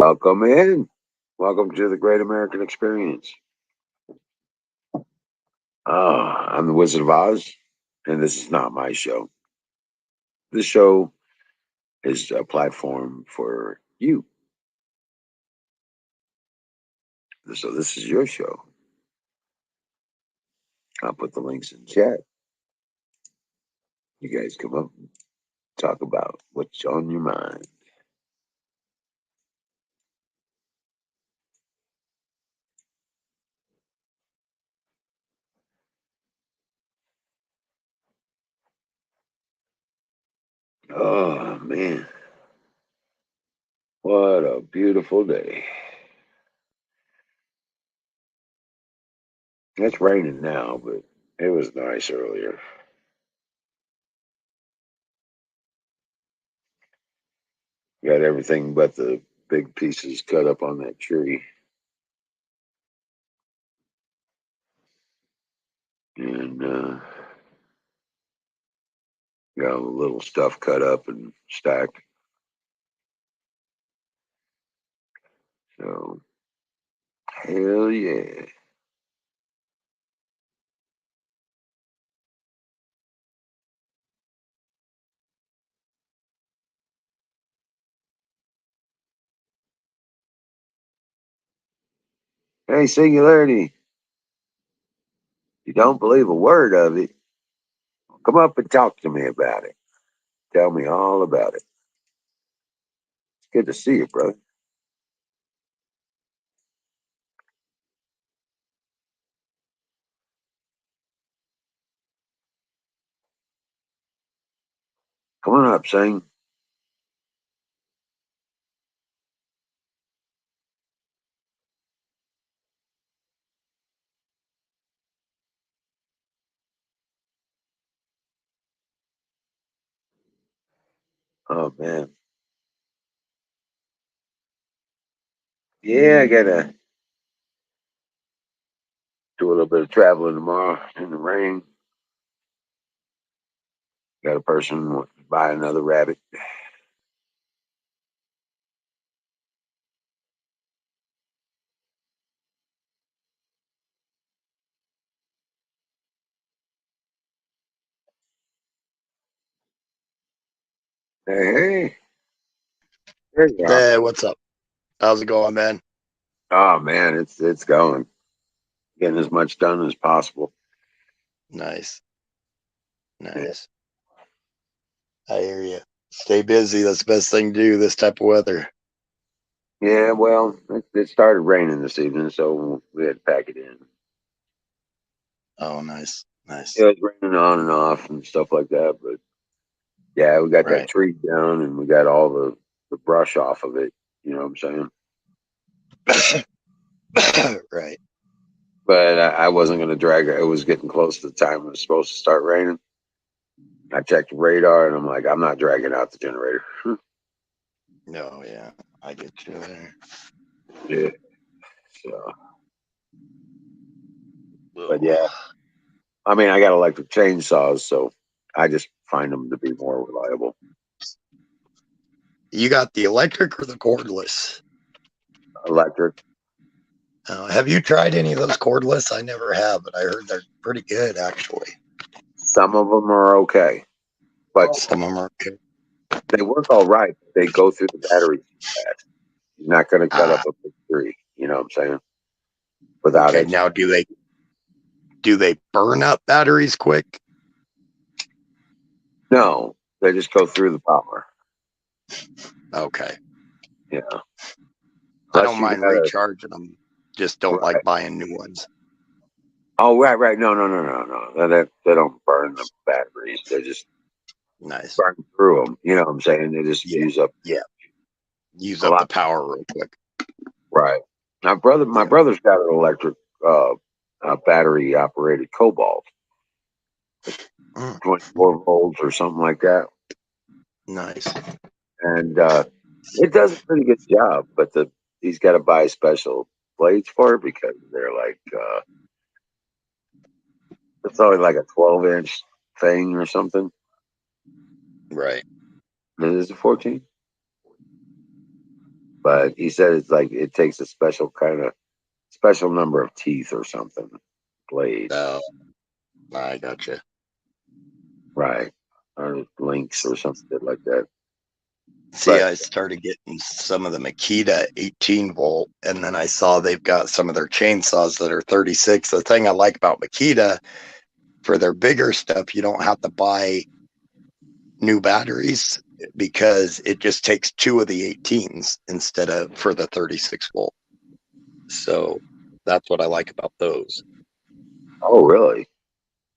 Welcome in. Welcome to the Great American Experience. I'm the Wizard of Oz, and this is not my show. This show is a platform for you. So this is your show. I'll put the links in chat. You guys come up and talk about what's on your mind. Oh, man. What a beautiful day. It's raining now, but it was nice earlier. Got everything but the big pieces cut up on that tree. And got a little stuff cut up and stacked. So, hell yeah. Hey, Singularity, you don't believe a word of it? Come up and talk to me about it. Tell me all about it. It's good to see you, brother. Come on up, Sing. Oh, man. Yeah, I got to do a little bit of traveling tomorrow in the rain. Got a person want to buy another rabbit. Hey, hey. There you are. Hey, what's up? How's it going, man? Oh, man, it's going. Getting as much done as possible. Nice. Yeah, Nice. I hear you. Stay busy. That's the best thing to do this type of weather. yeah, well, it started raining this evening, so we had to pack it in. Oh, nice. Nice. Yeah, it's raining on and off and stuff like that. But yeah, we got that Right. tree down and we got all the brush off of it. You know what I'm saying? Right. But I wasn't going to drag it. It was getting close to the time it was supposed to start raining. I checked the radar and I'm like, I'm not dragging out the generator. No, yeah. I get you there. Yeah. So, but Ugh. yeah, I mean, I got electric chainsaws, so I just find them to be more reliable. You got the electric or the cordless? Electric. Have you tried any of those cordless? I never have, but I heard they're pretty good, actually. Some of them are okay, but Some of them are good. they work all right. They go through the batteries fast. You're not going to cut Ah, up a big tree. You know what I'm saying? Without okay. it. Now, do they burn up batteries quick? No, they just go through the power. Okay. Yeah. I Unless don't you mind got a recharging them. Just don't like right. buying new ones. Oh, right. No. They don't burn the batteries. They just Nice. burn through them. You know what I'm saying? They just Yeah. use up Yeah. Use a up the lot. power real quick. Right. My Yeah. brother's got an electric uh, battery operated Cobalt, Mm, 24 volts or something like that, nice. and it does a pretty good job. But he's got to buy special blades for it because they're like it's only like a 12-inch thing or something. Right. Is it 14? but he said it's like it takes a special number of teeth or something. Blade, Oh, I gotcha. right? Or links or something like that. See, But I started getting some of the Makita 18 volt, and then I saw they've got some of their chainsaws that are 36. The thing I like about Makita, for their bigger stuff, you don't have to buy new batteries because it just takes two of the 18s instead of for the 36 volt. So that's what I like about those. oh, really?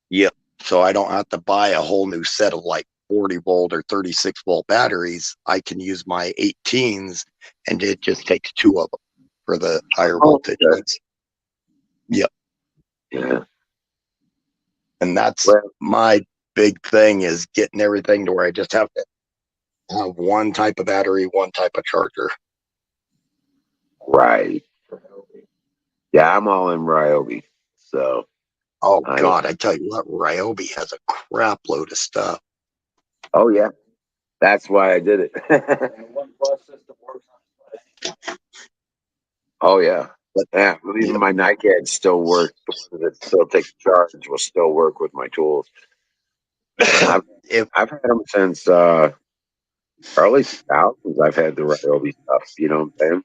Yep. So I don't have to buy a whole new set of like 40 volt or 36 volt batteries. I can use my 18s and it just takes two of them for the higher Oh, voltage okay. ones. Yep. Yeah. And that's Well, my big thing is getting everything to where I just have to have one type of battery, one type of charger. right. Yeah, I'm all in Ryobi. So Oh I, God, I tell you what, Ryobi has a crap load of stuff. oh yeah, that's why I did it. Oh yeah, But yeah. Even yep. my NiCad still works. The one that still takes charge will still work with my tools. I've if I've had them since early 2000s. I've had the Ryobi stuff. You know what I'm saying?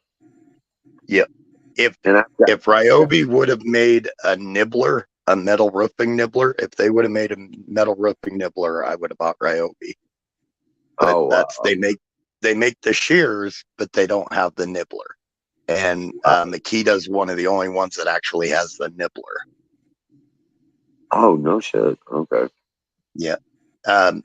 yep. If And I've got if Ryobi would have made a nibbler, a metal roofing nibbler, if they would have made a metal roofing nibbler, I would have bought Ryobi. But oh that's they make the shears, but they don't have the nibbler. And Makita's one of the only ones that actually has the nibbler. oh no shit. Okay. Yeah. Um,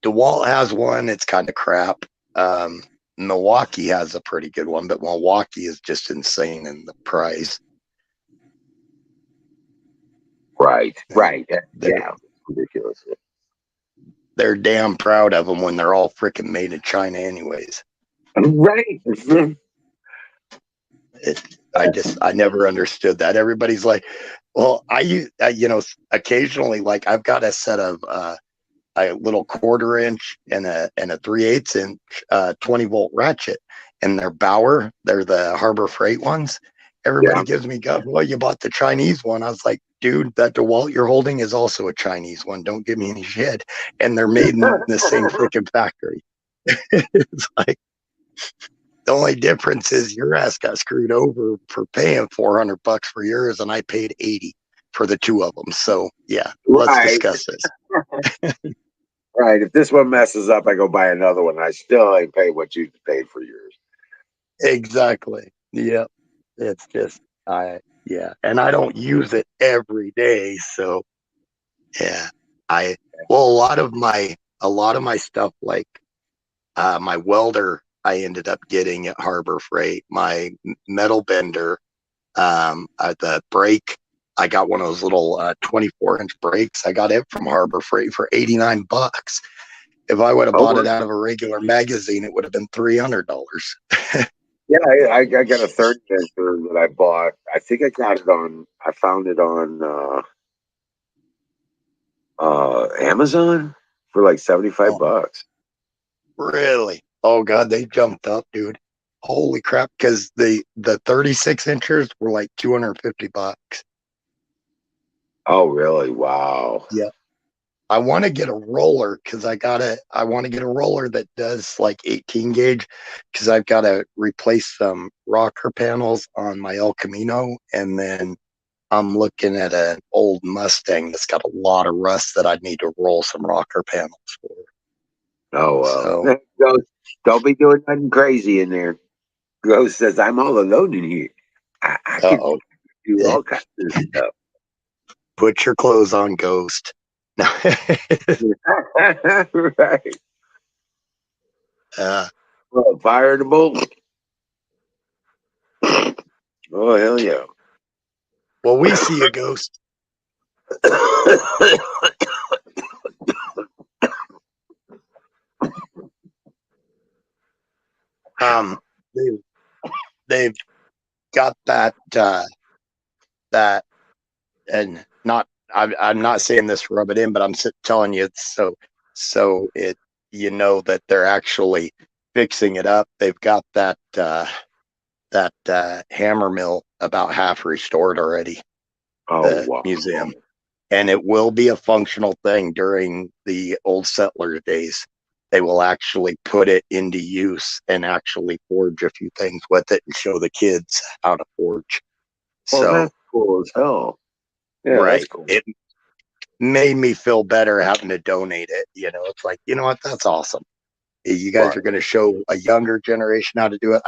DeWalt has one. It's kind of crap. Um, Milwaukee has a pretty good one, but Milwaukee is just insane in the price. Right. And Right. they're Yeah. Ridiculous. they're damn proud of them when they're all freaking made in China, anyways. Right. I never understood that. Everybody's like, well, I use occasionally, like I've got a set of a little 1/4 inch and a 3/8 inch 20 volt ratchet, and they're Bauer. They're the Harbor Freight ones. Everybody Yeah. gives me guff. Well, you bought the Chinese one. I was like, dude, that DeWalt you're holding is also a Chinese one. Don't give me any shit. And they're made in the same freaking factory. It's like the only difference is your ass got screwed over for paying $400 for yours, and I paid 80 for the two of them. So yeah, let's Right. discuss this. Right. If this one messes up, I go buy another one. I still ain't paid what you paid for yours. Exactly. Yep. It's just yeah, and I don't use it every day, so yeah. I well a lot of my stuff like my welder I ended up getting at Harbor Freight, my metal bender, the brake I got one of those little 24-inch brakes. I got it from Harbor Freight for $89. If I would have Oh, bought it out of a regular magazine, it would have been $300. yeah. I got a third sensor that I bought. I think I got it on. I found it on Amazon for like 75 Oh, bucks. really? Oh God, they jumped up, dude. Holy crap! Because the 36 inchers were like $250. Oh, really? Wow. Yeah, I want to get a roller because I want to get a roller that does like 18 gauge because I've got to replace some rocker panels on my El Camino, and then I'm looking at an old Mustang that's got a lot of rust that I'd need to roll some rocker panels for. Oh, So, well. Don't be doing nothing crazy in there. Ghost says, I'm all alone in here. I can oh, do all kinds of stuff. put your clothes on, Ghost. Right. uh, Well, fire the bolt. Oh, hell yeah. well, we see a ghost. Um, they've, they've got that, and not. I'm not saying this to rub it in, but I'm telling you, it's so it that they're actually fixing it up. They've got that hammer mill about half restored already, Oh, the wow. museum. And it will be a functional thing during the old settler days. They will actually put it into use and actually forge a few things with it and show the kids how to forge. Well, So, that's cool as hell. Yeah, that's right. cool. It made me feel better having to donate it. You know, it's like, you know what? That's awesome. You guys Right. are going to show a younger generation how to do it.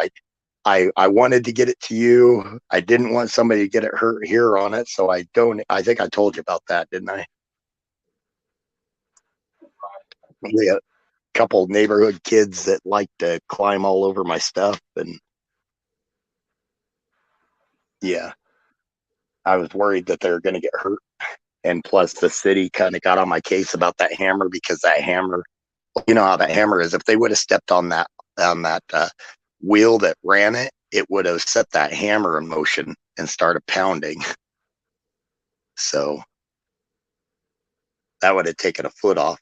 I wanted to get it to you. I didn't want somebody to get it hurt here on it. So I don't, I think I told you about that, didn't I? We had a couple neighborhood kids that like to climb all over my stuff. And yeah, I was worried that they were going to get hurt. And plus the city kind of got on my case about that hammer because that hammer, you know how that hammer is. If they would have stepped on that wheel that ran it, it would have set that hammer in motion and started pounding. So that would have taken a foot off.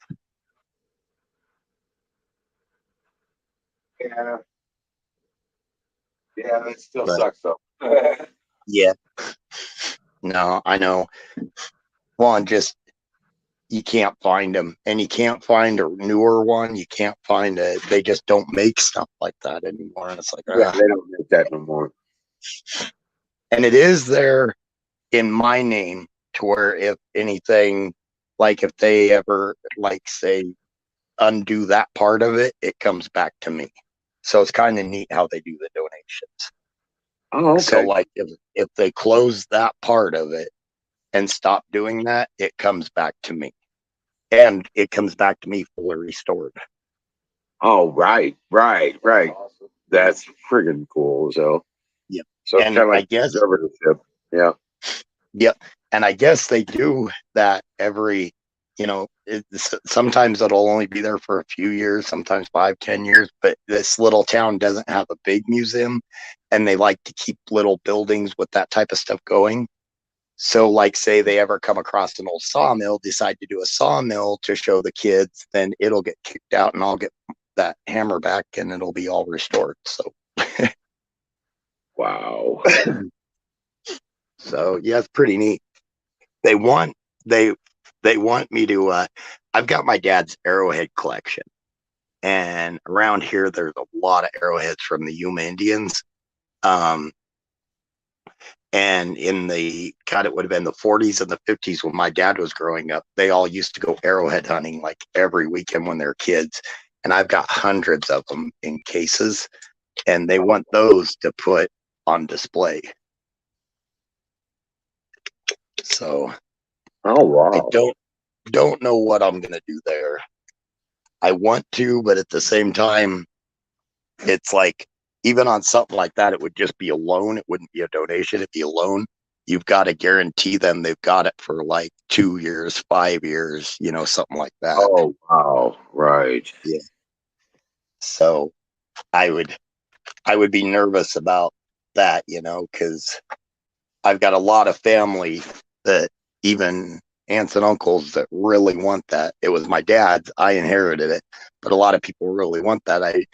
Yeah. Yeah, that still But sucks though. yeah, no, I know. Well, and just you can't find them, and you can't find a newer one. You can't find a. They just don't make stuff like that anymore, and it's like, Yeah, they don't make that no more. and it is there in my name to where if anything, like if they ever like say undo that part of it, it comes back to me. So it's kind of neat how they do the donations. Oh, okay. So like if they close that part of it and stop doing that, it comes back to me. And it comes back to me fully restored. Oh, right. That's friggin' cool. So, Yep. so it's And kind of I like guess, conservatorship. Yeah. yep. And I guess they do that every, sometimes it'll only be there for a few years, sometimes 5, 10 years, but this little town doesn't have a big museum and they like to keep little buildings with that type of stuff going. So, like, say they ever come across an old sawmill, decide to do a sawmill to show the kids, then it'll get kicked out and I'll get that hammer back and it'll be all restored. So, Wow. so yeah, it's pretty neat. They want they they want me to. I've got my dad's arrowhead collection, and around here there's a lot of arrowheads from the Yuma Indians. Um, And in the God, it would have been the 40s and the 50s when my dad was growing up, they all used to go arrowhead hunting like every weekend when they're kids. And I've got hundreds of them in cases, and they want those to put on display. So Oh, I wow. don't know what I'm gonna do there. I want to, but at the same time, it's like even on something like that, it would just be a loan. It wouldn't be a donation. It'd be a loan. You've got to guarantee them they've got it for like 2 years, 5 years, something like that. Oh, wow. Right. Yeah. So I would be nervous about that, because I've got a lot of family that even aunts and uncles that really want that. It was my dad's. I inherited it, but a lot of people really want that. I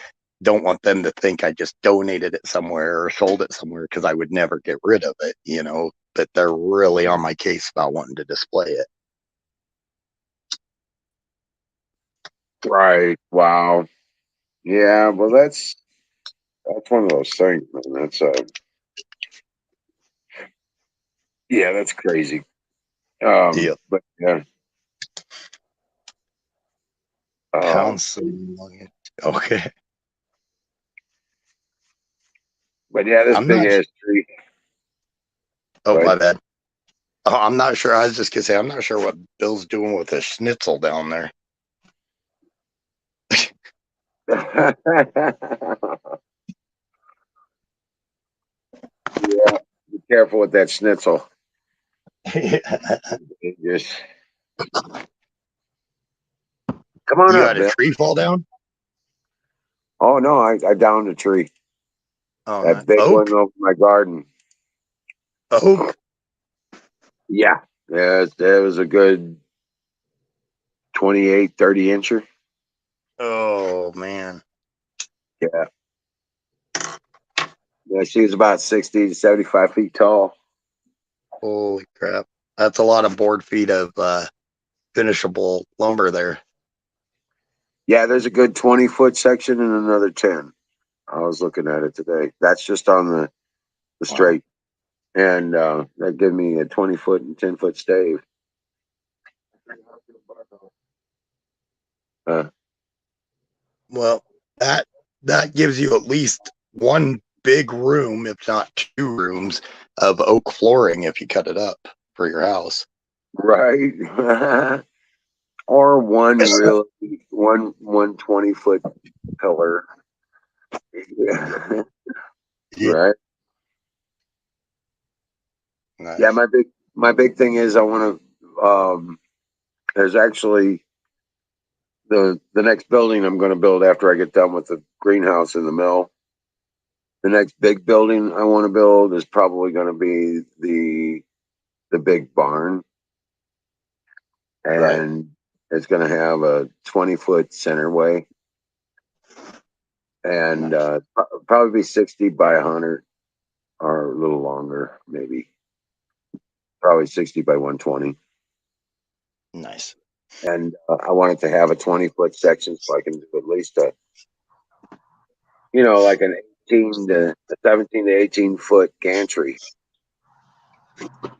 don't want them to think I just donated it somewhere or sold it somewhere because I would never get rid of it, but they're really on my case about wanting to display it. Right. Wow. Yeah. Well, that's one of those things, man. Yeah, that's crazy. Yeah. But yeah. Pound Um, some. Okay. but yeah, this I'm big not. ass tree. Oh, But my bad. Oh, I'm not sure. I was just gonna say I'm not sure what Bill's doing with his schnitzel down there. yeah, be careful with that schnitzel. Just come on You up, had a Bill. tree fall down? Oh no, I downed a tree. Oh, That no. big one Oak? over my garden. Oak? Yeah. Yeah, that was a good 28, 30 incher. Oh, man. Yeah, Yeah, she was about 60 to 75 feet tall. Holy crap. That's a lot of board feet of finishable lumber there. Yeah, there's a good 20-foot section and another 10. I was looking at it today. That's just on the Wow. straight. And that gave me a 20-foot and 10-foot stave. Well, that gives you at least one big room, if not two rooms, of oak flooring if you cut it up for your house. Right. Or one 20-foot pillar. Right. Nice. Yeah, my big thing is I want to there's actually the next building I'm going to build after I get done with the greenhouse and the mill. The next big building I want to build is probably going to be the big barn, Right. and it's going to have a 20-foot centerway, and probably be 60 by 100 or a little longer, maybe. Probably 60 by 120. Nice. And I wanted to have a 20-foot section so I can do at least like an 18 to a 17 to 18-foot gantry.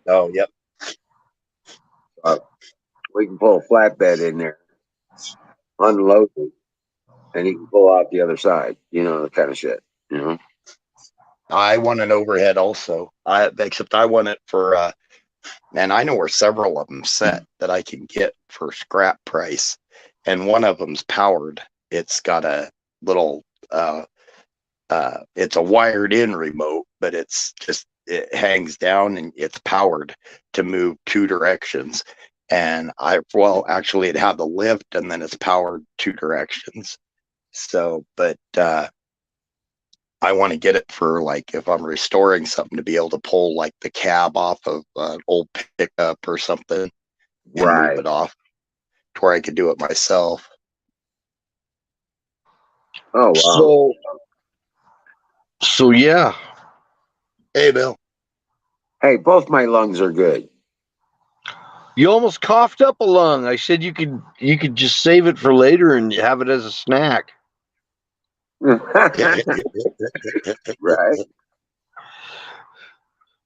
Oh, yep. We can pull a flatbed in there, unload it, and you can pull out the other side. The kind of shit. I want an overhead also. Except I want it for and I know where several of them set that I can get for scrap price. And one of them's powered. It's got a little it's a wired in remote, but it hangs down and it's powered to move two directions. And actually it had the lift and then it's powered two directions. So, but I want to get it for like if I'm restoring something to be able to pull like the cab off of an old pickup or something and move it off to where I could do it myself. Oh wow. So yeah. Hey, Bill. Hey, both my lungs are good. You almost coughed up a lung. I said you could just save it for later and have it as a snack. Right.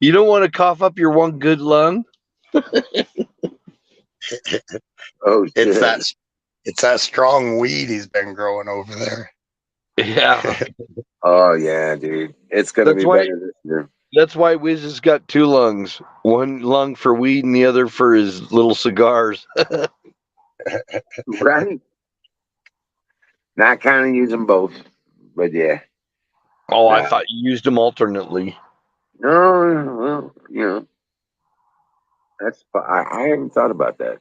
You don't want to cough up your one good lung? Oh shit. It's that strong weed he's been growing over there. Yeah. Oh yeah, dude. It's gonna be better this year. That's why Wiz has got two lungs. One lung for weed and the other for his little cigars. Right. Not kind of use them both, but yeah. Oh, I thought you used them alternately. No, well, that's. I haven't thought about that.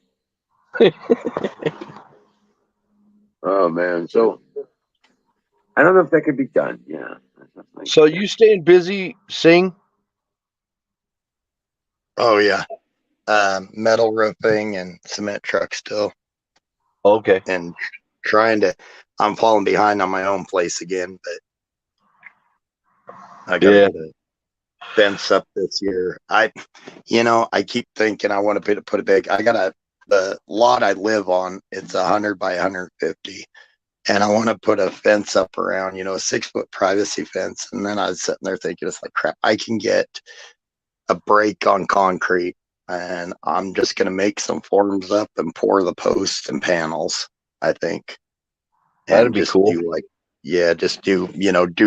Oh man, so I don't know if that could be done. Yeah. So you staying busy, Sing? Oh yeah, metal roofing and cement truck still. Okay. And I'm falling behind on my own place again, but I gotta get a fence up this year. I keep thinking I want to put a big. The lot I live on. It's 100 by 150, and I want to put a fence up around, a 6-foot privacy fence. And then I was sitting there thinking, it's like crap. I can get a break on concrete, and I'm just gonna make some forms up and pour the posts and panels. I think that'd be cool. Do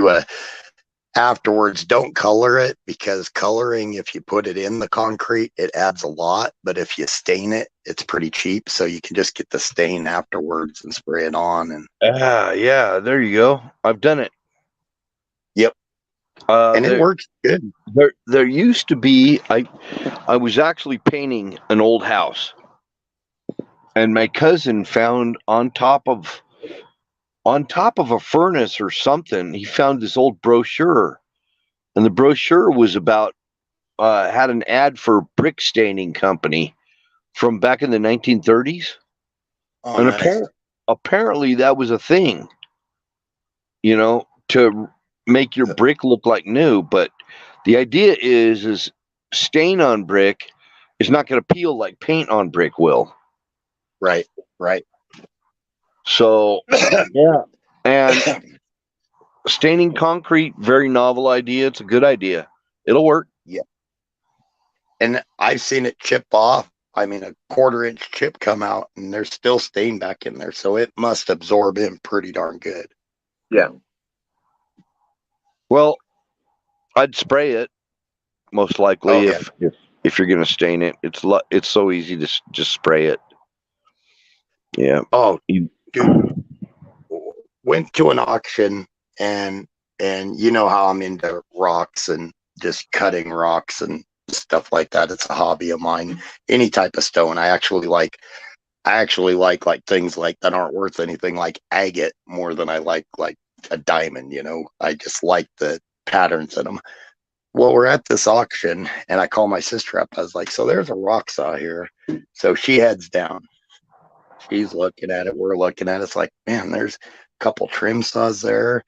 a afterwards. Don't color it, because coloring, if you put it in the concrete, it adds a lot, but if you stain it, it's pretty cheap, so you can just get the stain afterwards and spray it on. And yeah, there you go. I've done it. Yep. And it works good. There used to be, I was actually painting an old house, and my cousin found on top of a furnace or something, he found this old brochure, and the brochure was about had an ad for brick staining company from back in the 1930s. Oh, and apparently that was a thing, to make your brick look like new, but the idea is stain on brick is not going to peel like paint on brick will. Right. Right. So yeah, and staining concrete, very novel idea. It's a good idea. It'll work. Yeah. And I've seen it chip off. I mean, a 1/4-inch chip come out, and there's still stain back in there, so it must absorb in pretty darn good. Yeah. Well, I'd spray it most likely Oh, yeah. if you're going to stain it. It's so easy to just spray it. Yeah. Oh, You- dude, went to an auction, and you know how I'm into rocks and just cutting rocks and stuff like that. It's a hobby of mine. Any type of stone. I actually like things like that aren't worth anything, like agate, more than I like a diamond. You know, I just like the patterns in them. Well, we're at this auction, and I call my sister up. I was like, so there's a rock saw here. So she heads down. She's looking at it. We're looking at it. It's like, man, there's a couple trim saws there.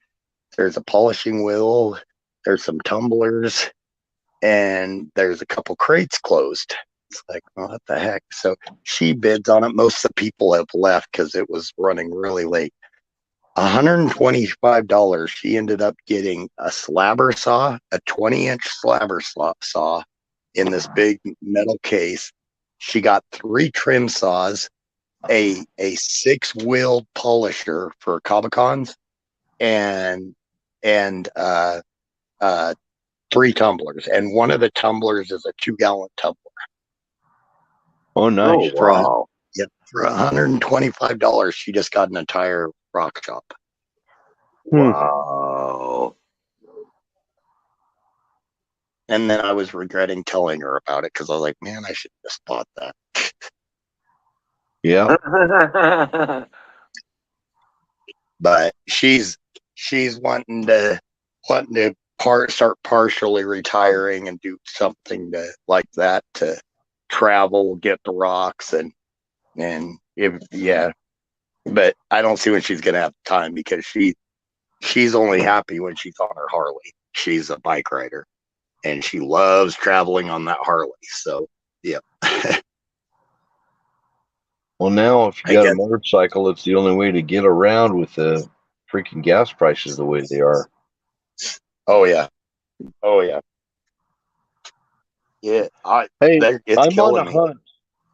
There's a polishing wheel. There's some tumblers. And there's a couple crates closed. It's like, well, what the heck? So she bids on it. Most of the people have left because it was running really late. $125. She ended up getting a slabber saw, a 20-inch slabber saw in this big metal case. She got 3 trim saws, a 6-wheeled polisher for Cabicons, and 3 tumblers. And one of the tumblers is a 2-gallon tumbler. Oh, nice. Oh, wow. Yep, for $125, she just got an entire rock shop. Wow. And then I was regretting telling her about it because I was like, man, I should have just bought that. Yeah. But she's wanting to start partially retiring and do something like that to travel, get the rocks, and but I don't see when she's gonna have time, because she's only happy when she's on her Harley. She's a bike rider, and she loves traveling on that Harley. So yeah. Well, now if you got a motorcycle, it's the only way to get around with the freaking gas prices the way they are. Oh yeah. Yeah. Hey, it's I'm on a killing me. hunt.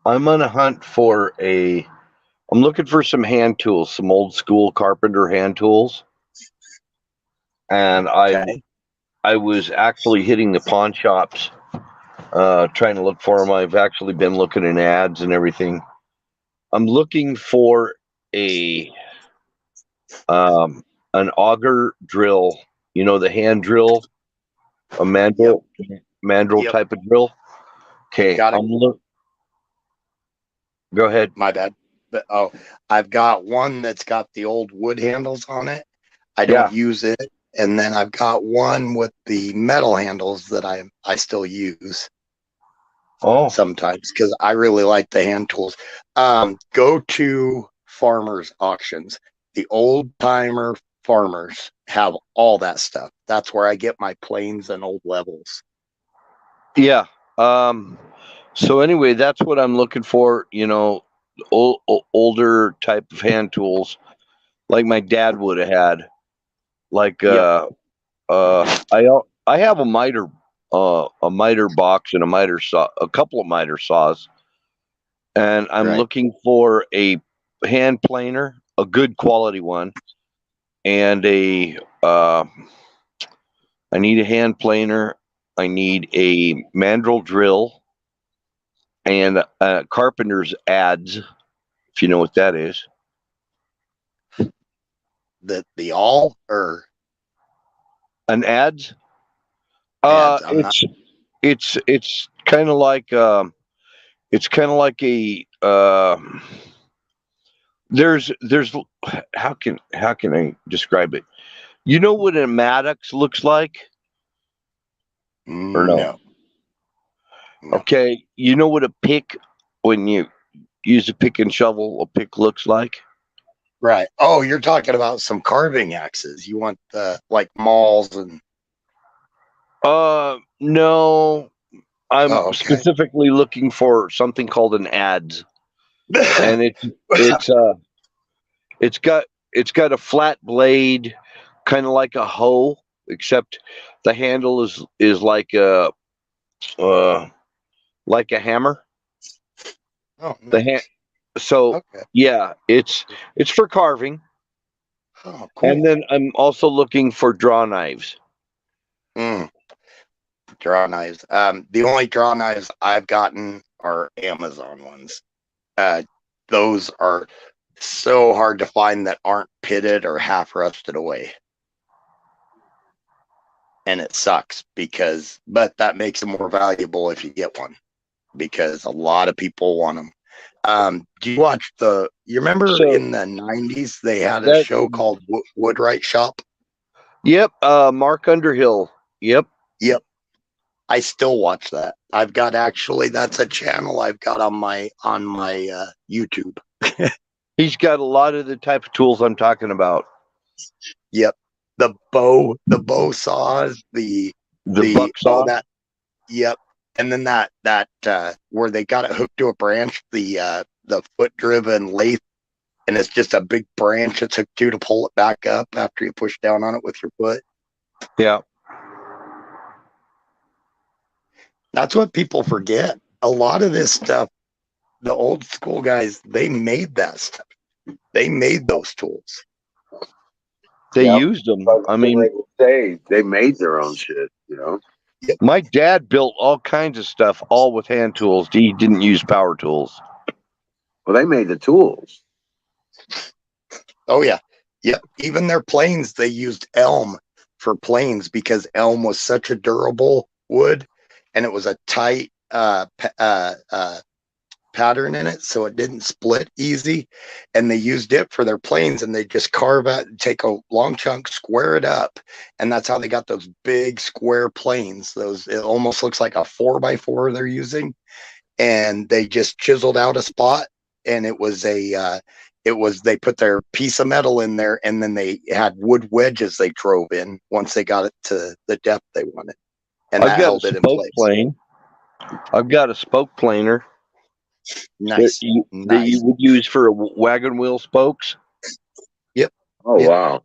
I'm on a hunt for I'm looking for some hand tools, some old school carpenter hand tools. And Okay. I was actually hitting the pawn shops, trying to look for them. I've actually been looking in ads and everything. I'm looking for an auger drill. You know, the hand drill, a mandrel type of drill. Okay, Got it. Go ahead. My bad. But I've got one that's got the old wood handles on it. I don't use it. And then I've got one with the metal handles that I still use. Sometimes, because I really like the hand tools. Go to farmers auctions. The old timer farmers have all that stuff. That's where I get my planes and old levels. Yeah. So anyway, that's what I'm looking for. You know, older type of hand tools, like my dad would have had. Like I have a miter box and a couple of miter saws, and I'm looking for a hand planer, a good quality one, and I need a hand planer. I need a mandrel drill and carpenter's adze, if you know what that is. The awl or an adze? It's kind of like a there's how can I describe it? You know what a Maddox looks like? Or no? Okay, you know what a pick, when you use a pick and shovel, a pick looks like? Right. Oh, you're talking about some carving axes. You want the like malls and No, I'm oh, okay. specifically looking for something called an adze, and it's it's got it's got a flat blade, kind of like a hoe, except the handle is uh like a hammer. Oh, The hand, nice. so Okay. yeah, it's for carving, Oh, and cool. then I'm also looking for draw knives. Mm, draw knives. The only draw knives I've gotten are Amazon ones. Uh, those are so hard to find that aren't pitted or half rusted away. And it sucks but that makes them more valuable if you get one because a lot of people want them. Do you watch you remember So in the 90s, they had a that show called Woodwright Shop? yep, Mark Underhill. Yep, Yep. I still watch that. I've got that's a channel I've got on my YouTube. he's got a lot of the type of tools I'm talking about. Yep. The bow saws, The buck saw. that, yep. And then that where they got it hooked to a branch, the foot driven lathe, and it's just a big branch that's hooked to pull it back up after you push down on it with your foot. Yeah. That's what people forget. A lot of this stuff, the old school guys, they made that stuff. They made those tools. They Yep. used them. But I mean, they made their own shit, you know. my dad built all kinds of stuff, all with hand tools. He didn't use power tools. Well, they made the tools. Oh yeah. Yep. Even their planes, they used elm for planes because elm was such a durable wood and it was a tight pattern in it, so it didn't split easy. And they used it for their planes, and they just carve out, take a long chunk, square it up, and that's how they got those big square planes. It almost looks like a 4x4 they're using, and they just chiseled out a spot, and they put their piece of metal in there, and then they had wood wedges they drove in once they got it to the depth they wanted, and I've that got a held it in spoke place. plane. I've got a spoke planer Nice. that you would use for wagon wheel spokes. Yep. Oh Yep. wow.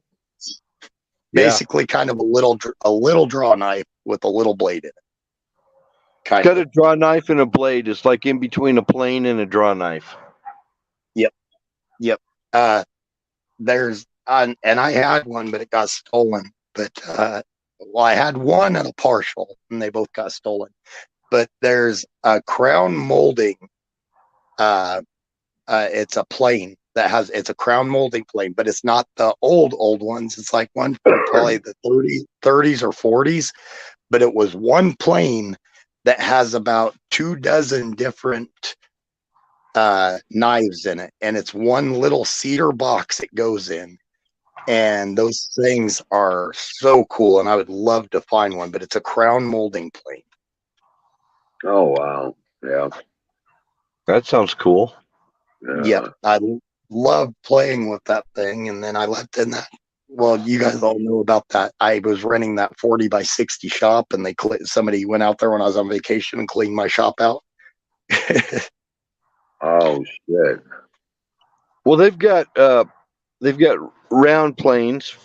Basically kind of a little draw knife with a little blade in it. It's got a draw knife and a blade. It's like in between a plane and a draw knife. Yep. There's and I had one, but it got stolen. But I had one and a partial, and they both got stolen. But there's a crown molding. It's a plane it's a crown molding plane, but it's not the old ones. It's like one from probably the 30s or 40s, but it was one plane that has about 24 different knives in it, and it's one little cedar box it goes in, and those things are so cool, and I would love to find one, but it's a crown molding plane. Oh wow. Yeah. That sounds cool. Yep. I love playing with that thing, and then I left in that. Well, you guys all know about that. I was renting that 40x60 shop, and somebody went out there when I was on vacation and cleaned my shop out. Oh shit. Well, they've got round planes.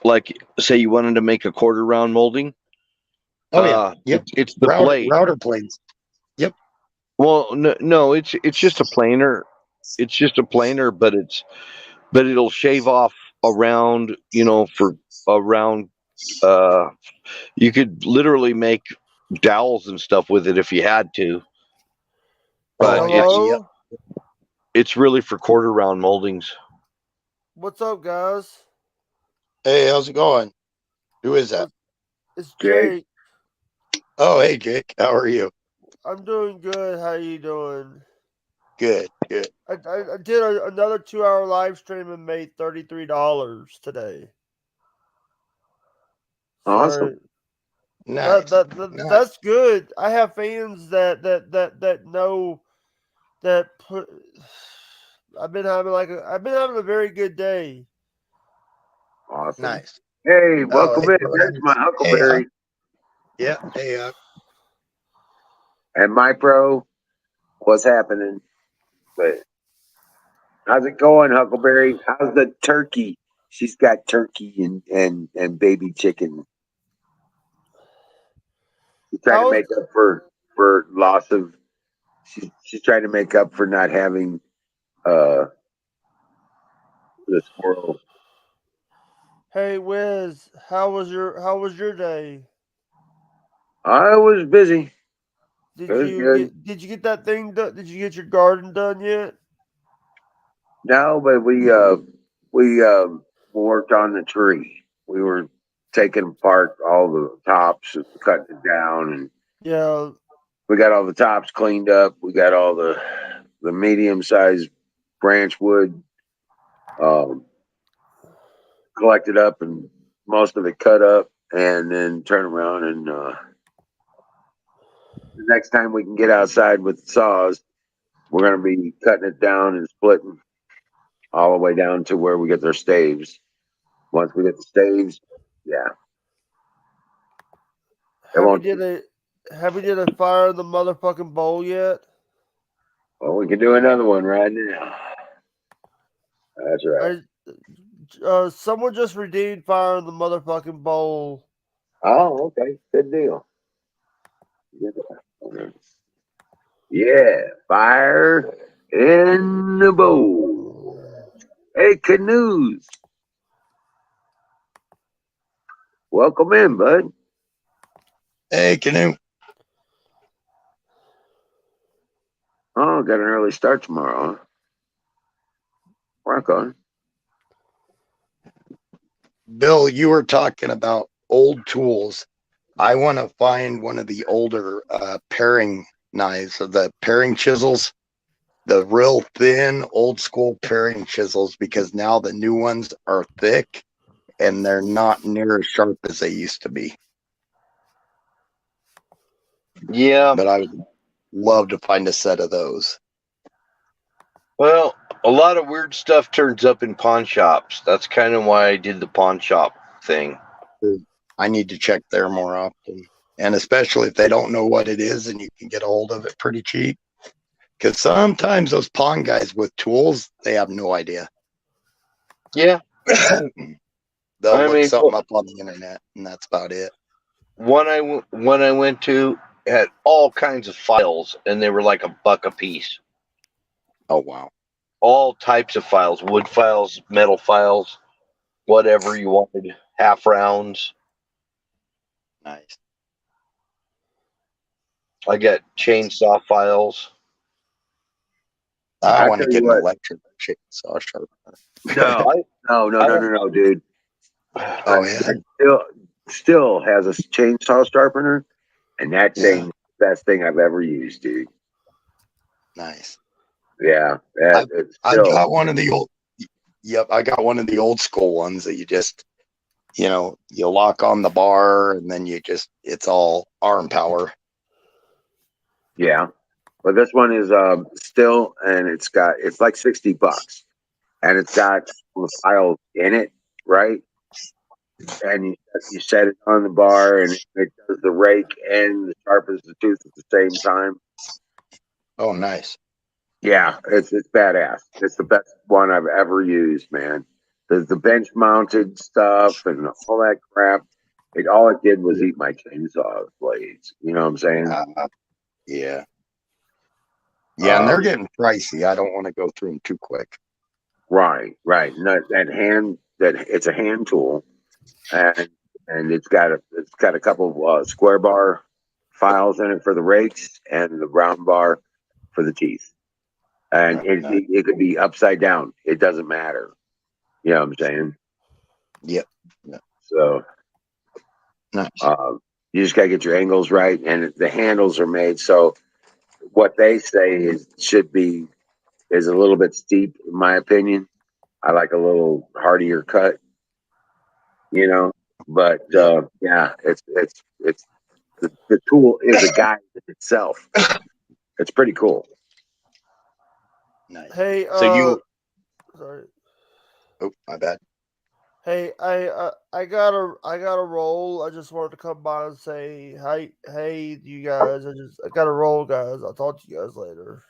Like, say you wanted to make a quarter round molding. Oh yeah. Yep. It's the blade. Router planes. Yep. Well, no, it's just a planer. It's just a planer, but it'll shave off around, for around. You could literally make dowels and stuff with it if you had to. But Hello? it's really for quarter round moldings. What's up, guys? Hey, how's it going? Who is that? It's Jake. Jake. Oh, hey, Jake. How are you? I'm doing good. How you doing? Good. I did another 2-hour live stream and made $33 today. Awesome. Nice. Nice. That's good. I have fans that know that I've been having a very good day. Awesome. Nice. Hey, welcome in. bro. There's my Hey, Huckleberry yeah. Hey, and my pro. What's happening? But how's it going, Huckleberry? How's the turkey? She's got turkey and baby chicken. She's trying to How make up for loss of. She's trying to make up for not having uh the squirrel. Hey Wiz, how was your day? I was busy. Did It was you good. get that thing done? Did you get your garden done yet? No, but we worked on the tree. We were taking apart all the tops and cutting it down, and Yeah. we got all the tops cleaned up. We got all the medium sized branch wood um, collected up and most of it cut up, and then turn around and the next time we can get outside with saws, we're gonna be cutting it down and splitting all the way down to where we get their staves. Once we get the staves, yeah, it Have you won't. did a fire in the motherfucking bowl yet? Well, we can do another one right now. That's right. Someone just redeemed fire in the motherfucking bowl. Oh, okay, good deal. Yeah, fire in the bowl. Hey, canoes, welcome in, bud. hey, Canoe. Oh, got an early start tomorrow. Huh? Rock on. Bill, you were talking about old tools. I want to find one of the older paring knives, or the paring chisels, the real thin, old school paring chisels, because now the new ones are thick and they're not near as sharp as they used to be. Yeah. But I would love to find a set of those. Well, a lot of weird stuff turns up in pawn shops. That's kind of why I did the pawn shop thing. I need to check there more often. And especially if they don't know what it is and you can get a hold of it pretty cheap. Because sometimes those pawn guys with tools, they have no idea. Yeah. They'll I look mean, something up on the internet, and that's about it. one I went to had all kinds of files, and they were like $1 a piece. Oh, wow. All types of files, wood files, metal files, whatever you wanted, half rounds. Nice. I got chainsaw files. I I'll want to tell get you an what. electric chainsaw sharpener. No, dude. Oh, yeah. Still has a chainsaw sharpener, and that thing, best thing I've ever used, dude. Nice. Yeah, it's I still. got one of the old. Yep, I got one of the old school ones that you just, you lock on the bar and then it's all arm power. Yeah, but this one is still, and it's like $60, and it's got the files in it, right? And you set it on the bar, and it does the rake and the sharpens the tooth at the same time. Oh, nice. Yeah, it's badass. It's the best one I've ever used, man. There's the bench mounted stuff and all that crap. All it did was eat my chainsaw blades. You know what I'm saying? Yeah. Yeah, and they're Um, getting pricey. I don't want to go through them too quick. right. And it's a hand tool, and it's got a couple of square bar files in it for the rakes and the round bar for the teeth. And it could be upside down. It doesn't matter. You know what I'm saying? Yep. So Nice. you just gotta get your angles right, and the handles are made so what they say is a little bit steep, in my opinion. I like a little hardier cut, But yeah, it's the tool is a guide itself. It's pretty cool. Nice. Hey, So you, sorry. oh, my bad. Hey, I gotta roll. I just wanted to come by and say hey, you guys. I gotta roll, guys. I'll talk to you guys later.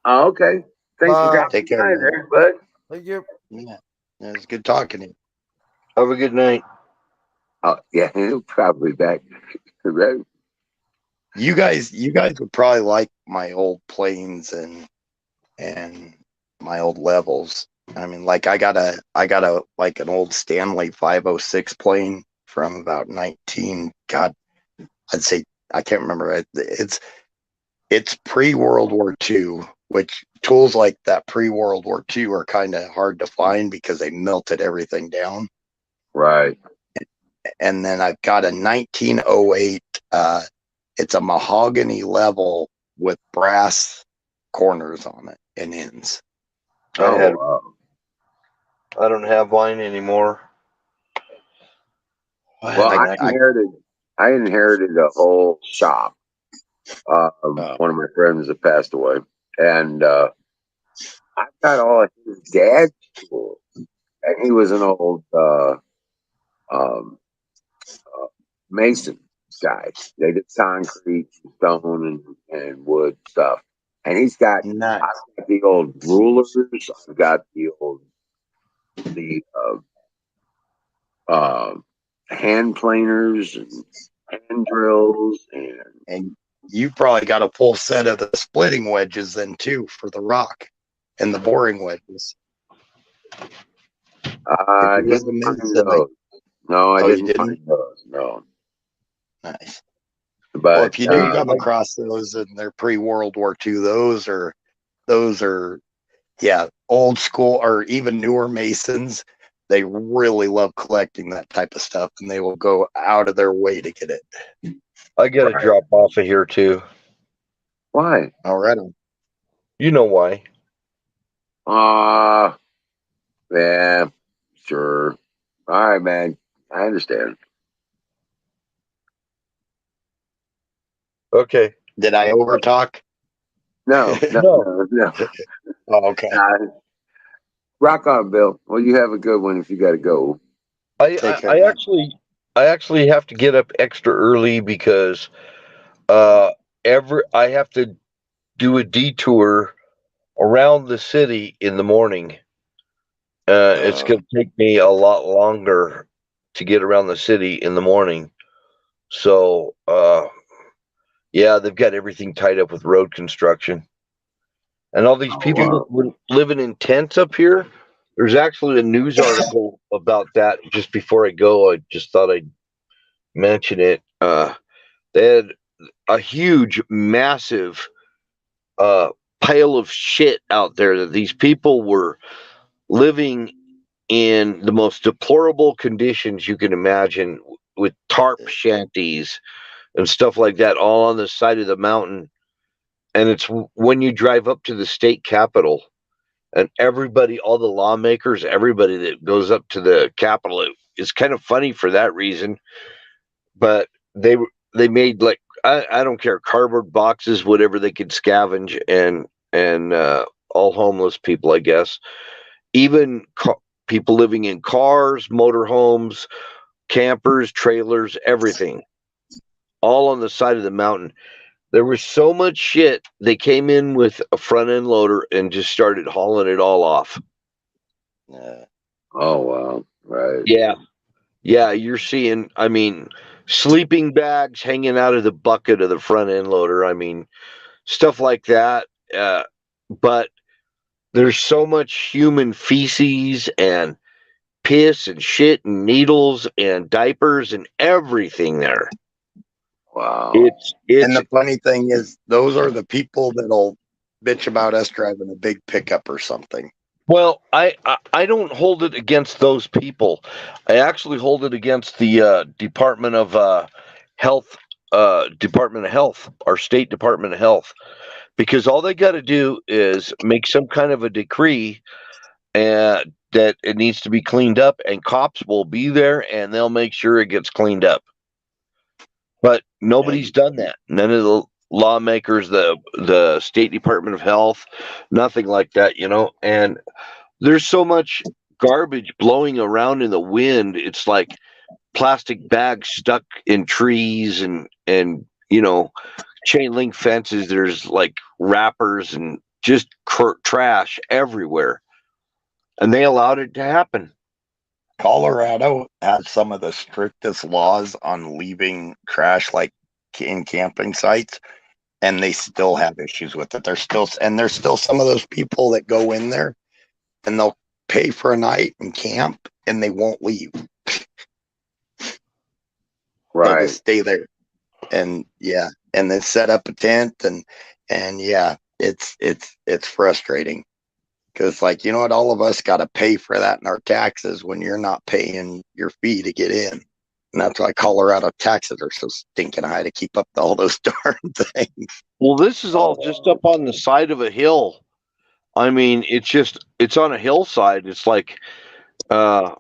Oh, okay. Thanks for Bye. dropping Take care, by man. there, bud. Thank you. Yeah, it was good talking to you. Have a good night. Oh, yeah, he'll probably back. Right? You guys would probably like my old planes and my old levels. I mean, like I got a like an old Stanley 506 plane from about 19. God, I'd say I can't remember. It's pre World War II, which tools like that pre World War II are kind of hard to find because they melted everything down. Right. And then I've got a 1908. It's a mahogany level with brass corners on it and ends. Oh, I had wow. I don't have mine anymore. Well, I I inherited a whole shop. One of my friends that passed away, and I got all of his dad's tools, and he was an old um, mason guy. They did concrete, stone, and wood stuff, and he's got. nice. I've got the old rulers. I've got the hand planers and hand drills, And you probably got a full set of the splitting wedges then too for the rock and the boring wedges. I If you live didn't in find Mason, those. No, I oh, you didn't find didn't? those. No, Nice. Well, but if you do come across those and they're pre World War II, those are yeah, old school or even newer Masons. They really love collecting that type of stuff and they will go out of their way to get it. I got to drop off of here too. why? All right. You know why? Yeah, sure. All right, man. I understand. Okay. Did I overtalk? No, no, No. no. Oh, okay. Rock on, Bill. Well, you have a good one if you got to go. Take care, I man. actually have to get up extra early because I have to do a detour around the city in the morning. It's going to take me a lot longer to get around the city in the morning. So, yeah, they've got everything tied up with road construction. And all these people wow. that were living in tents up here, there's actually a news article about that just before I go. I just thought I'd mention it. They had a huge, massive pile of shit out there that these people were living in the most deplorable conditions you can imagine with tarp shanties and stuff like that, all on the side of the mountain. And it's when you drive up to the state capitol, and everybody, all the lawmakers, everybody that goes up to the capitol, it's kind of funny for that reason. But they made like I don't care, cardboard boxes, whatever they could scavenge, and all homeless people, I guess, even people living in cars, motorhomes, campers, trailers, everything, all on the side of the mountain. There was so much shit. They came in with a front end loader and just started hauling it all off. Oh, wow. Right. Yeah. Yeah. You're seeing, I mean, sleeping bags hanging out of the bucket of the front end loader. I mean, stuff like that. But there's so much human feces and piss and shit and needles and diapers and everything there. Wow. And the funny thing is, those are the people that'll bitch about us driving a big pickup or something. Well, I don't hold it against those people. I actually hold it against the Department of Health, Department of Health, our state Department of Health, because all they got to do is make some kind of a decree and that it needs to be cleaned up, and cops will be there and they'll make sure it gets cleaned up. But nobody's done that. None of lawmakers, the State Department of Health, nothing like that, and there's so much garbage blowing around in the wind. It's like plastic bags stuck in trees and chain link fences. There's like wrappers and just trash everywhere, and they allowed it to happen. Colorado has some of the strictest laws on leaving trash, like in camping sites, and they still have issues with it. There's still some of those people that go in there and they'll pay for a night and camp and they won't leave. They'll just stay there, and then set up a tent, and it's frustrating because, like, you know what, all of us got to pay for that in our taxes when you're not paying your fee to get in. And that's why Colorado taxes are so stinking high to keep up all those darn things. Well, this is all just up on the side of a hill. I mean, it's on a hillside. It's like, on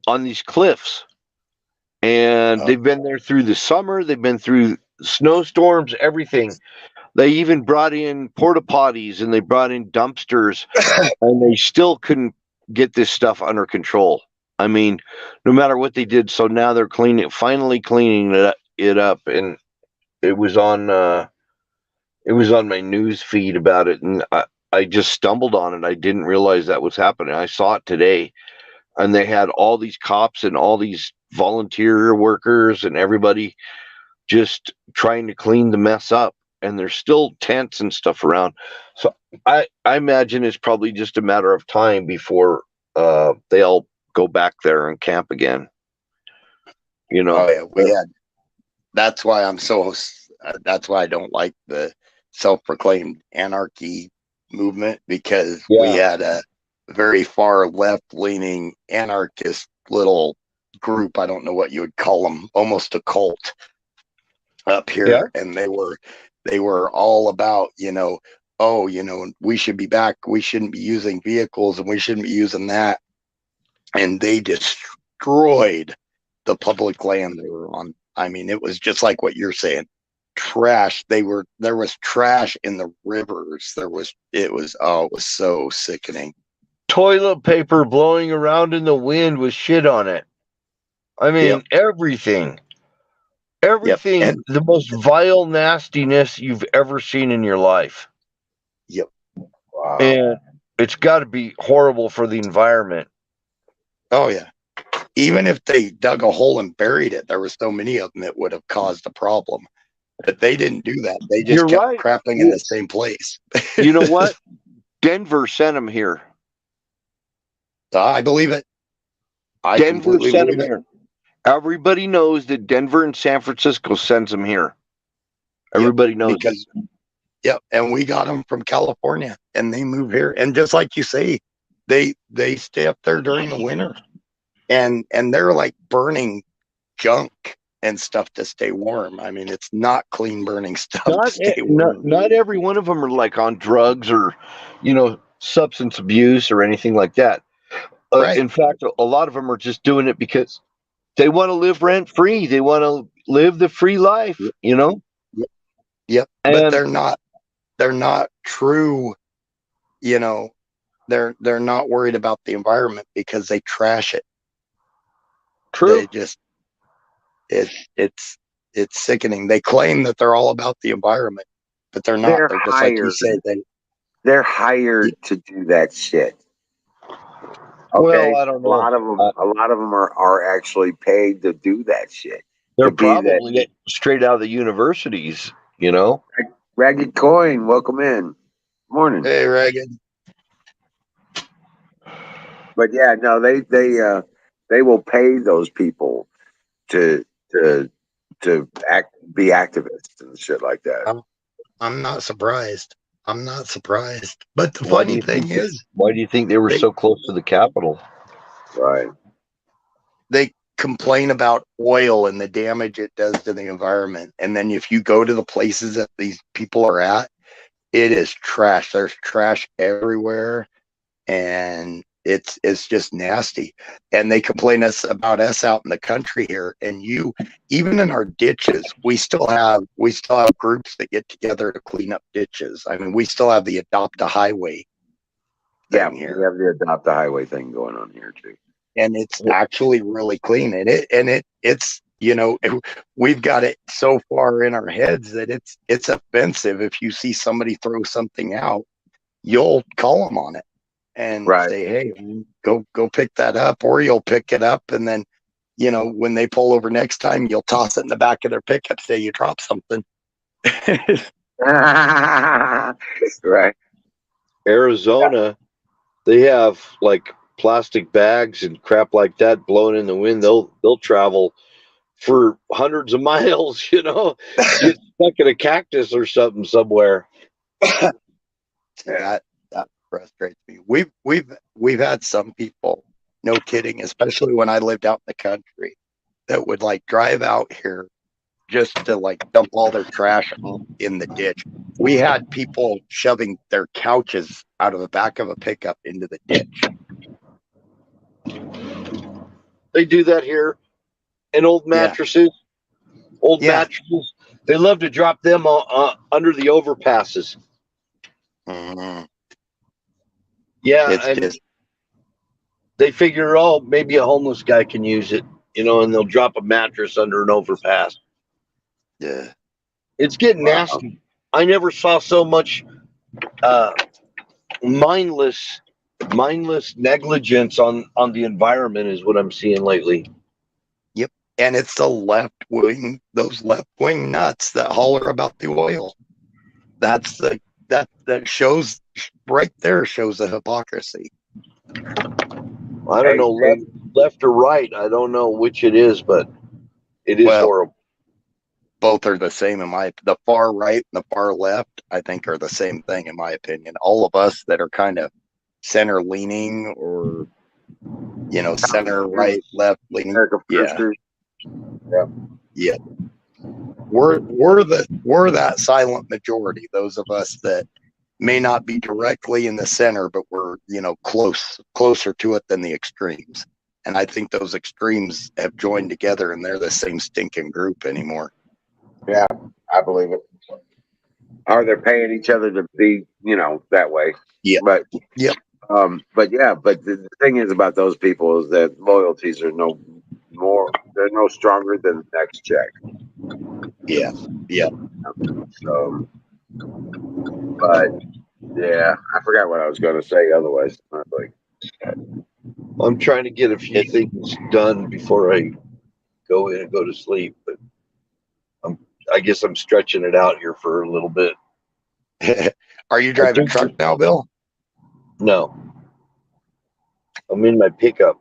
these cliffs. And they've been there through the summer. They've been through snowstorms, everything. They even brought in porta potties and they brought in dumpsters, and they still couldn't get this stuff under control. I mean, no matter what they did. So now they're finally cleaning it up. And it was on my news feed about it. And I just stumbled on it. I didn't realize that was happening. I saw it today, and they had all these cops and all these volunteer workers and everybody just trying to clean the mess up. And there's still tents and stuff around. So I imagine it's probably just a matter of time before they all go back there and camp again. Oh yeah, that's why that's why I don't like the self-proclaimed anarchy movement, because we had a very far left-leaning anarchist little group. I don't know what you would call them, almost a cult up here. And they were all about, we should be back. We shouldn't be using vehicles, and we shouldn't be using that. And they destroyed the public land they were on. I mean, it was just like what you're saying. Trash. There was trash in the rivers. It was so sickening. Toilet paper blowing around in the wind with shit on it. I mean, everything. And the most vile nastiness you've ever seen in your life. Yep. Wow. And it's got to be horrible for the environment. Oh yeah. Even if they dug a hole and buried it, there were so many of them that would have caused a problem. But they didn't do that. They just kept crapping in the same place. You know what? Denver sent them here. I believe it. Denver sent them here. Everybody knows that Denver and San Francisco sends them here. Everybody knows because, and we got them from California, and they move here. And just like you say, they stay up there during the winter, and they're like burning junk and stuff to stay warm. I mean, it's not clean burning stuff to stay warm. Not every one of them are like on drugs or, substance abuse or anything like that. In fact, a lot of them are just doing it because they want to live rent free. They want to live the free life, Yep. But they're not true, they're not worried about the environment because they trash it. True. They just, it's sickening. They claim that they're all about the environment, but they're not. They're just like you said. They're hired to do that shit. Okay? Well, I don't know. A lot of them are actually paid to do that shit. They're probably straight out of the universities, Ragged Coin, welcome in. Morning. Hey, Ragged. But yeah, no, they will pay those people to be activists and shit like that. I'm not surprised. But the funny thing is, why do you think they were so close to the Capitol? Right. They complain about oil and the damage it does to the environment. And then if you go to the places that these people are at, it is trash. There's trash everywhere. And it's just nasty. And they complain about us out in the country here. And even in our ditches, we still have groups that get together to clean up ditches. I mean, we still have the Adopt a Highway Yeah, thing we here. have the Adopt a Highway thing going on here too. And it's actually really clean. And it's we've got it so far in our heads that it's offensive. If you see somebody throw something out, you'll call them on it and Right. say, hey, go pick that up, or you'll pick it up. And then, when they pull over next time, you'll toss it in the back of their pickup, say you dropped something. Right. Arizona, they have like plastic bags and crap like that blowing in the wind. They'll travel for hundreds of miles, get stuck in a cactus or something somewhere. That frustrates me. We've had some people, no kidding, especially when I lived out in the country, that would like drive out here just to like dump all their trash in the ditch. We had people shoving their couches out of the back of a pickup into the ditch. They do that here. And old mattresses, mattresses, they love to drop them under the overpasses. Mm-hmm. Yeah, It's and just, they figure, maybe a homeless guy can use it, and they'll drop a mattress under an overpass. yeah. It's getting nasty. I never saw so much mindless negligence on the environment is what I'm seeing lately. Yep. And it's those left wing nuts that holler about the oil. That shows right there, shows the hypocrisy. I don't know left or right. I don't know which it is, but it is horrible. Both are the same the far right and the far left, I think, are the same thing in my opinion. All of us that are kind of center leaning or center right, left leaning. Yeah. We're that silent majority, those of us that may not be directly in the center, but we're closer to it than the extremes. And I think those extremes have joined together and they're the same stinking group anymore. Yeah, I believe it. Or they're paying each other to be, that way. Yeah. But but the thing is about those people is that loyalties are they're no stronger than the next check. Yeah. So, but yeah, I forgot what I was going to say. Otherwise, I'm trying to get a few things done before I go in and go to sleep, but I guess I'm stretching it out here for a little bit. Are you driving a truck now, Bill? No. I'm in my pickup.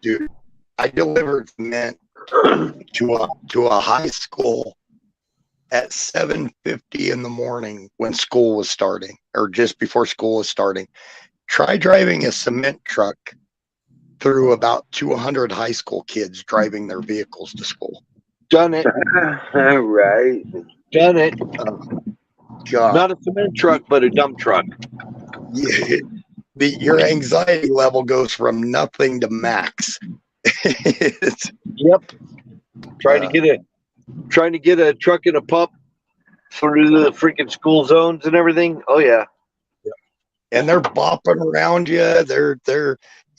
Dude, I delivered cement to a high school at 7:50 in the morning when school was starting, or just before school was starting. Try driving a cement truck through about 200 high school kids driving their vehicles to school. Done it. Right. Done it. God. Not a cement truck, but a dump truck. Yeah. Your anxiety level goes from nothing to max. Yep. Trying to get a truck and a pup through the freaking school zones and everything. Oh yeah. And they're bopping around you.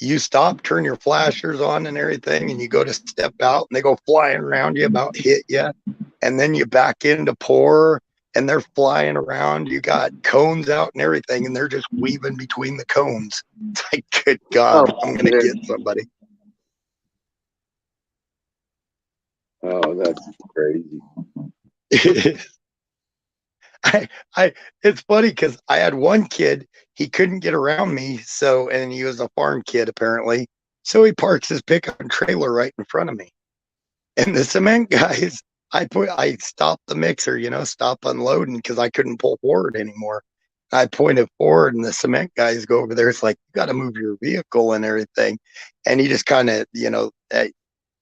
You stop, turn your flashers on and everything, and you go to step out and they go flying around you, about hit you. And then you back into pour and they're flying around. You got cones out and everything, and they're just weaving between the cones. It's like, good God, I'm going to get somebody. Oh, that's crazy. It's funny because I had one kid, he couldn't get around me, and he was a farm kid apparently, so he parks his pickup and trailer right in front of me. And the cement guys, I stopped the mixer, stop unloading because I couldn't pull forward anymore. I pointed forward, and the cement guys go over there. It's like, you got to move your vehicle and everything. And he just kind of,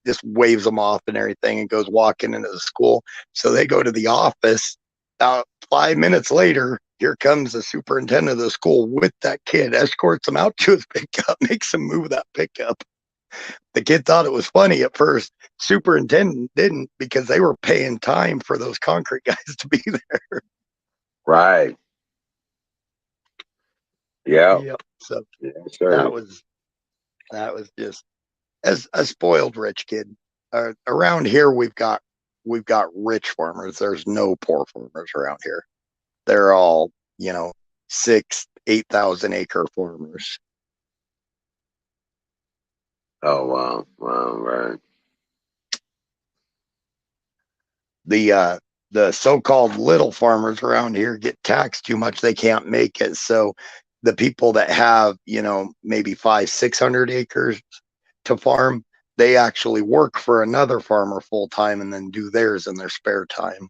just waves them off and everything and goes walking into the school. So they go to the office. About 5 minutes later, here comes the superintendent of the school with that kid, escorts him out to his pickup, makes him move that pickup. The kid thought it was funny at first. Superintendent didn't, because they were paying time for those concrete guys to be there. Right. Yeah. Yep. So Yes, sir. that was just as a spoiled rich kid. Around here, we've got rich farmers. There's no poor farmers around here. They're all 6,000-8,000 acre farmers. Oh wow. Wow, right. The so-called little farmers around here get taxed too much. They can't make it. So the people that have, maybe 500-600 acres to farm, they actually work for another farmer full time and then do theirs in their spare time.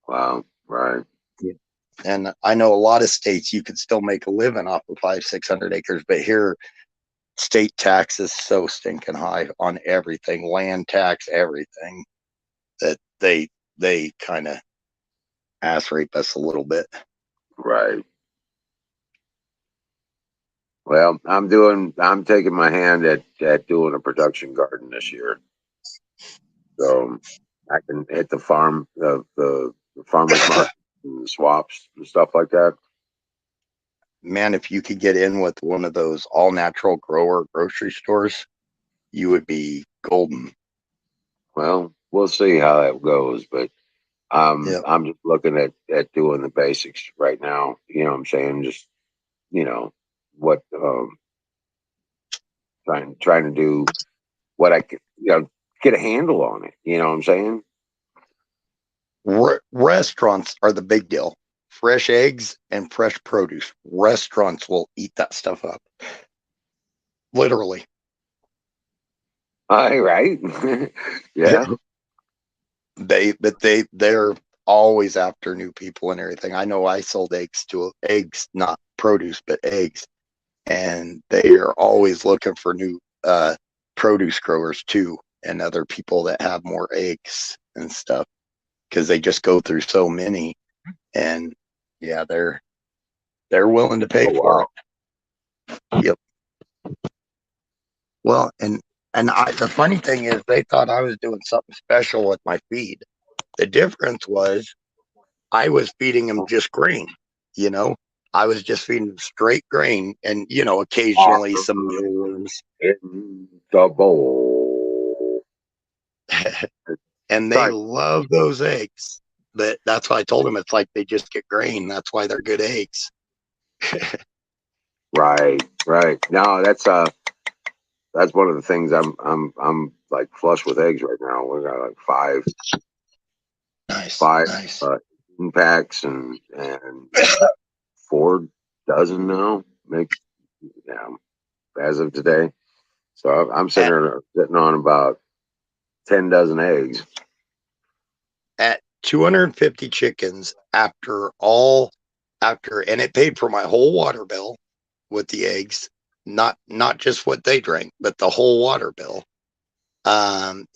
Wow, right. And I know a lot of states you could still make a living off of 500-600 acres, but here state tax is so stinking high on everything, land tax, everything, that they kind of ass rape us a little bit. Right. Well, I'm taking my hand at doing a production garden this year. So I can hit the farm, the farmer's market and the swaps and stuff like that. Man, if you could get in with one of those all natural grower grocery stores, you would be golden. Well, we'll see how that goes, but Yep. I'm just looking at doing the basics right now. You know what I'm saying? Just, what, trying to do what I could, get a handle on it. You know what I'm saying? Restaurants are the big deal. Fresh eggs and fresh produce. Restaurants will eat that stuff up. Literally. All right. Yeah. They're always after new people and everything. I know I sold eggs, not produce, but eggs. And they are always looking for new produce growers too, and other people that have more eggs and stuff, because they just go through so many. And yeah, they're willing to pay for it. Yep. Well, and the funny thing is, they thought I was doing something special with my feed. The difference was I was feeding them just grain. I was just feeding them straight grain, and occasionally some mealworms. In the bowl. And they love those eggs. But that's why I told them it's like they just get grain. That's why they're good eggs. Right. No, that's one of the things I'm like flush with eggs right now. We got like five Nice. packs and 4 dozen now, maybe, as of today. So I'm sitting on about 10 dozen eggs. At 250 chickens, and it paid for my whole water bill with the eggs, not just what they drank, but the whole water bill.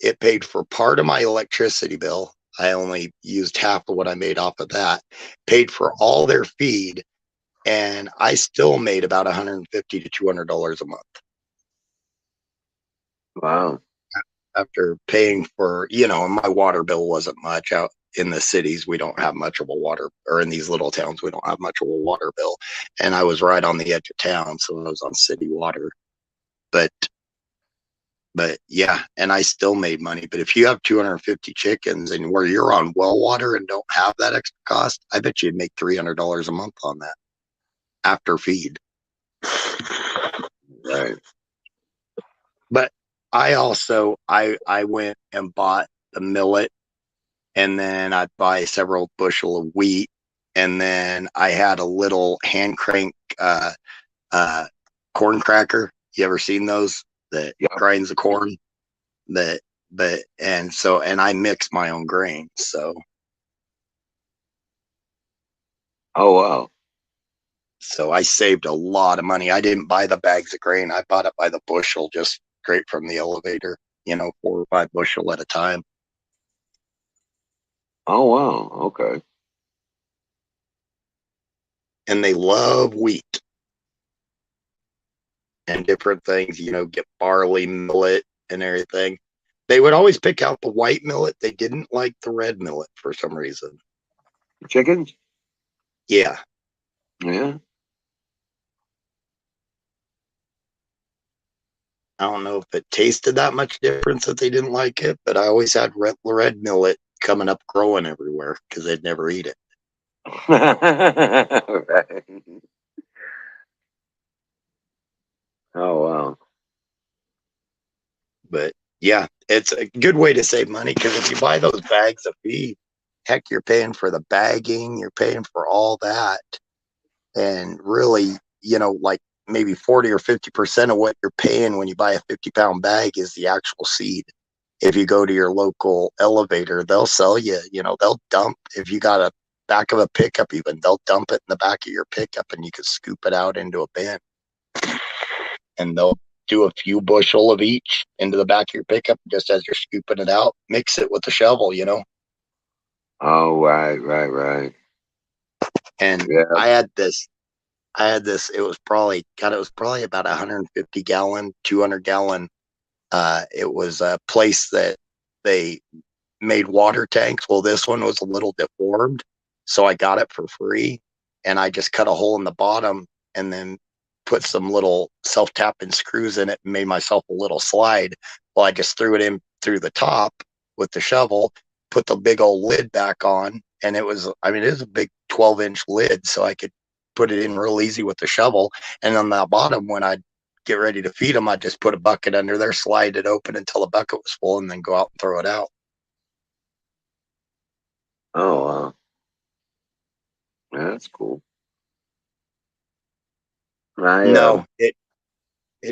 It paid for part of my electricity bill. I only used half of what I made off of that. Paid for all their feed, and I still made about $150 to $200 a month. Wow. After paying for, my water bill wasn't much. Out in the cities, we don't have much of a water, or in these little towns, we don't have much of a water bill. And I was right on the edge of town, so I was on city water. But yeah, and I still made money. But if you have 250 chickens and where you're on well water and don't have that extra cost, I bet you'd make $300 a month on that after feed. Right. But I also, I went and bought the millet, and then I'd buy several bushel of wheat, and then I had a little hand crank corn cracker. You ever seen those that grinds the corn? And I mix my own grain. So. Oh wow. So I saved a lot of money. I didn't buy the bags of grain. I bought it by the bushel, just straight from the elevator, 4 or 5 bushel at a time. Oh wow. Okay. And they love wheat and different things, get barley, millet, and everything. They would always pick out the white millet. They didn't like the red millet for some reason. Chickens? Yeah. Yeah. I don't know if it tasted that much difference that they didn't like it, but I always had red millet coming up growing everywhere because they'd never eat it. Right. Oh wow. But yeah, it's a good way to save money because if you buy those bags of feed, heck, you're paying for the bagging, you're paying for all that. And really, like maybe 40 or 50% of what you're paying when you buy a 50-pound bag is the actual seed. If you go to your local elevator, they'll sell you, they'll dump, if you got a back of a pickup, even they'll dump it in the back of your pickup and you can scoop it out into a bin. And they'll do a few bushel of each into the back of your pickup just as you're scooping it out. Mix it with the shovel, Oh right. And Yeah. I had this. It was probably about 150 gallon, 200 gallon. It was a place that they made water tanks. Well, this one was a little deformed, so I got it for free, and I just cut a hole in the bottom and then put some little self-tapping screws in it and made myself a little slide. Well, I just threw it in through the top with the shovel, put the big old lid back on, and it was a big 12-inch lid, so I could put it in real easy with the shovel. And on the bottom, when I get ready to feed them, I just put a bucket under there, slide it open until the bucket was full, and then go out and throw it out. Oh wow. Yeah, that's cool. No, it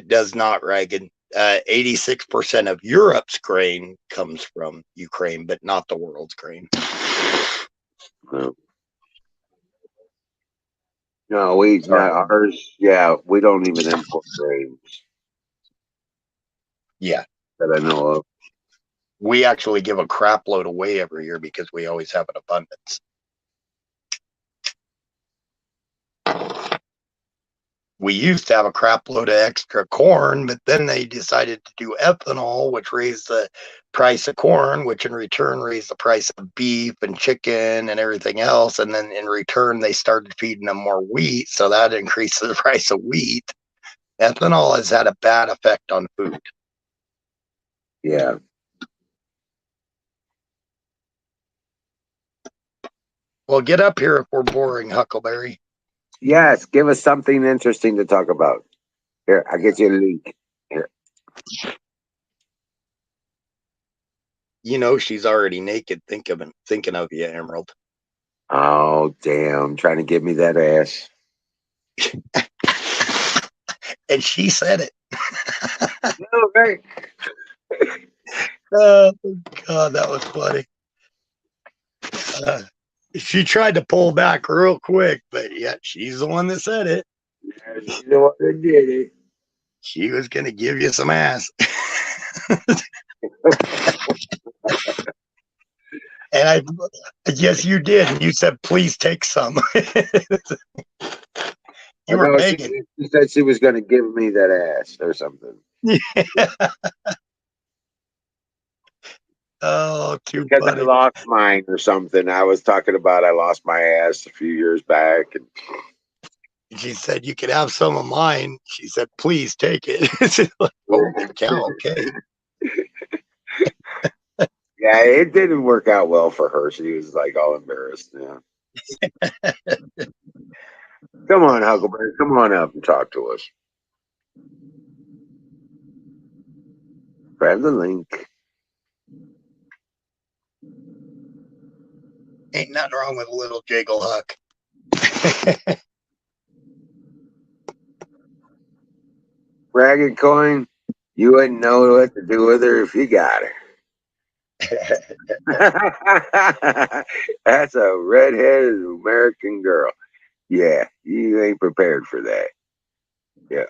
does not, Reagan. 86% of Europe's grain comes from Ukraine, but not the world's grain. No, we not ours. Yeah, we don't even import grains Yeah, that I know of. we actually give a crap load away every year because we always have an abundance. We used to have a crap load of extra corn, but then they decided to do ethanol, which raised the price of corn, which in return raised the price of beef and chicken and everything else. And then in return, they started feeding them more wheat. So that increased the price of wheat. Ethanol has had a bad effect on food. Yeah. Well, get up here if we're boring, Huckleberry. Yes, give us something interesting to talk about. Here, I'll get you a link. Here. She's already naked thinking of you, Emerald. Oh, damn. Trying to give me that ass. And she said it. No, right. Oh, God, that was funny. She tried to pull back real quick, but yeah, she's the one that said it. She's the one that did it. She was going to give you some ass. And yes, you did. And you said, please take some. You were begging. She said she was going to give me that ass or something. Oh, too Because funny. I lost mine or something. I was talking about I lost my ass a few years back. And she said, you could have some of mine. She said, please take it. Like, holy cow, okay. Yeah, it didn't work out well for her. She was like all embarrassed. Yeah. Come on, Huckleberry. Come on up and talk to us. Grab the link. Ain't nothing wrong with a little jiggle huck. Ragged coin, you wouldn't know what to do with her if you got her. That's a redheaded American girl. Yeah, you ain't prepared for that. Yeah.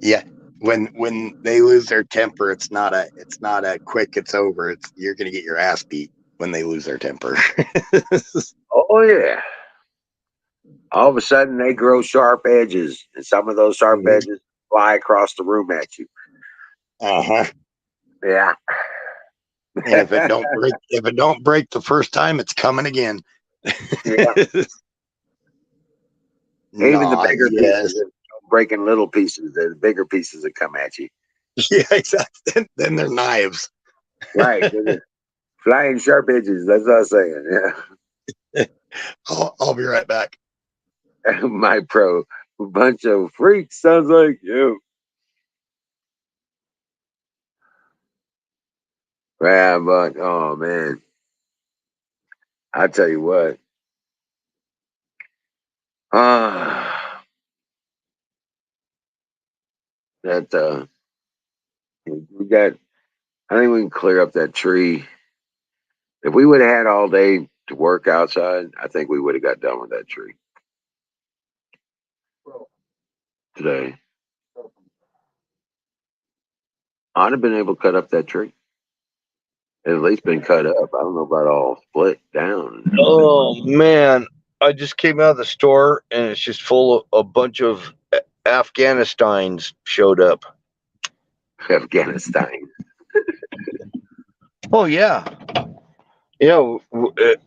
Yeah. when they lose their temper, it's not a quick it's over. You're gonna get your ass beat when they lose their temper. Oh yeah. All of a sudden they grow sharp edges, and some of those sharp edges fly across the room at you. Uh-huh. Yeah. And if it don't break the first time, it's coming again. Yeah. Even the bigger pieces, breaking little pieces, the bigger pieces that come at you. Yeah, exactly. Then they're knives. Right. Flying sharp edges. That's what I'm saying. Yeah. I'll be right back. My pro, a bunch of freaks sounds like you. Yeah, but oh man, I tell you what. That we got. I think we can clear up that tree. If we would have had all day to work outside, I think we would have got done with that tree today. I'd have been able to cut up that tree. It at least been cut up. I don't know about all split down. Oh man, I just came out of the store and it's just full of a bunch of Afghanistans showed up. Afghanistan. Oh yeah, yeah.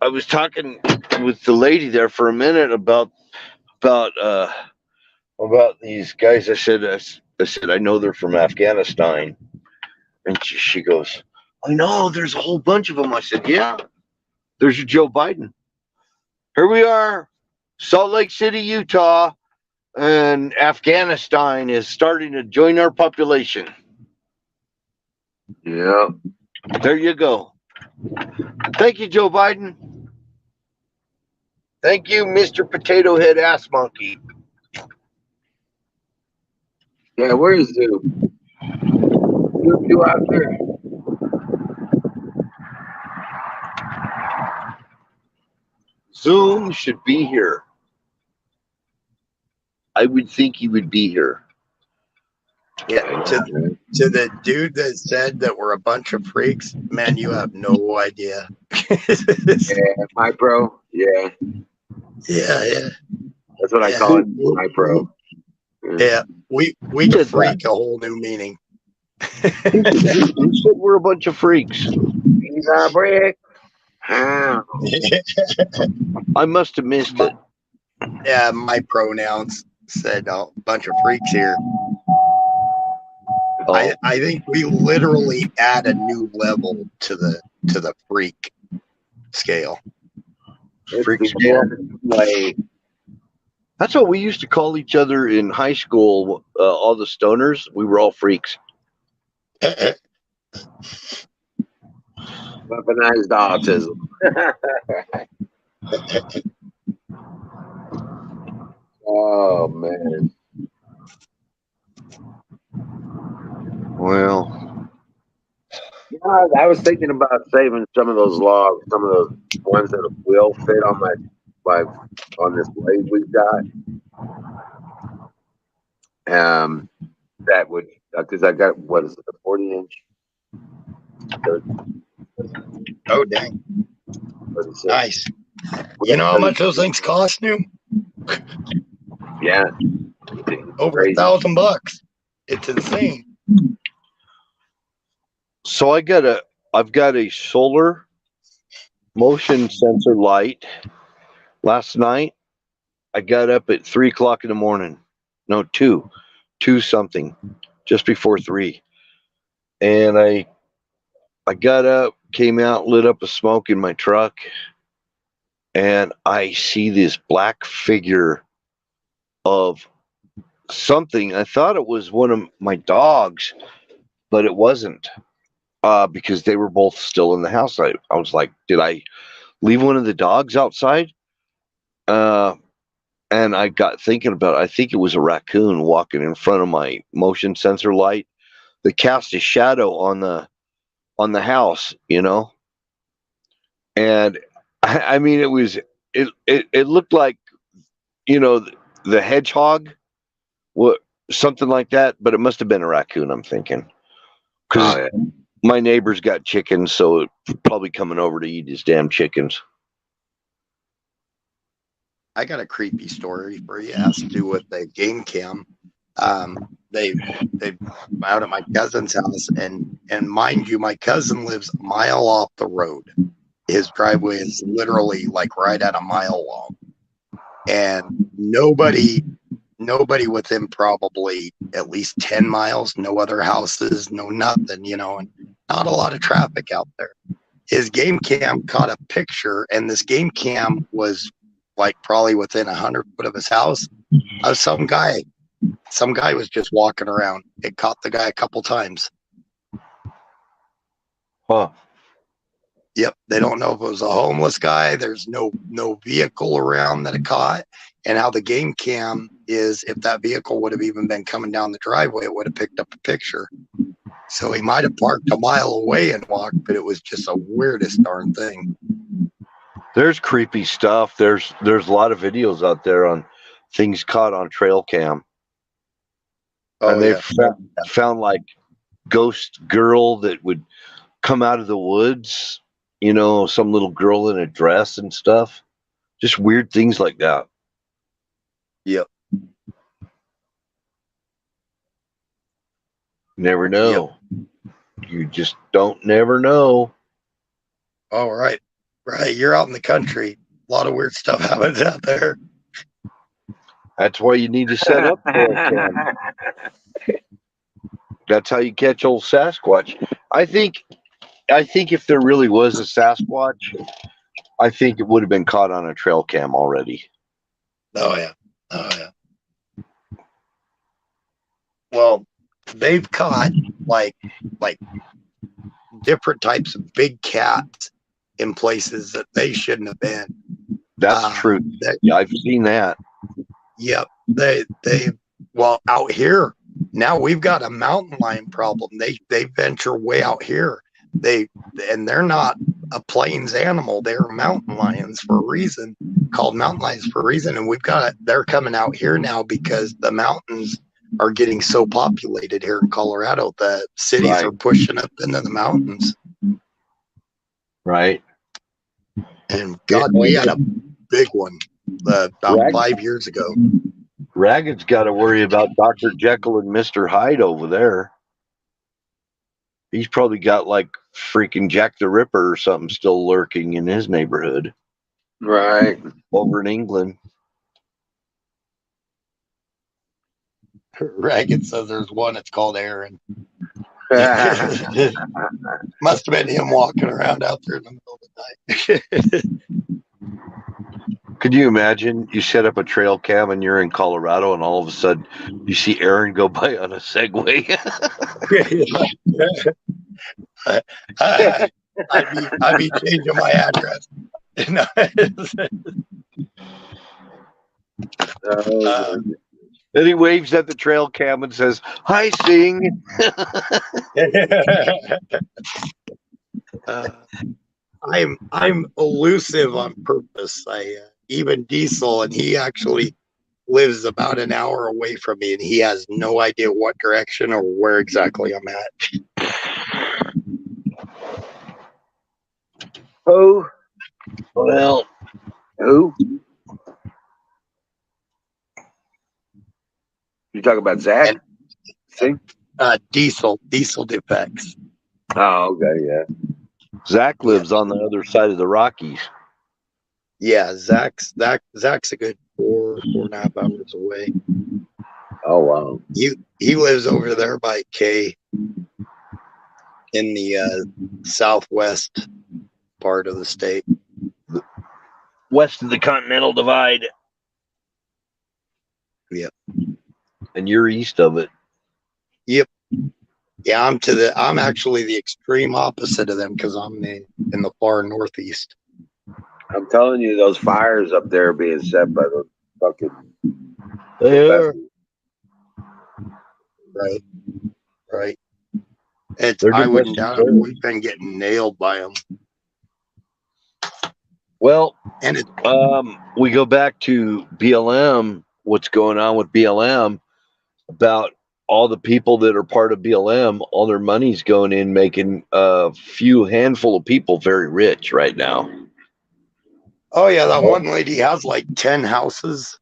I was talking with the lady there for a minute about these guys. I said I know they're from Afghanistan, and she goes, I know there's a whole bunch of them. I said, yeah, there's your Joe Biden. Here we are, Salt Lake City, Utah, and Afghanistan is starting to join our population. Yeah. There you go. Thank you, Joe Biden. Thank you, Mr. Potato Head Ass Monkey. Yeah, where is Zoom? Zoom, you out there? Zoom should be here. I would think he would be here. Yeah, to the dude that said that we're a bunch of freaks, man, you have no idea. Yeah, my pro. Yeah, Yeah. that's what I call it. My pro. Yeah, we can freak a whole new meaning. He said we're a bunch of freaks. He's a brick. How? I must have missed it. Yeah, my pronouns said a bunch of freaks here. Oh. I think we literally add a new level to the freak scale. Freak scale. Like, That's what we used to call each other in high school. All the stoners, we were all freaks. weaponized autism. Oh man. Well, Yeah, I was thinking about saving some of those logs, some of those ones that will fit on my on this blade we've got. That would because I got what is it, a 40-inch? Oh dang! 36. Nice. You know how much those things cost, new? Yeah. Over $1,000. It's insane. so I've got a solar motion sensor light. Last night, I got up at 3:00 in the morning. No, 2 something, just before 3. And I got up, came out, lit up a smoke in my truck, and I see this black figure of something. I thought it was one of my dogs, but it wasn't, because they were both still in the house. I was like, did I leave one of the dogs outside? And I got thinking about it. I think it was a raccoon walking in front of my motion sensor light that cast a shadow on the house, and I mean it looked like the hedgehog, what something like that, but it must have been a raccoon, I'm thinking. Because Oh, yeah. my neighbor's got chickens, so it's probably coming over to eat his damn chickens. I got a creepy story for you. It has to do with the game cam. They out at my cousin's house, and mind you, my cousin lives a mile off the road. His driveway is literally like right at a mile long, and nobody within probably at least 10 miles, no other houses, no nothing, you know, and not a lot of traffic out there. His game cam caught a picture, and this game cam was like probably within 100 foot of his house of some guy. Some guy was just walking around. It caught the guy a couple times. Huh. Yep. They don't know if it was a homeless guy. There's no vehicle around that it caught. And how the game cam is, if that vehicle would have even been coming down the driveway, it would have picked up a picture. So he might have parked a mile away and walked, but it was just the weirdest darn thing. There's creepy stuff. There's a lot of videos out there on things caught on trail cam. And they've found like ghost girl that would come out of the woods, you know, some little girl in a dress and stuff. Just weird things like that. Yep. Never know. Yep. You just don't never know. All right. Right. You're out in the country. A lot of weird stuff happens out there. That's why you need to set up trail cam. That's how you catch old Sasquatch. I think if there really was a Sasquatch, I think it would have been caught on a trail cam already. Oh yeah. Well, they've caught like different types of big cats in places that they shouldn't have been. That's true. Yeah, I've seen that. Yep. They well, out here now we've got a mountain lion problem. They venture way out here. They're not a plains animal. They're mountain lions for a reason, called mountain lions for a reason. And they're coming out here now because the mountains are getting so populated here in Colorado that cities are pushing up into the mountains. Right. And God, we had a big one about 5 years ago. Ragged's got to worry about Dr. Jekyll and Mr. Hyde over there. He's probably got like freaking Jack the Ripper or something still lurking in his neighborhood. Right. Over in England. Ragged says there's one. It's called Aaron. Must have been him walking around out there in the middle of the night. Could you imagine you set up a trail cam and you're in Colorado and all of a sudden you see Aaron go by on a Segway? I'd be changing my address. Then he waves at the trail cam and says, "Hi, Sing." I'm elusive on purpose. Even Diesel, and he actually lives about an hour away from me, and he has no idea what direction or where exactly I'm at. Who? Well, who? You talking about Zach? See? Diesel Defects. Oh, okay, yeah. Zach lives on the other side of the Rockies. Yeah, Zach's a good 4.5 hours away. Oh wow. He lives over there by K in the southwest part of the state. West of the Continental Divide. Yep. And you're east of it. Yep. Yeah, I'm actually the extreme opposite of them because I'm in the far northeast. I'm telling you, those fires up there are being set by the fucking. Right. I wouldn't doubt it. We've been getting nailed by them. Well, and we go back to BLM. What's going on with BLM? about all the people that are part of BLM, all their money's going in making a few handful of people very rich right now. Oh yeah, that one lady has like 10 houses.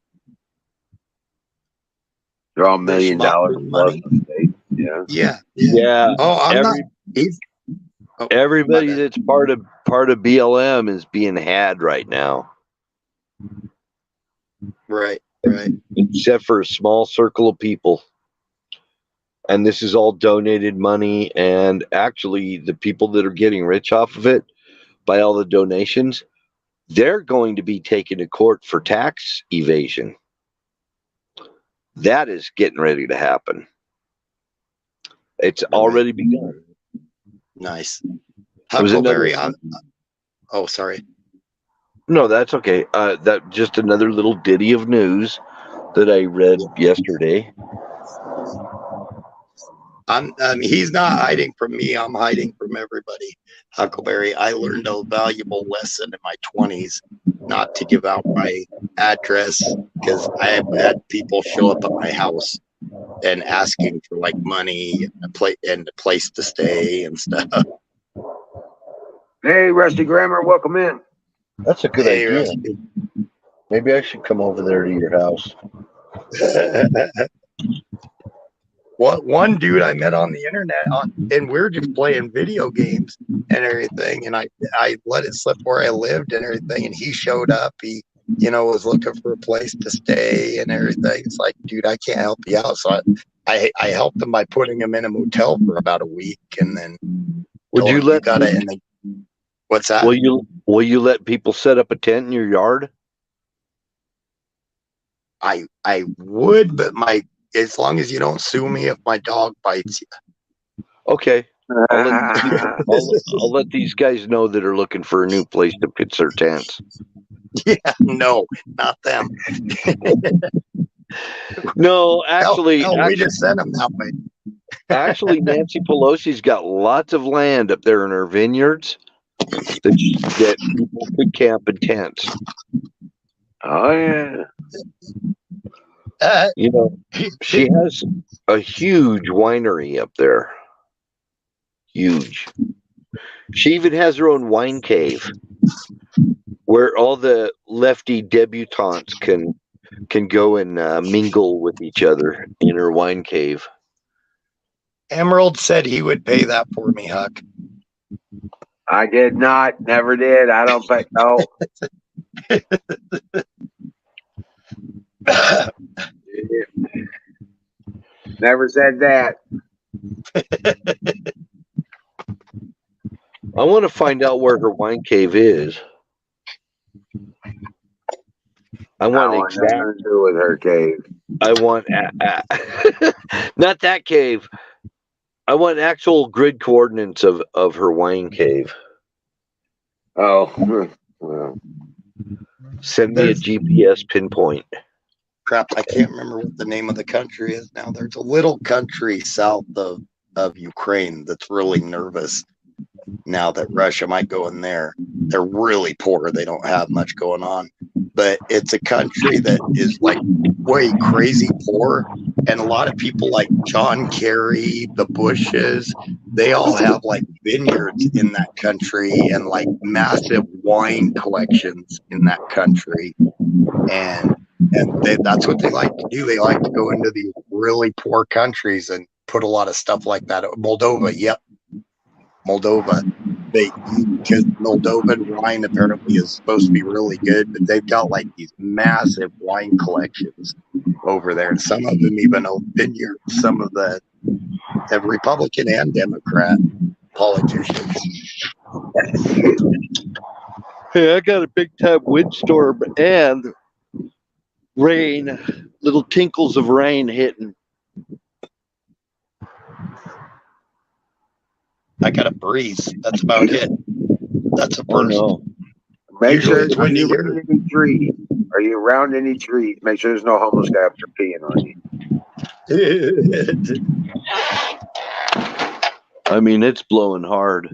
They're all $1 that she million bought for plus money. a state. Yeah. Yeah. Yeah, Oh, I'm not. He's everybody my bad. that's part of BLM is being had right now, Right. except for a small circle of people. And this is all donated money. And actually, the people that are getting rich off of it by all the donations, they're going to be taken to court for tax evasion. That is getting ready to happen. It's already begun. Nice. It was Huckleberry. Oh, sorry. No, that's okay. That just another little ditty of news that I read yesterday. He's not hiding from me. I'm hiding from everybody. Huckleberry. I learned a valuable lesson in my 20s not to give out my address because I have had people show up at my house and asking for like money and a place to stay and stuff. Hey, Rusty Grammar, welcome in. That's a good Hey, idea. Rusty. Maybe I should come over there to your house. One dude I met on the internet, and we were just playing video games and everything, and I let it slip where I lived and everything, and he showed up. He was looking for a place to stay and everything. It's like, dude, I can't help you out. So I helped him by putting him in a motel for about a week, and then Would you let? What's that? Will you let people set up a tent in your yard? I would, but as long as you don't sue me if my dog bites you. Okay. I'll let these guys know that are looking for a new place to pitch their tents. Yeah, no, not them. No, actually, we just sent them that way. Actually, Nancy Pelosi's got lots of land up there in her vineyards that people could camp in tents. Oh, yeah. She has a huge winery up there. Huge. She even has her own wine cave where all the lefty debutantes can go and mingle with each other in her wine cave. Emerald said he would pay that for me, Huck. I did not. Never did. I don't pay. No. Never said that. I want to find out where her wine cave is. I want nothing to do with her cave. I want not that cave. I want actual grid coordinates of her wine cave. Oh, well. Send me a GPS pinpoint. Crap, I can't remember what the name of the country is now. There's a little country south of Ukraine that's really nervous now that Russia might go in there. They're really poor. They don't have much going on. But it's a country that is like way crazy poor. And a lot of people like John Kerry, the Bushes, they all have like vineyards in that country and like massive wine collections in that country. And that's what they like to do. They like to go into these really poor countries and put a lot of stuff like that. Moldova, yep. Moldova. Because Moldovan wine apparently is supposed to be really good, but they've got like these massive wine collections over there. And some of them even own vineyards, some of the Republican and Democrat politicians. Hey, I got a big time windstorm and rain, little tinkles of rain hitting. I got a breeze. That's about it. That's a burst. Oh, no. Make sure are you around any trees? Are you around any trees? Make sure there's no homeless guy up there peeing on you. I mean, it's blowing hard.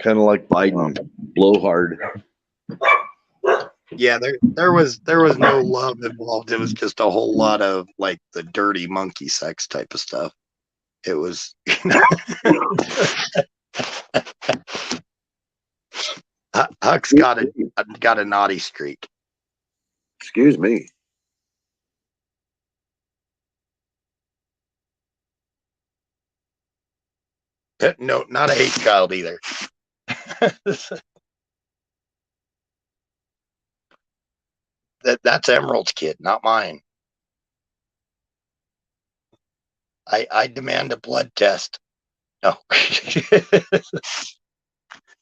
Kind of like Biden. Blow hard. Yeah, there was no love involved. It was just a whole lot of like the dirty monkey sex type of stuff. It was, Huck's got a naughty streak. Excuse me. No, not a hate child either. That's Emerald's kid, not mine. I demand a blood test. No.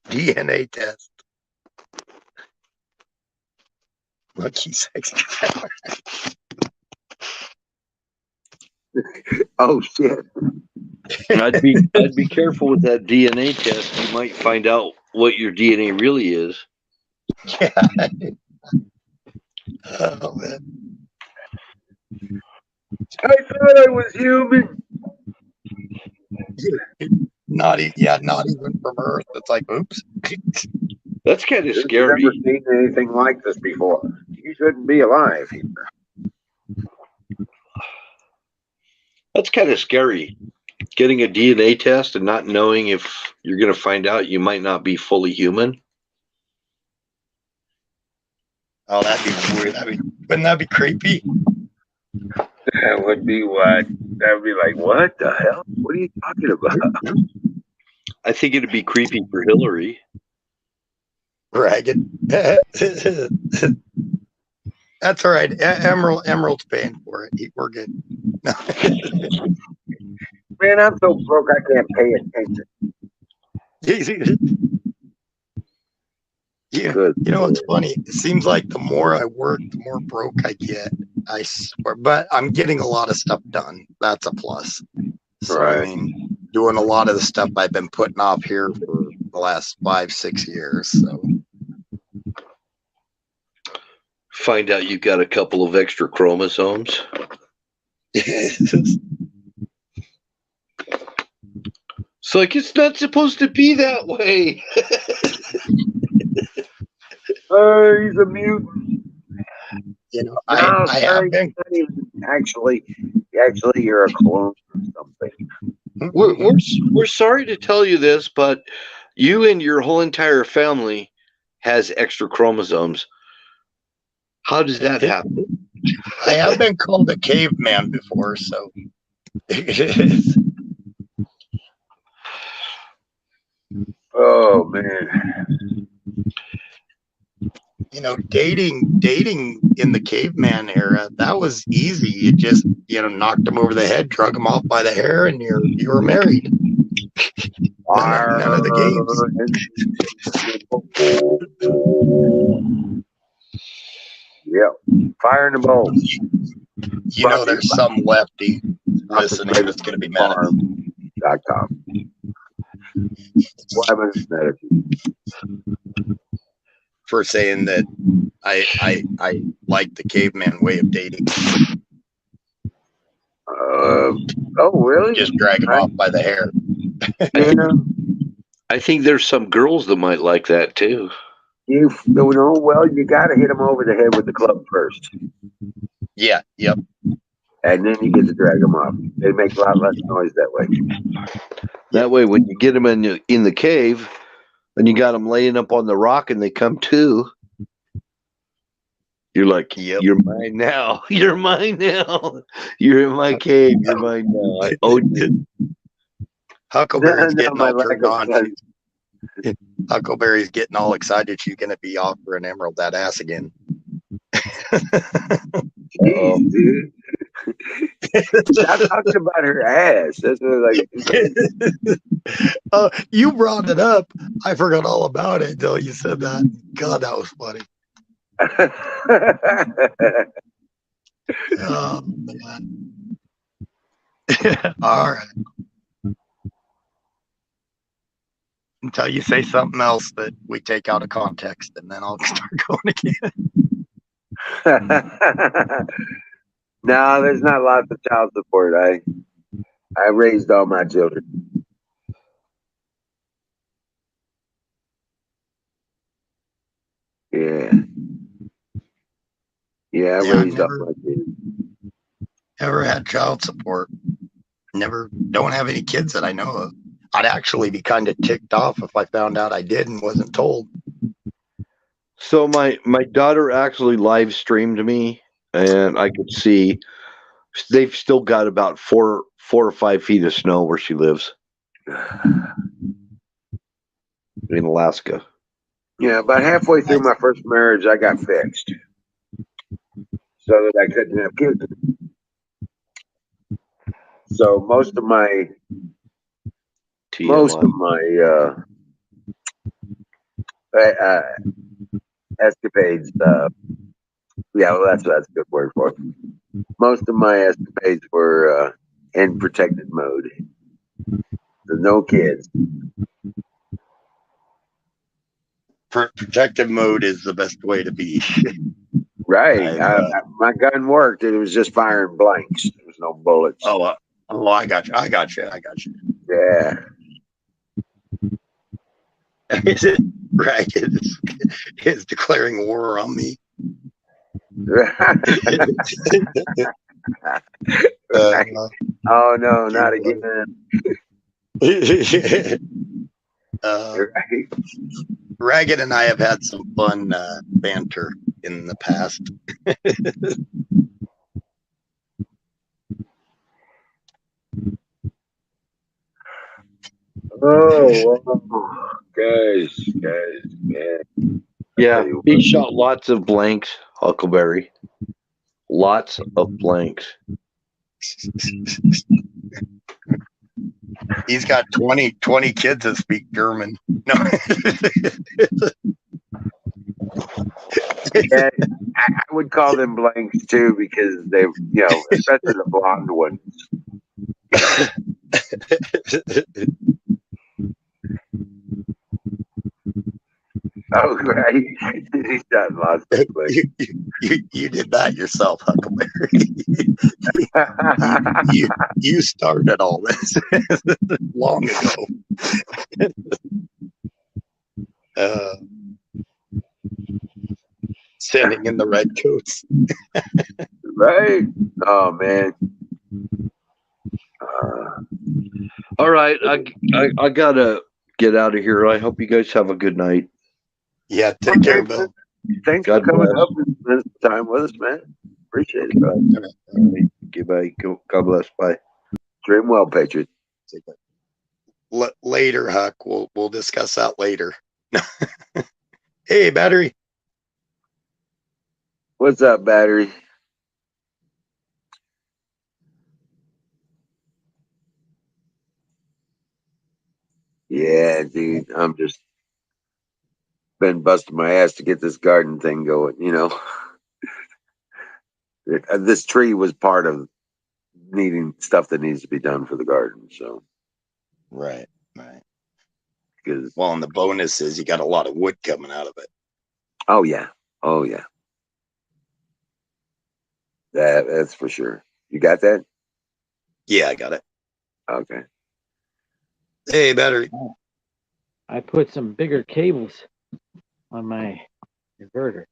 DNA test. Monkey sex. Oh shit. I'd be careful with that DNA test. You might find out what your DNA really is. Yeah. Oh man. I thought I was human. Not even from Earth. It's like, oops. That's kind of I've scary. never seen anything like this before. You shouldn't be alive here. That's kind of scary. Getting a DNA test and not knowing if you're going to find out you might not be fully human. Oh, that'd be weird. Wouldn't that be creepy? That would be what? That would be like, what the hell? What are you talking about? I think it'd be creepy for Hillary. Ragged. That's all right. Emerald's paying for it. We're good. Man, I'm so broke I can't pay attention. You know what's funny? It seems like the more I work, the more broke I get. I swear, but I'm getting a lot of stuff done. That's a plus. So Right. I mean, doing a lot of the stuff I've been putting off here for the last 5-6 years. So Find out you've got a couple of extra chromosomes. it's It's like it's not supposed to be that way. He's a mutant. you know, No, I have sorry, been. not even- actually, you're a clone or something. We're sorry to tell you this, but you and your whole entire family has extra chromosomes. How does that happen? I have been called a caveman before, so Oh man. you know, dating in the caveman era, that was easy. You just, knocked them over the head, drug them off by the hair, and you were married. None of the games. Yeah, fire in the bowl. You know, there's some lefty listening that's going to be mad at me. Farm.com. Weapons for saying that I like the caveman way of dating. Oh, really? Just drag them off by the hair. Yeah. I think there's some girls that might like that too. You know, well, you got to hit them over the head with the club first. Yeah, yep. And then you get to drag them off. They make a lot less noise that way. That way, when you get them in the cave, and you got them laying up on the rock, and they come to, you're like, Yep. You're mine now. You're mine now. You're in my cave. You're mine now. I own you. Huckleberry's getting all turned on. Huckleberry's getting all excited. She's going to be offering Emerald that ass again. Jeez, dude. Stop talking about her ass. That's what, like. You brought it up. I forgot all about it until you said that. God, that was funny. Oh man. All right. Until you say something else that we take out of context, and then I'll start going again. No, there's not lots of child support. I raised all my children. Yeah. Yeah, I Yeah, raised up my kids. never had child support. Don't have any kids that I know of. I'd actually be kind of ticked off if I found out I did and wasn't told. So my daughter actually live streamed me, and I could see they've still got about 4 or 5 feet of snow where she lives in Alaska. Yeah, about halfway through my first marriage, I got fixed so that I couldn't have kids. So most of my TMI. escapades, yeah, well, that's a good word for it. Most of my escapades were in protected mode. So no kids. Protective mode is the best way to be. Right. My gun worked. It was just firing blanks. There was no bullets. Oh, I got you. Yeah. Is it Ragged is declaring war on me? Oh no, not again. Right. Ragged and I have had some fun banter in the past. Oh, wow. guys, man. Yeah, he shot lots of blanks, Huckleberry. Lots of blanks. He's got 20 kids that speak German. No. Yeah, I would call them blanks too because they, especially the blonde ones. Oh, right. He's done lots of blanks. You did that yourself, Huckleberry. you started all this long ago. Sending in the red coats. Right? Oh, man. All right, I gotta get out of here. I hope you guys have a good night. Yeah, take care, Bill. Thanks God for coming bless. up and spending some time with us, man. Appreciate it, bro. Goodbye. God bless. Bye. Dream well, Patriot. Later, Huck. We'll discuss that later. Hey, Battery. What's up, Battery? Yeah, dude. I'm just been busting my ass to get this garden thing going, This tree was part of needing stuff that needs to be done for the garden. So, Right. because And the bonus is you got a lot of wood coming out of it. oh yeah, that's for sure. You got that? Yeah, I got it. Okay. Hey, Battery. I put some bigger cables on my inverter,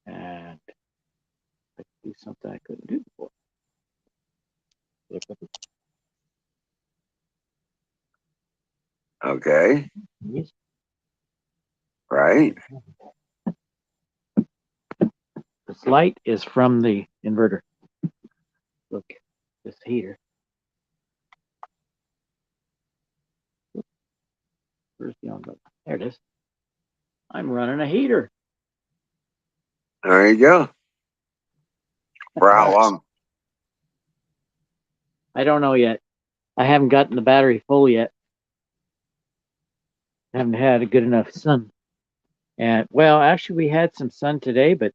and I could do something I couldn't do before. Okay. Yes. Right. This light is from the inverter. Look, this heater. Where's the on button? There it is. I'm running a heater. There you go. For how long? I don't know yet. I haven't gotten the battery full yet. I haven't had a good enough sun. And well, actually we had some sun today, but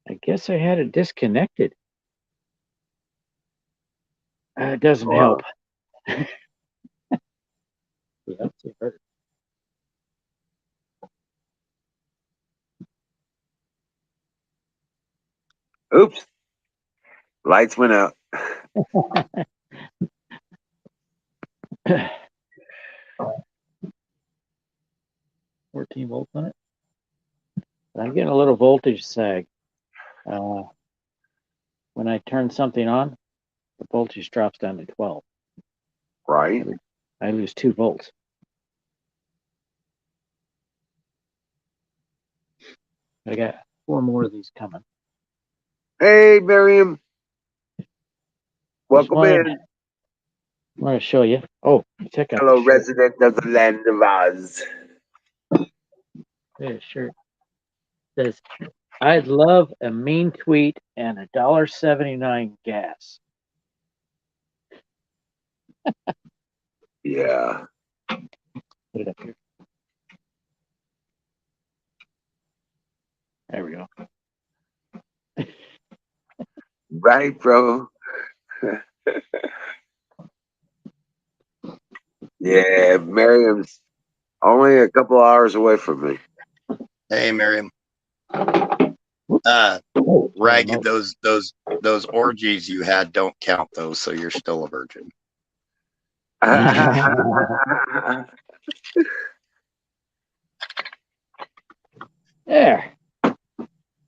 I guess I had it disconnected. It doesn't help. Yeah, that's the inverter. Oops. Lights went out. 14 volts on it. I'm getting a little voltage sag. When I turn something on, the voltage drops down to 12. Right. I lose 2 volts. I got 4 more of these coming. Hey, Miriam. Welcome one? in. I want to show you. Oh, check out Hello, the shirt. resident of the land of Oz. There's a shirt. It says, I'd love a mean tweet and $1.79 gas. Yeah. Put it up here. There we go. Right, bro. Yeah, Miriam's only a couple hours away from me. Hey, Miriam. Oh, Ragged, those orgies you had don't count though, so you're still a virgin. There.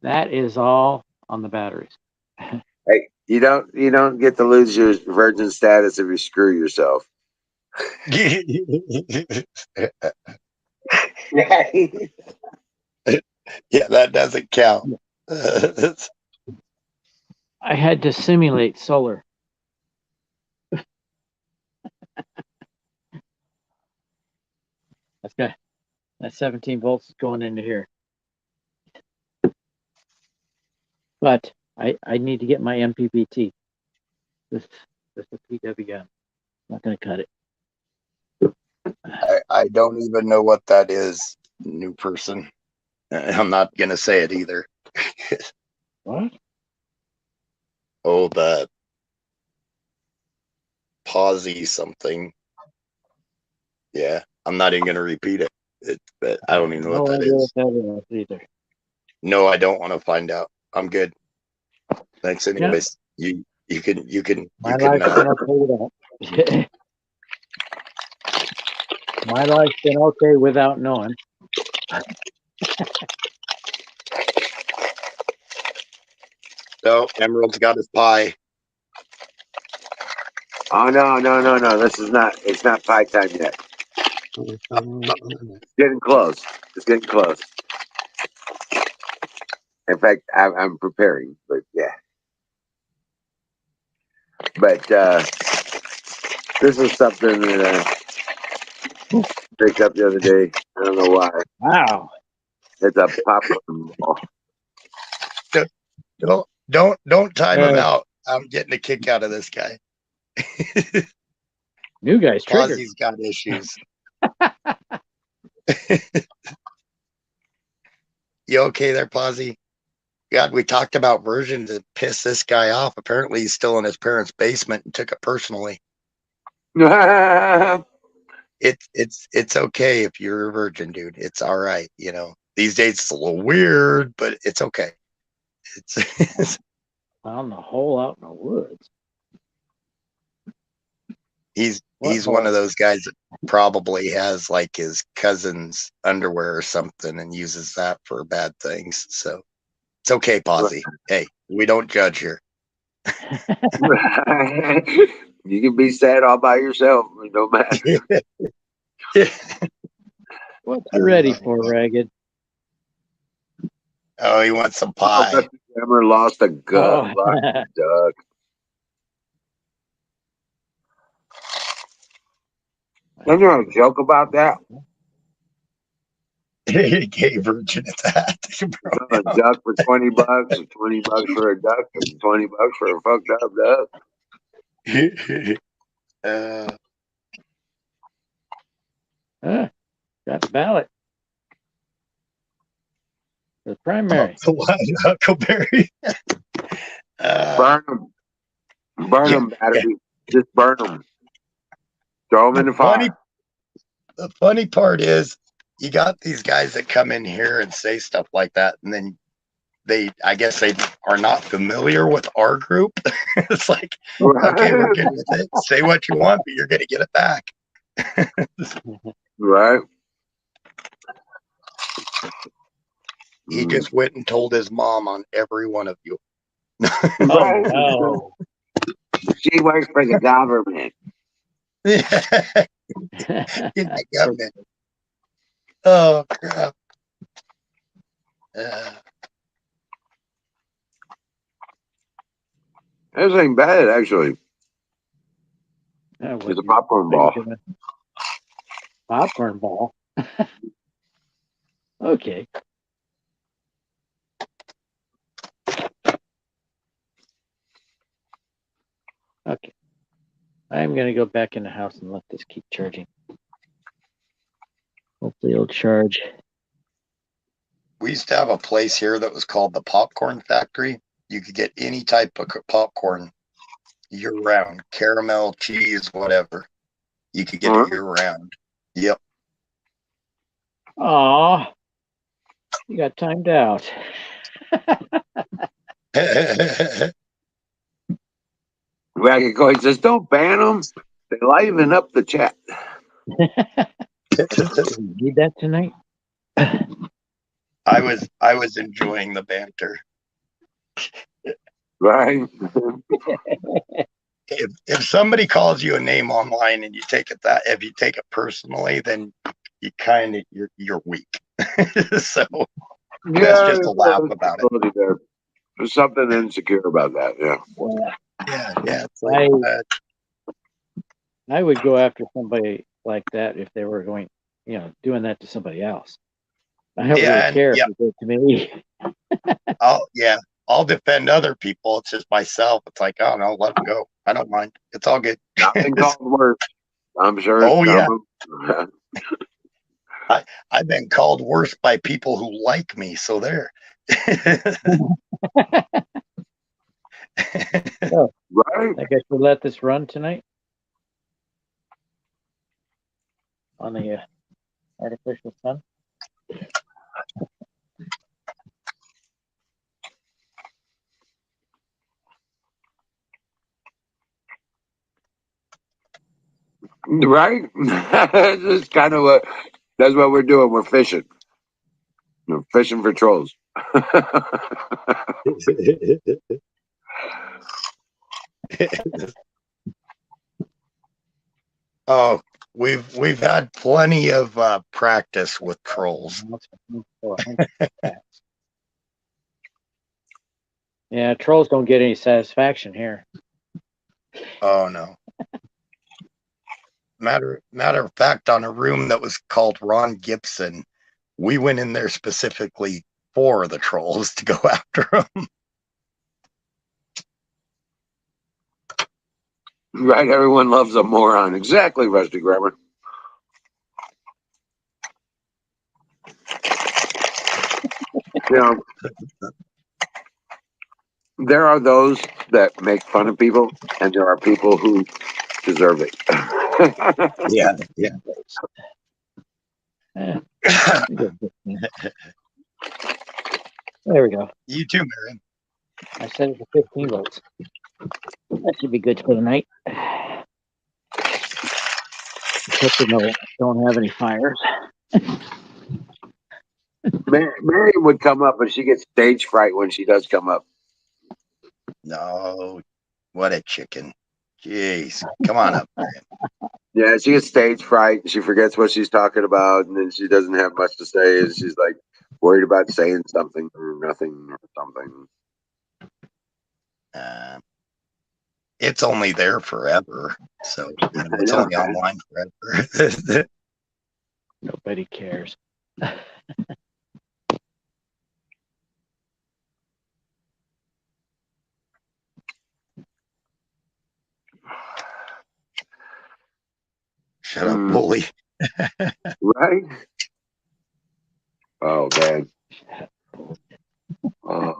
That is all on the batteries. Hey, you don't get to lose your virgin status if you screw yourself. Yeah, that doesn't count. I had to simulate solar. That's good. That 17 volts is going into here. But I need to get my MPPT. This is PWM. I'm not going to cut it. I don't even know what that is, new person. I'm not gonna say it either. What? Oh, the pausey something. Yeah, I'm not even gonna repeat it. But I don't even know what that idea is. what that is either. No, I don't want to find out. I'm good. Thanks, anyways. You can My life's been okay without. My life's been okay without knowing. No, Emerald's got his pie. Oh no. It's not pie time yet. It's getting close. It's getting close. In fact, I'm preparing, but yeah. But this is something that I picked up the other day. I don't know why. Wow. It's a popcorn ball. Don't time him out. I'm getting a kick out of this guy. New guy's triggered. Posse's got issues. You okay there, Posse? God, we talked about versions that piss this guy off. Apparently, he's still in his parents' basement and took it personally. It's okay if you're a virgin, dude. It's all right. You know, these days it's a little weird, but it's okay. It's Found the hole out in the woods. he's What one hole? of those guys that probably has like his cousin's underwear or something and uses that for bad things. So it's okay, Posse. Hey, we don't judge here. You can be sad all by yourself. It don't matter. What you ready for, Ragged? Oh, he wants some pie. Ever lost a gut? Oh. Lost a duck. Isn't there a joke about that? Gay virgin at that. A duck for $20, or $20 for a duck, and $20 for a fucked up duck. Got the ballot. The primary. Huckleberry. Burn them. Burn them, battery. Just burn them. Throw them in the fire. The funny part is, you got these guys that come in here and say stuff like that, and then I guess they are not familiar with our group. It's like, okay, we're good with it. Say what you want, but you're going to get it back. Right. He just went and told his mom on every one of you. Right. Oh She works for the government. In no. the government. Oh crap. This ain't bad, actually. What It's a you- popcorn what you ball. doing? Popcorn ball. Okay. Okay. I'm gonna go back in the house and let this keep charging. Hopefully it'll charge. We used to have a place here that was called the Popcorn Factory. You could get any type of popcorn year round, caramel, cheese, whatever. You could get it year round. Yep. Aw, you got timed out. Ragged Coin says, don't ban them. They liven up the chat. You need that tonight? I was enjoying the banter. Right? If somebody calls you a name online and you take it if you take it personally, then you kind of you're weak. So that's just a laugh about it. There's something insecure about that. Yeah. Yeah. It's like, I would go after somebody like that if they were going, doing that to somebody else. I don't really care if they do it to me. I'll defend other people. It's just myself. It's like, oh no, let them go. I don't mind. It's all good. Nothing called worse. I'm sure. Oh yeah. I've been called worse by people who like me. So there. So, Right? I guess we'll let this run tonight on the artificial sun. Right? That's kind of that's what we're doing. We're fishing. We're fishing for trolls. Oh, we've had plenty of practice with trolls. Yeah, trolls don't get any satisfaction here. Oh no. Matter of fact, on a room that was called Ron Gibson, we went in there specifically for the trolls to go after them. Right? Everyone loves a moron. Exactly, Rusty Grammar. There are those that make fun of people, and there are people who deserve it. Yeah. There we go. You too, Marion. I set it to 15 volts. That should be good for the night. Except we don't have any fires. Miriam would come up, but she gets stage fright when she does come up. No, what a chicken. Jeez. Come on up, Marion. Yeah, she gets stage fright. She forgets what she's talking about, and then she doesn't have much to say. And she's like worried about saying something or nothing or something. It's only there forever, so it's only online forever. Nobody cares. Shut up, bully. Right? Oh, man. Oh.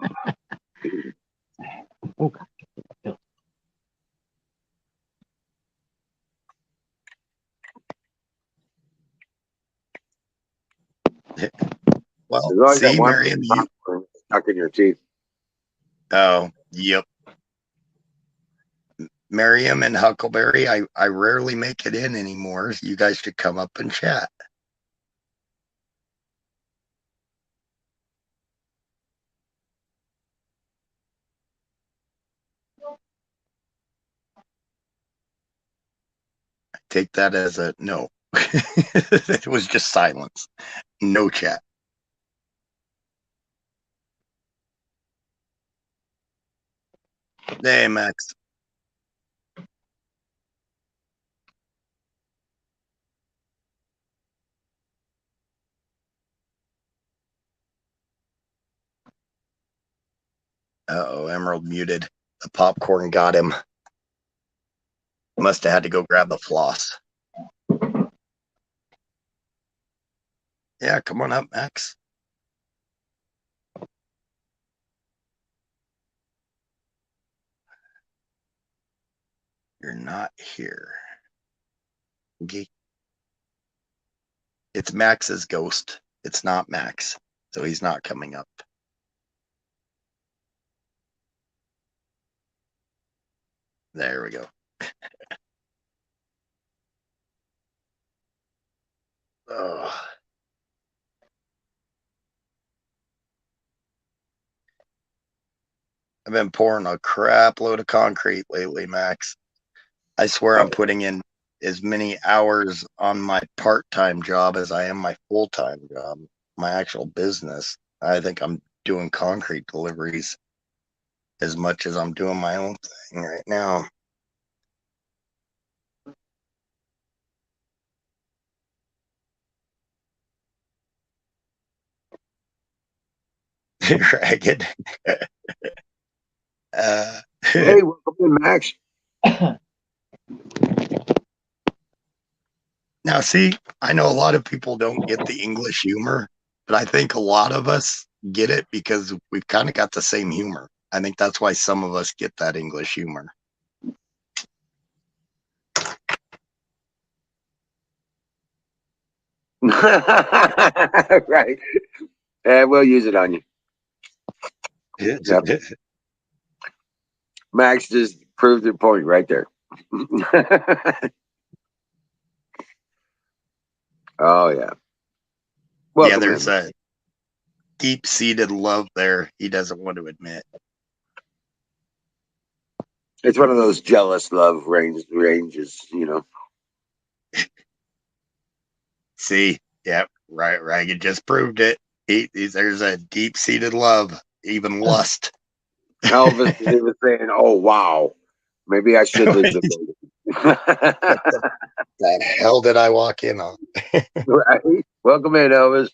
Well, see, Marion, stuck in your teeth. Oh, yep. Miriam and Huckleberry, I rarely make it in anymore. You guys should come up and chat. take that as a no. It was just silence. No chat. Hey, Max. Uh-oh, Emerald muted. The popcorn got him. Must have had to go grab the floss. Yeah, come on up, Max. You're not here. Okay. It's Max's ghost. It's not Max. So he's not coming up. There we go. Oh. I've been pouring a crap load of concrete lately, Max. I swear I'm putting in as many hours on my part-time job as I am my full-time job, my actual business. I think I'm doing concrete deliveries as much as I'm doing my own thing right now. Ragged. Hey, welcome in, Max. Now, see, I know a lot of people don't get the English humor, but I think a lot of us get it because we've kind of got the same humor. I think that's why some of us get that English humor. Right. Yeah, we'll use it on you. Yep. Max just proved your point right there. Oh, yeah. Yeah, there's a deep-seated love there he doesn't want to admit. It's one of those jealous love ranges, you know. See, yeah, right. Ragged just proved it. There's a deep-seated love, even lust. Elvis was even saying, "Oh wow, maybe I should leave the building." The hell did I walk in on? Right? Welcome in, Elvis.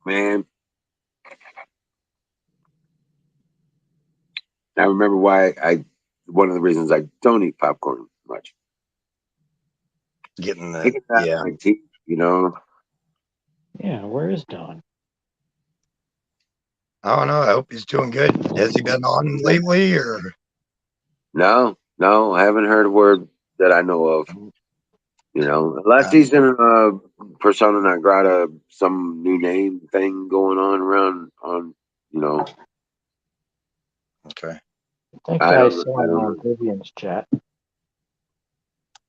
Man, I remember why one of the reasons I don't eat popcorn much. Getting the Taking that out of my teeth, you know. Yeah, where is Don? I don't know. I hope he's doing good. Has he been on lately, or No, I haven't heard a word that I know of. You know, unless he's in a persona non grata, some new name thing going on around on, you know. Okay. I think I I don't saw him on know. Vivian's chat.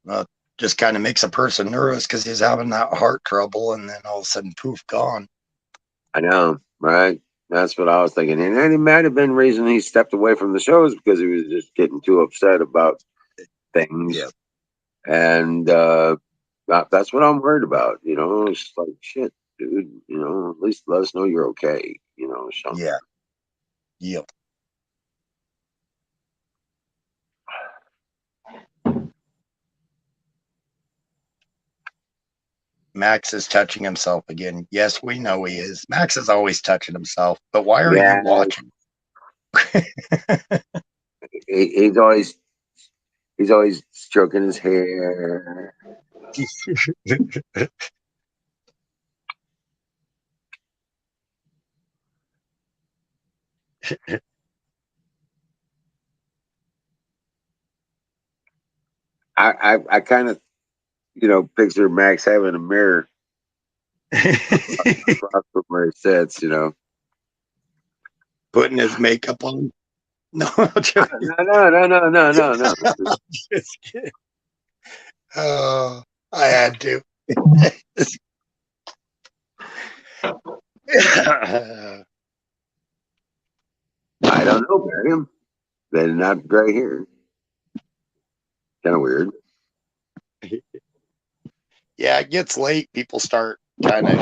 Well, just kind of makes a person nervous because he's having that heart trouble, and then all of a sudden, poof, gone. I know, right? That's what I was thinking. And it might have been reason he stepped away from the shows because he was just getting too upset about things. Yeah. And that's what I'm worried about. You know, it's like, shit, dude, you know, at least let us know you're okay, you know, something. Yeah. Yep. Max is touching himself again. Yes, we know he is. Max is always touching himself, but why are you watching? He's always stroking his hair. I kind of, you know, picture Max having a mirror across from where he sits, you know. Putting his makeup on. No, No. just kidding. Oh, I had to. I don't know, Miriam. They're not gray hair. Kind of weird. Yeah, it gets late. People start kind of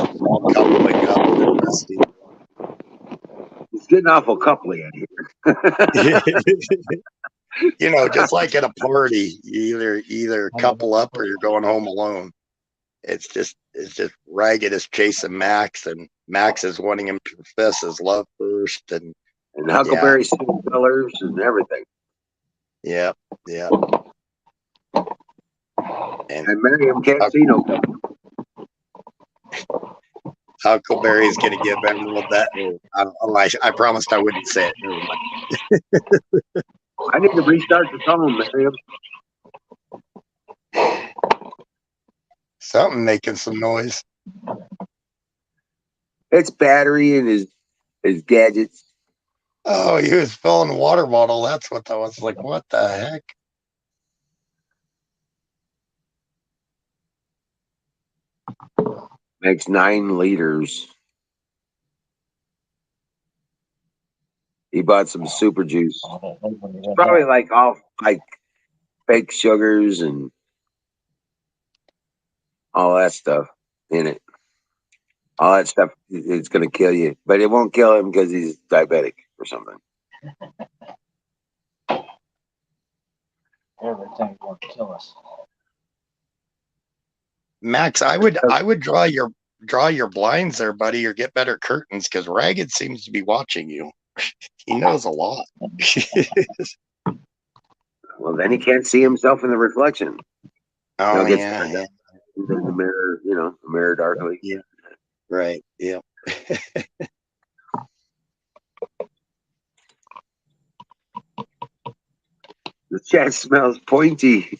coupling up. It's getting awful coupley in here. You know, just like at a party, you either couple up or you're going home alone. It's just Ragged is chasing Max, and Max is wanting him to profess his love first, and Huckleberry Skin colors and everything. yeah. And Miriam can't see no color. Huckleberry's going to give Emerald that. I promised I wouldn't say it. Never mind. I need to restart the phone, Miriam. Something making some noise. It's battery and his gadgets. Oh, he was filling a water bottle. That's what that was. Like, what the heck? Makes 9 liters. He bought some super juice. It's probably like fake sugars and all that stuff in it. All that stuff is going to kill you, but it won't kill him because he's diabetic or something. Everything won't kill us. Max, I would draw your blinds there, buddy, or get better curtains, because Ragged seems to be watching you. He knows a lot. Well, then he can't see himself in the reflection. Oh, He'll get yeah. stared at in the mirror, the mirror darkly. Yeah. Right. Yeah. The chat smells pointy.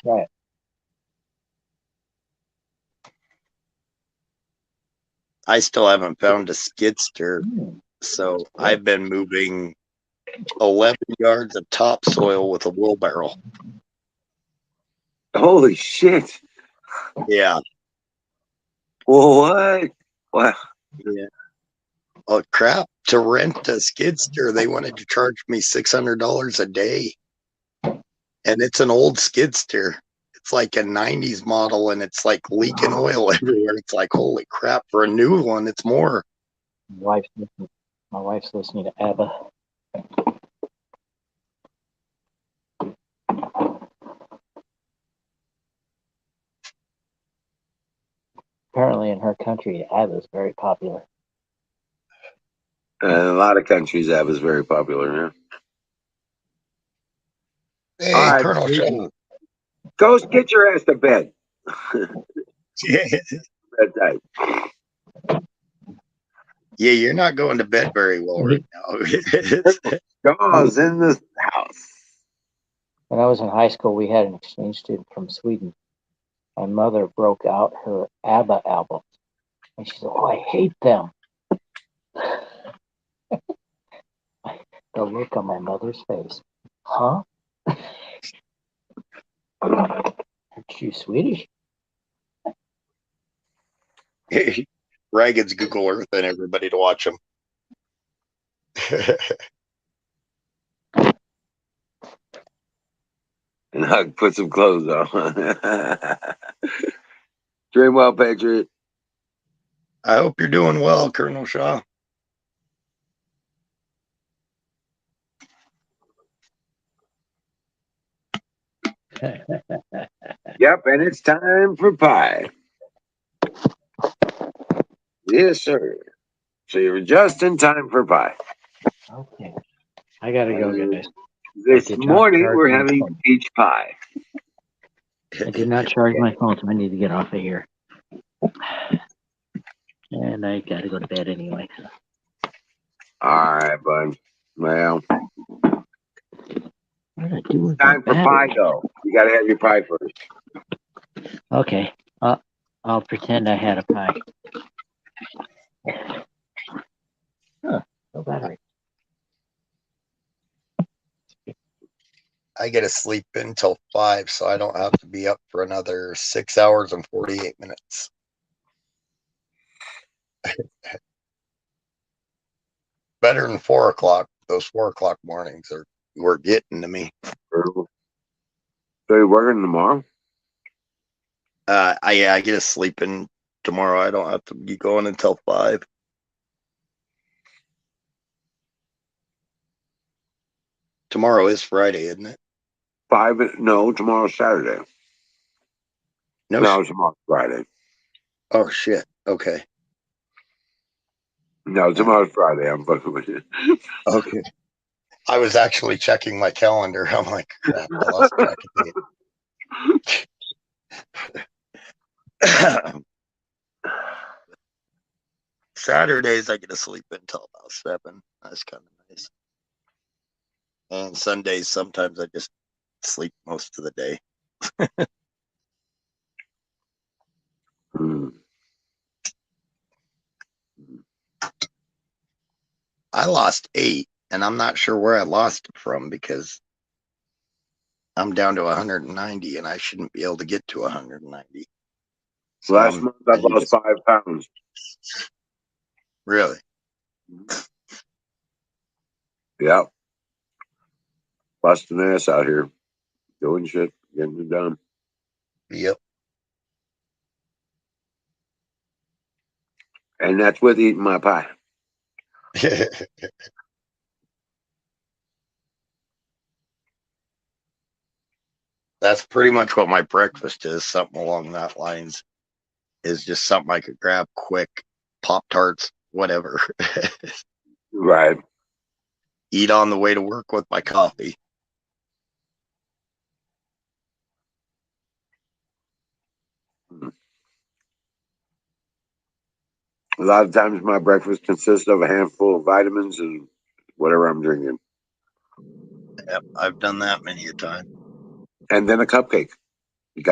Right. I still haven't found a skid steer, so I've been moving 11 yards of topsoil with a wheelbarrow. Holy shit. Yeah. What? Wow. Yeah. Oh, crap. To rent a skid steer, they wanted to charge me $600 a day. And it's an old skid steer. It's like a 90s model, and it's like leaking oil everywhere. It's like, holy crap. For a new one, it's more. My wife's listening to ABBA. Apparently in her country, ABBA is very popular. In a lot of countries, that was very popular. Yeah. Hey, All right, Colonel Shaw. go get your ass to bed. Bedtime. Yeah, you're not going to bed very well right now. Jaws in the house. When I was in high school, we had an exchange student from Sweden. My mother broke out her ABBA albums. And she said, "Oh, I hate them." The look on my mother's face. Huh? Aren't you Swedish? Ragged's Google Earth and everybody to watch them. And Hug put some clothes on. Dream well, Patriot. I hope you're doing well, Colonel Shaw. Yep, and it's time for pie. Yes, sir. So you're just in time for pie. Okay. I gotta go, guys. This morning we're having peach pie. I did not charge my phone, so I need to get off of here. And I gotta go to bed anyway. All right, bud. Well, What did I do with time my for pie battery? though. You gotta have your pie first. Okay. I'll pretend I had a pie. Huh. No battery. I get to sleep until 5, so I don't have to be up for another 6 hours and 48 minutes. Better than 4 o'clock. Those 4 o'clock mornings were getting to me. So you're working tomorrow? I get to sleep in tomorrow. I don't have to be going until 5. Tomorrow is Friday, isn't it? 5? No, tomorrow's Saturday. No, tomorrow's Friday. Oh shit. Okay. No, tomorrow's Friday. I'm fucking with you. Okay. I was actually checking my calendar. I'm like, crap, I lost track of date. Saturdays I get to sleep until about 7. That's kind of nice. And Sundays sometimes I just sleep most of the day. Hmm. I lost 8, and I'm not sure where I lost it from because I'm down to 190, and I shouldn't be able to get to 190. So Last month I lost 5 pounds. Really? Yep. Busting ass out here. Doing shit. Getting it done. Yep. And that's with eating my pie. That's pretty much what my breakfast is. Something along that lines is just something I could grab quick. Pop-Tarts, whatever. Right. Eat on the way to work with my coffee. A lot of times my breakfast consists of a handful of vitamins and whatever I'm drinking. Yep, I've done that many a time. And then a cupcake. You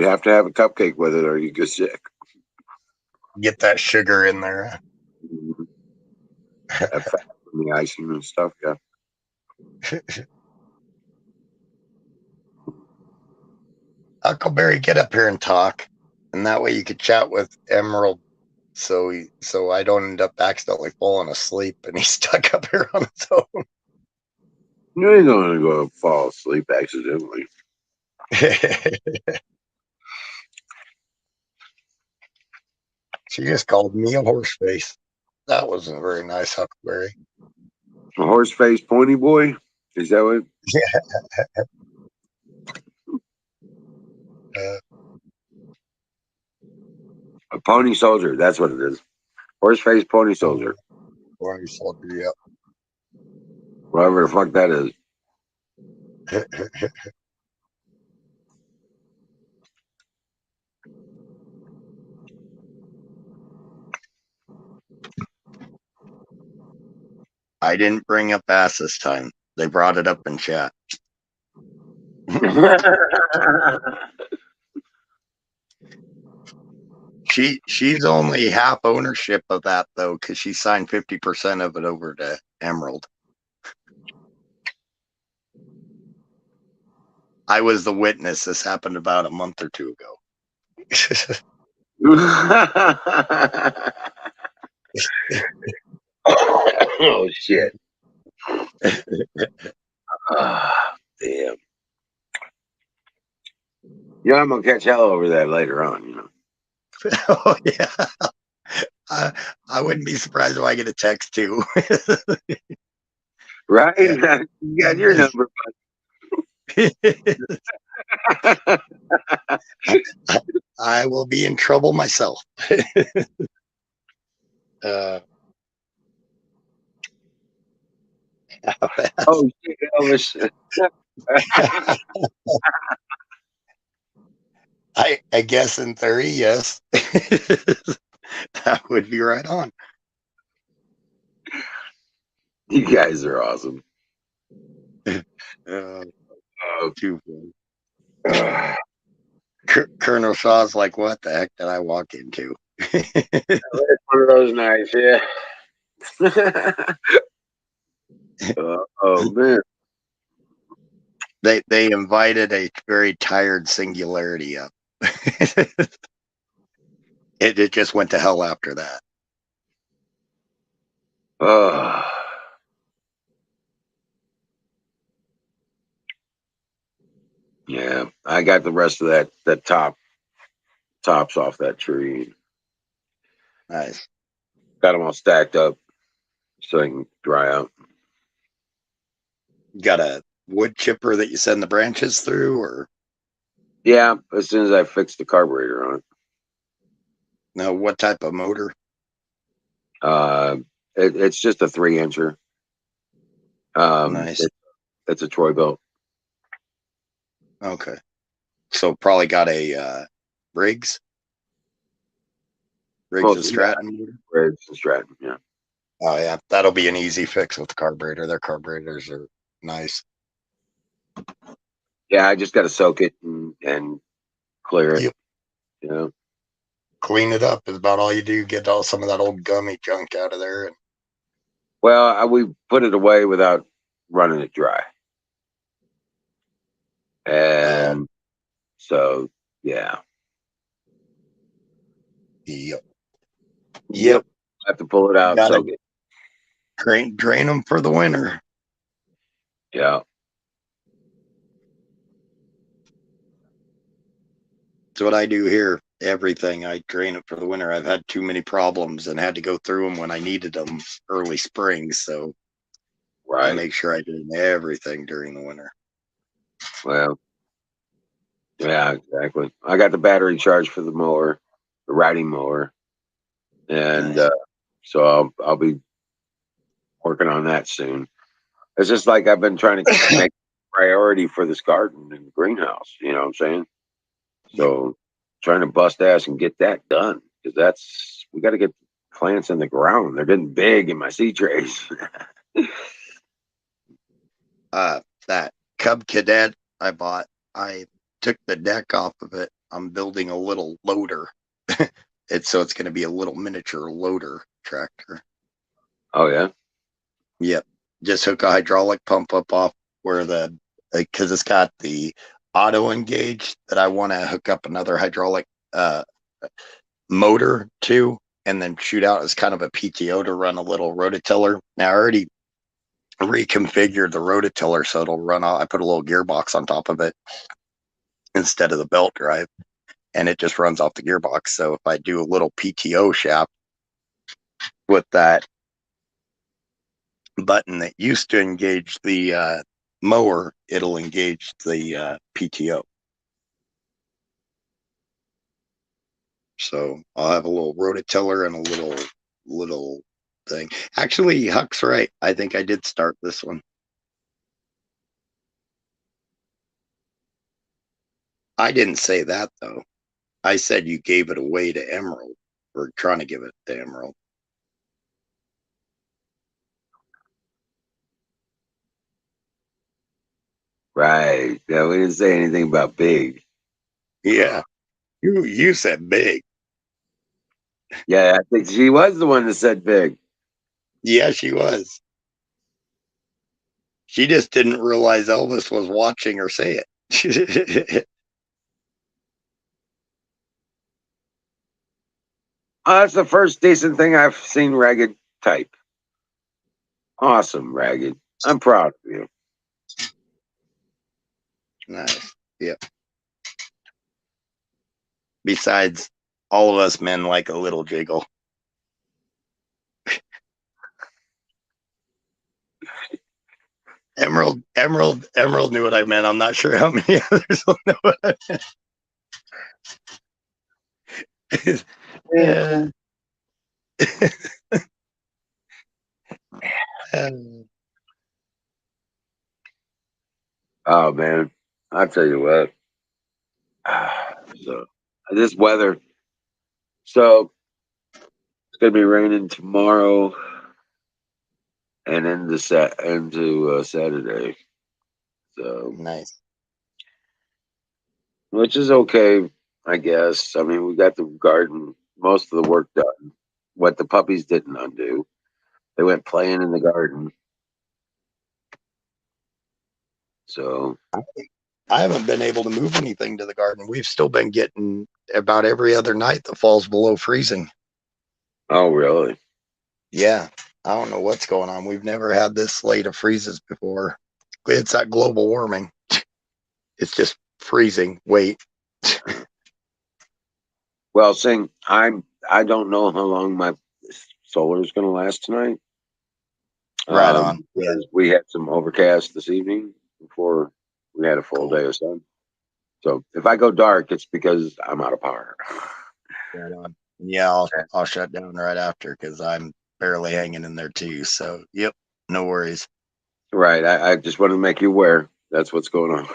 have to have a cupcake with it or you get sick. Get that sugar in there. That fat from the icing and stuff, yeah. Huckleberry, get up here and talk. And that way you could chat with Emerald so I don't end up accidentally falling asleep and he's stuck up here on his own. You ain't gonna go fall asleep accidentally. She just called me a horse face. That wasn't very nice, Huckleberry. A horse face pointy boy? Is that what? A pony soldier, that's what it is. Horse face pony soldier. Pony soldier, yep. Whatever the fuck that is. I didn't bring up ass this time. They brought it up in chat. She's only half ownership of that though, because she signed 50% of it over to Emerald. I was the witness. This happened about a month or 2 ago. Oh shit. Damn. Yeah, I'm gonna catch hell over that later on, you know. Oh yeah. I wouldn't be surprised if I get a text too. Right? Yeah. You got your number. I will be in trouble myself. Oh shit, Elvis. I guess in theory, yes. That would be right on. You guys are awesome. Uh, Oh, too funny. Colonel Shaw's like, what the heck did I walk into? it's one of those nights, yeah. Oh man. They invited a very tired Singularity up. It just went to hell after that. Oh. Yeah, I got the rest of that tops off that tree. Nice. Got them all stacked up so they can dry out. Got a wood chipper that you send the branches through, or Yeah, as soon as I fix the carburetor on it. no? What type of motor? Uh, it's just a 3-incher. Nice. It's a Troy built. Okay. So probably got a Briggs and Stratton motor. Briggs and Stratton, yeah. Oh yeah, that'll be an easy fix with the carburetor. Their carburetors are nice. Yeah, I just got to soak it and clear it. Yep. You know? Clean it up is about all you do. Get all some of that old gummy junk out of there. And Well, we put it away without running it dry. And so, yeah. Yep. I have to pull it out, Gotta soak it. drain them for the winter. Yeah. That's what I do here. Everything I drain it for the winter. I've had too many problems and had to go through them when I needed them early spring. So I Right. make sure I do everything during the winter. Well, yeah, exactly. I got the battery charged for the mower, the riding mower, and Nice. so I'll be working on that soon. It's just like I've been trying to make priority for this garden and greenhouse. You know what I'm saying? So trying to bust ass and get that done because we got to get plants in the ground. They're getting big in my seed trays. That Cub Cadet I bought, I took the deck off of it. I'm building a little loader. It's going to be a little miniature loader tractor. Oh yeah. Yep. Just hook a hydraulic pump up off where because it's got the auto engage that I want to hook up another hydraulic motor to, and then shoot out as kind of a PTO to run a little rototiller. Now I already reconfigured the rototiller so it'll run off. I put a little gearbox on top of it instead of the belt drive, and it just runs off the gearbox. So if I do a little PTO shaft with that button that used to engage the mower, it'll engage the PTO. So I'll have a little rototiller and a little thing. Actually, Huck's right. I think I did start this one. I didn't say that though. I said you gave it away to Emerald, or trying to give it to Emerald. Right. Yeah, we didn't say anything about big. Yeah, you said big. Yeah, I think she was the one that said big. Yeah, she was. She just didn't realize Elvis was watching her say it. That's the first decent thing I've seen Ragged type. Awesome, Ragged. I'm proud of you. Nice. Yep. Besides, all of us men like a little jiggle. Emerald knew what I meant. I'm not sure how many others will know what I meant. Yeah. Oh man, I'll tell you what. So this weather. So it's gonna be raining tomorrow and into Saturday. So, Nice. which is okay, I guess. I mean, we got the garden, most of the work done. What the puppies didn't undo, they went playing in the garden. So, I haven't been able to move anything to the garden. We've still been getting about every other night that falls below freezing. oh really? Yeah. I don't know what's going on. We've never had this late of freezes before. It's that global warming. It's just freezing. Wait. Well, I don't know how long my solar is going to last tonight. Right on. Yeah. Because we had some overcast this evening before we had a full Cool. day of sun. So if I go dark, it's because I'm out of power. Right on. Yeah, I'll shut down right after because I'm barely hanging in there too. So, yep, no worries. Right. I just wanted to make you aware. That's what's going on.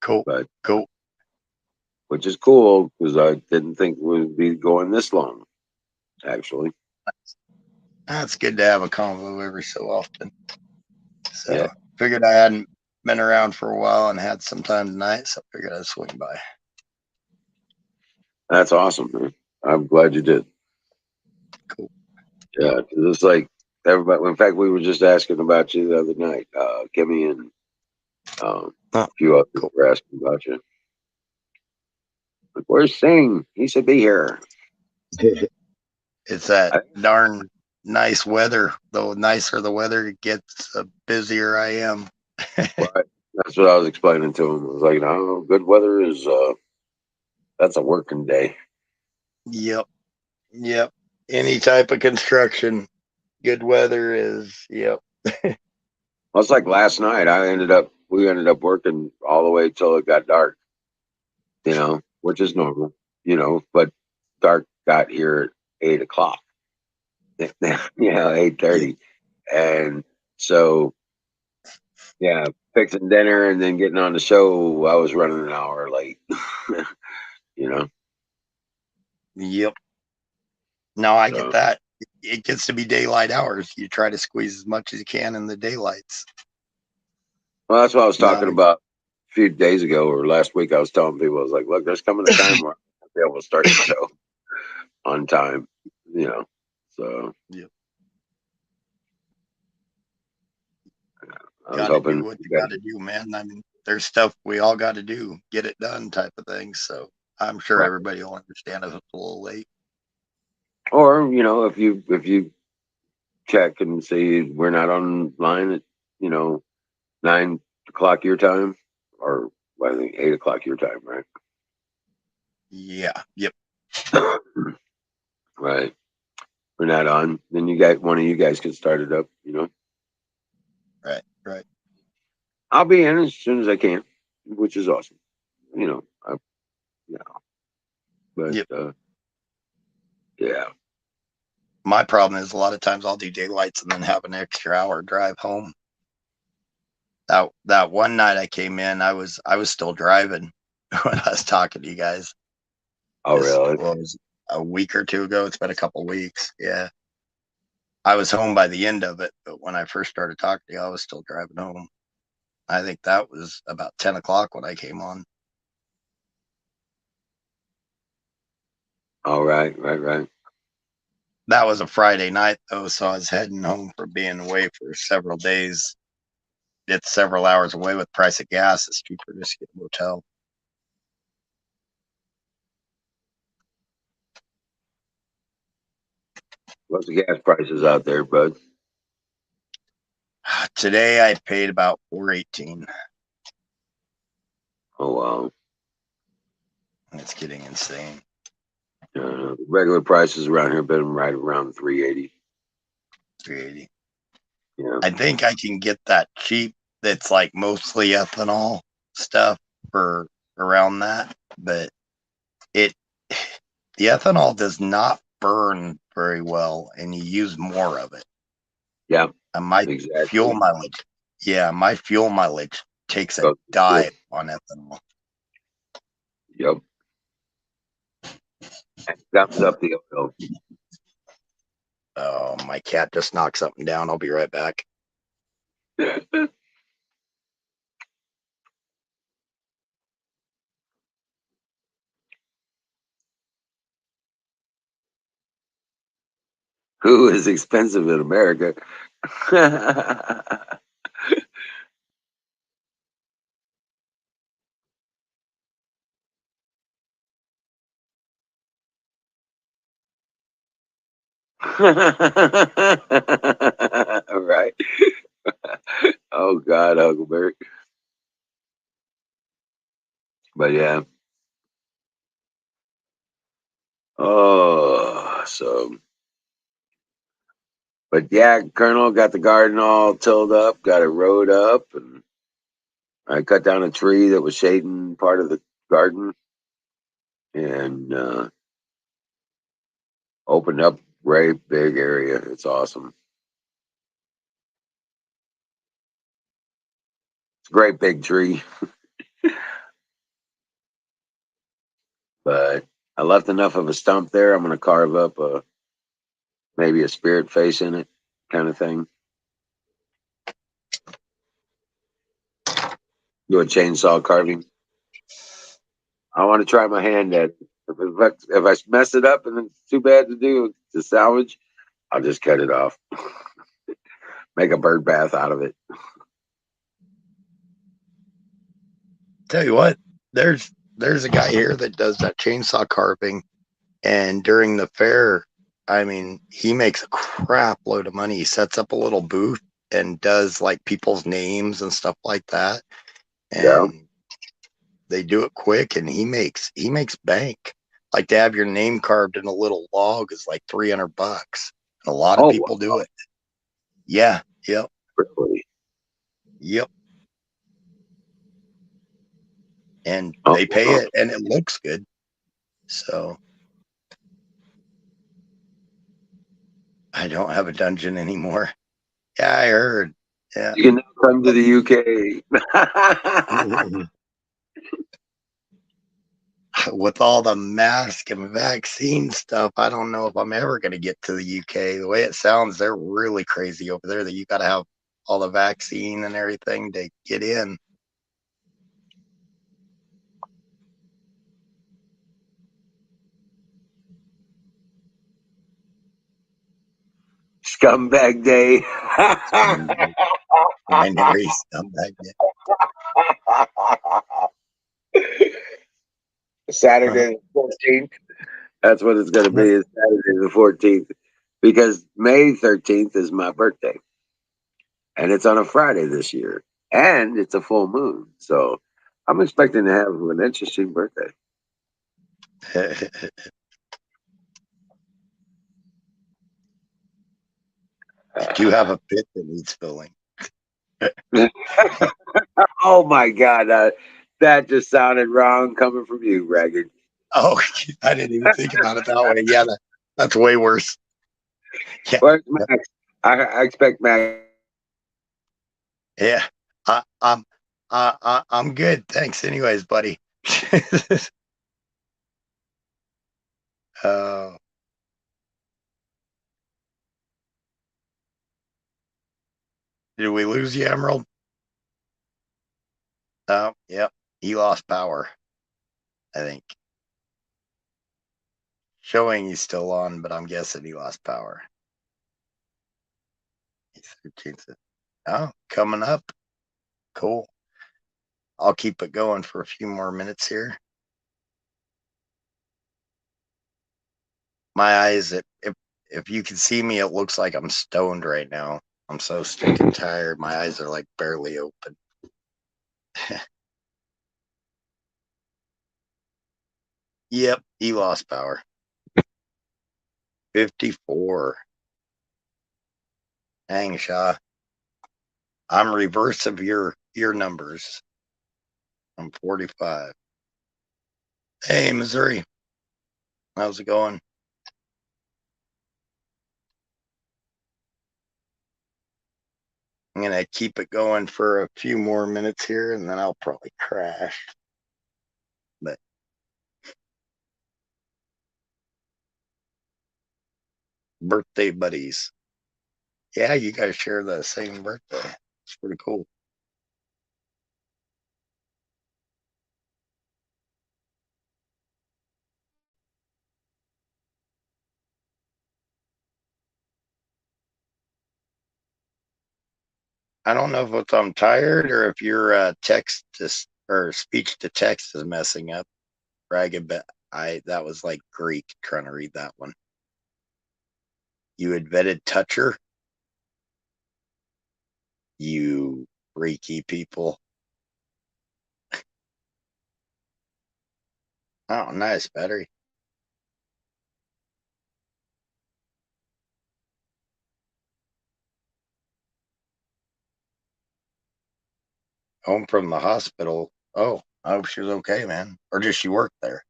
Cool. But Cool. which is cool because I didn't think we'd be going this long, actually. That's good to have a convo every so often. So, Yeah. figured I hadn't been around for a while and had some time tonight, so I figured I'd swing by. That's awesome, man. I'm glad you did. Cool. Yeah, 'cause it's like everybody. In fact, we were just asking about you the other night. Kimmy and a few others Cool. were asking about you. Like, where's Sing? He should be here. It's that darn nice weather. The nicer the weather gets, the busier I am. Right. That's what I was explaining to him. I was like, no, good weather is that's a working day. Yep. Yep. Any type of construction, good weather is, yep. Well, it's like last night. We ended up working all the way till it got dark. Which is normal. But dark got here at 8 o'clock. 8:30, and so yeah, fixing dinner and then getting on the show. I was running an hour late. you know. Yep. No, I get So, that. It gets to be daylight hours. You try to squeeze as much as you can in the daylights. well, that's what I was talking No, about a few days ago or last week. I was telling people, I was like, look, there's coming a time where I'll be able to start the show on time. So yep. I was Got to do hoping what you you guys. got to do, man. I mean, there's stuff we all got to do, get it done, type of thing. So I'm sure Right. everybody will understand if it's a little late. Or if you check and see we're not online at 9 o'clock your time, or I think 8 o'clock your time, right? Yeah. Yep. Right. We're not on. Then one of you guys can start it up. Right. Right. I'll be in as soon as I can, which is awesome. I, but Yep. Yeah. My problem is a lot of times I'll do daylights and then have an extra hour drive home. That one night I came in, I was still driving when I was talking to you guys. Oh, really? Well, it was a week or two ago. It's been a couple weeks. Yeah. I was home by the end of it, but when I first started talking to you, I was still driving home. I think that was about 10 o'clock when I came on. All right. Right. That was a Friday night, though, so I was heading home from being away for several days. It's several hours away with price of gas. It's cheaper just to get a motel. What's the gas prices out there, bud? Today I paid about $4.18. Oh, wow. It's getting insane. Regular prices around here have been right around 380. $3.80. Yeah. I think I can get that cheap. That's like mostly ethanol stuff for around that, but the ethanol does not burn very well, and you use more of it. Yeah. And my Exactly. fuel mileage, my fuel mileage takes a Goes dive on ethanol. Yep. Thumbs up the oil. Oh, my cat just knocked something down. I'll be right back. Who is expensive in America? Right. Oh God, Huckleberry. But yeah. Oh, so. But yeah, Colonel got the garden all tilled up, got it rowed up, and I cut down a tree that was shading part of the garden and opened up great big area. It's awesome. It's a great big tree, but I left enough of a stump there. I'm going to carve up maybe a spirit face in it, kind of thing. Do a chainsaw carving. I want to try my hand at it. If I mess it up and it's too bad to do to salvage, I'll just cut it off. Make a bird bath out of it. Tell you what, there's a guy here that does that chainsaw carving, and during the fair, I mean, he makes a crap load of money. He sets up a little booth and does like people's names and stuff like that, Yeah. and they do it quick, and he makes bank. Like to have your name carved in a little log is like $300. And a lot of Oh, people do it. Yeah. Yep. really? Yep. And Oh, they pay wow. it, and it looks good. So I don't have a dungeon anymore. Yeah, I heard. Yeah. You can now come to the UK. With all the mask and vaccine stuff, I don't know if I'm ever going to get to the UK. The way it sounds, they're really crazy over there that you got to have all the vaccine and everything to get in. Scumbag day. Binary scumbag. Saturday the 14th. That's what it's going to be. Is Saturday the 14th, because May 13th is my birthday, and it's on a Friday this year, and it's a full moon. So I'm expecting to have an interesting birthday. Do you have a pit that needs filling? Oh my God, that just sounded wrong coming from you, Ragged. Oh, I didn't even think about it that way. Yeah, that's way worse. Yeah, Where's Max? I expect Max. yeah. I'm good. Thanks, anyways, buddy. uh, did we lose you, Emerald? Oh, yep. He lost power, I think. Showing he's still on, but I'm guessing he lost power. He's 13th. Oh, coming up. Cool. I'll keep it going for a few more minutes here. My eyes, if you can see me, it looks like I'm stoned right now. I'm so stinking tired. My eyes are like barely open. Yep, he lost power. 54. Dang, Shaw. I'm reverse of your numbers. I'm 45. Hey, Missouri. How's it going? I'm going to keep it going for a few more minutes here, and then I'll probably crash. But birthday buddies. Yeah, you guys share the same birthday. It's pretty cool. I don't know if it's I'm tired or if your text to, or speech to text is messing up. Ragged, but that was like Greek trying to read that one. You invented toucher, you freaky people. Oh, nice battery. Home from the hospital. Oh, I hope she was okay, man. Or just she worked there.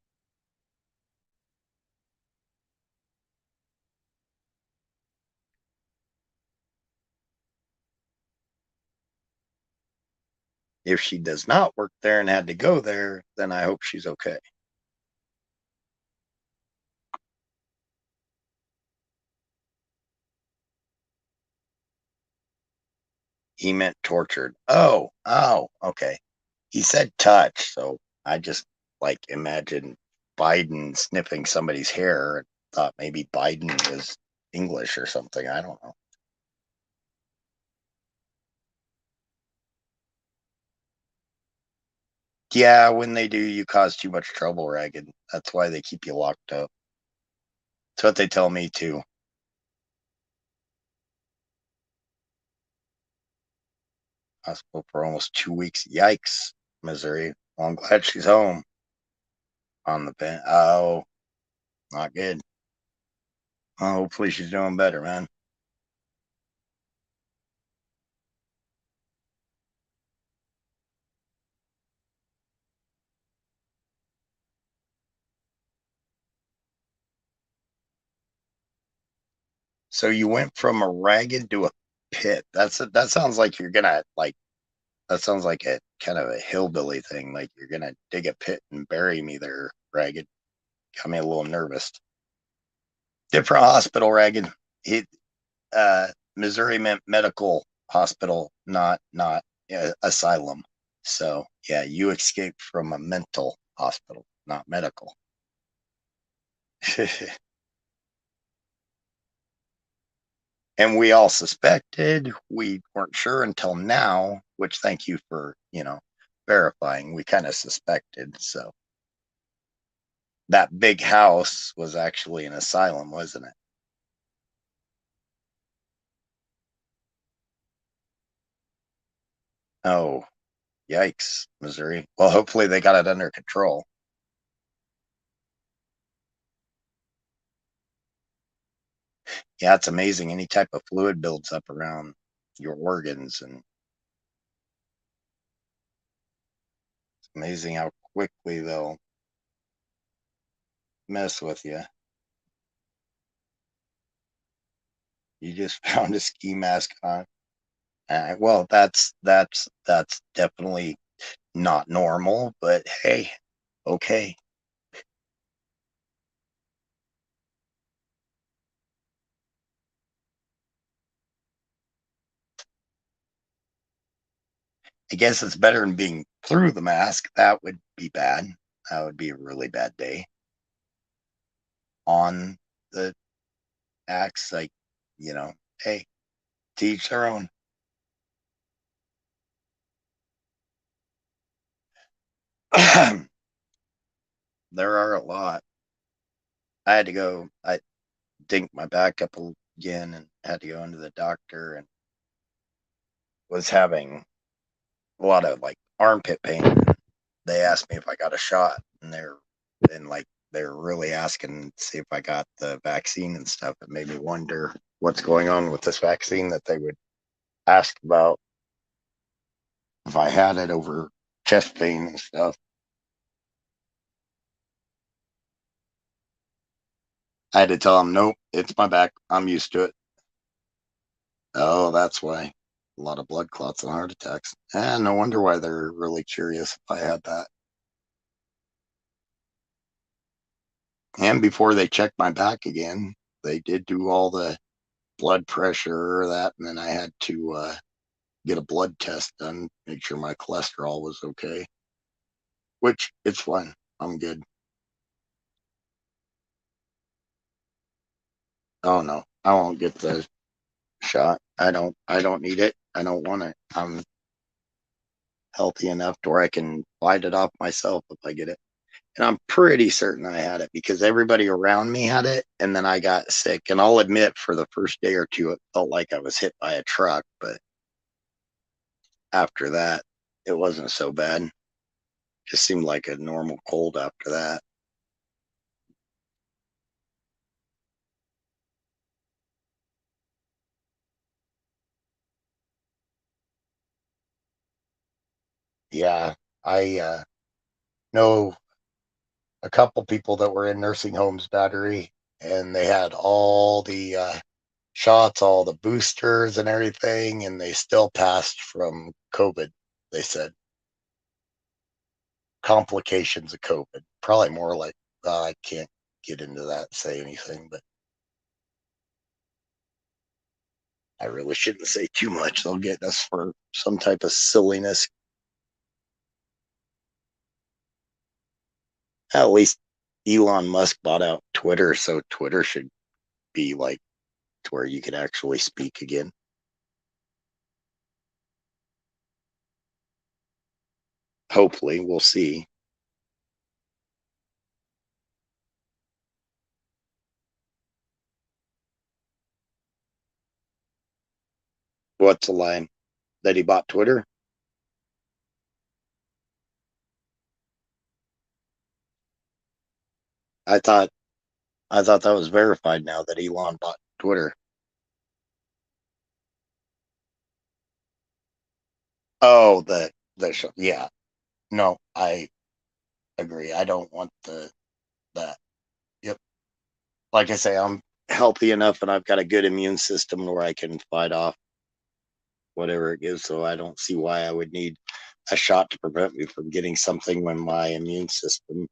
If she does not work there and had to go there, then I hope she's okay. He meant tortured. Oh, okay. He said touch, so I just like imagined Biden sniffing somebody's hair and thought maybe Biden was English or something. I don't know. Yeah, when they do, you cause too much trouble, Ragged. That's why they keep you locked up. That's what they tell me too. Hospital for almost 2 weeks. Yikes, Missouri. Well, I'm glad she's home on the pen. Oh, not good. Well, hopefully she's doing better, man. So you went from a ragged to a pit. That sounds like you're gonna like. That sounds like a kind of a hillbilly thing. Like you're gonna dig a pit and bury me there, Ragged. Got me a little nervous. Different hospital, Ragged. It Missouri Medical Hospital, not asylum. So yeah, you escaped from a mental hospital, not medical. And we all suspected. We weren't sure until now, which thank you for verifying. We kind of suspected. So that big house was actually an asylum, wasn't it? Oh, yikes, Missouri. Well, hopefully they got it under control. Yeah, it's amazing. Any type of fluid builds up around your organs, and it's amazing how quickly they'll mess with you. You just found a ski mask on. Well, that's definitely not normal, but hey, okay. I guess it's better than being through the mask. That would be bad. That would be a really bad day. On the axe, like, hey, teach their own. There are a lot. I had to go, I dinked my back up again and had to go into the doctor and was having a lot of like armpit pain. They asked me if I got a shot, and they're really asking to see if I got the vaccine and stuff. It made me wonder what's going on with this vaccine that they would ask about if I had it over chest pain and stuff. I had to tell them, nope, it's my back. I'm used to it. Oh, that's why. A lot of blood clots and heart attacks. And no wonder why they're really curious if I had that. And before they checked my back again, they did do all the blood pressure or that, and then I had to get a blood test done, make sure my cholesterol was okay. Which it's fine. I'm good. Oh no, I won't get the shot. I don't need it. I don't want it. I'm healthy enough to where I can fight it off myself if I get it. And I'm pretty certain I had it because everybody around me had it, and then I got sick. And I'll admit, for the first day or two, it felt like I was hit by a truck, but after that, it wasn't so bad. Just seemed like a normal cold after that. Yeah, I know a couple people that were in nursing homes, Battery, and they had all the shots, all the boosters and everything, and they still passed from COVID. They said complications of COVID, probably more like I can't get into that, say anything, but I really shouldn't say too much. They'll get us for some type of silliness. At least Elon Musk bought out Twitter, so Twitter should be like to where you could actually speak again. Hopefully, we'll see. What's the line? That he bought Twitter? I thought that was verified now that Elon bought Twitter. Oh, the show. Yeah. No, I agree. I don't want that. Yep. Like I say, I'm healthy enough and I've got a good immune system where I can fight off whatever it gives. So I don't see why I would need a shot to prevent me from getting something when my immune system.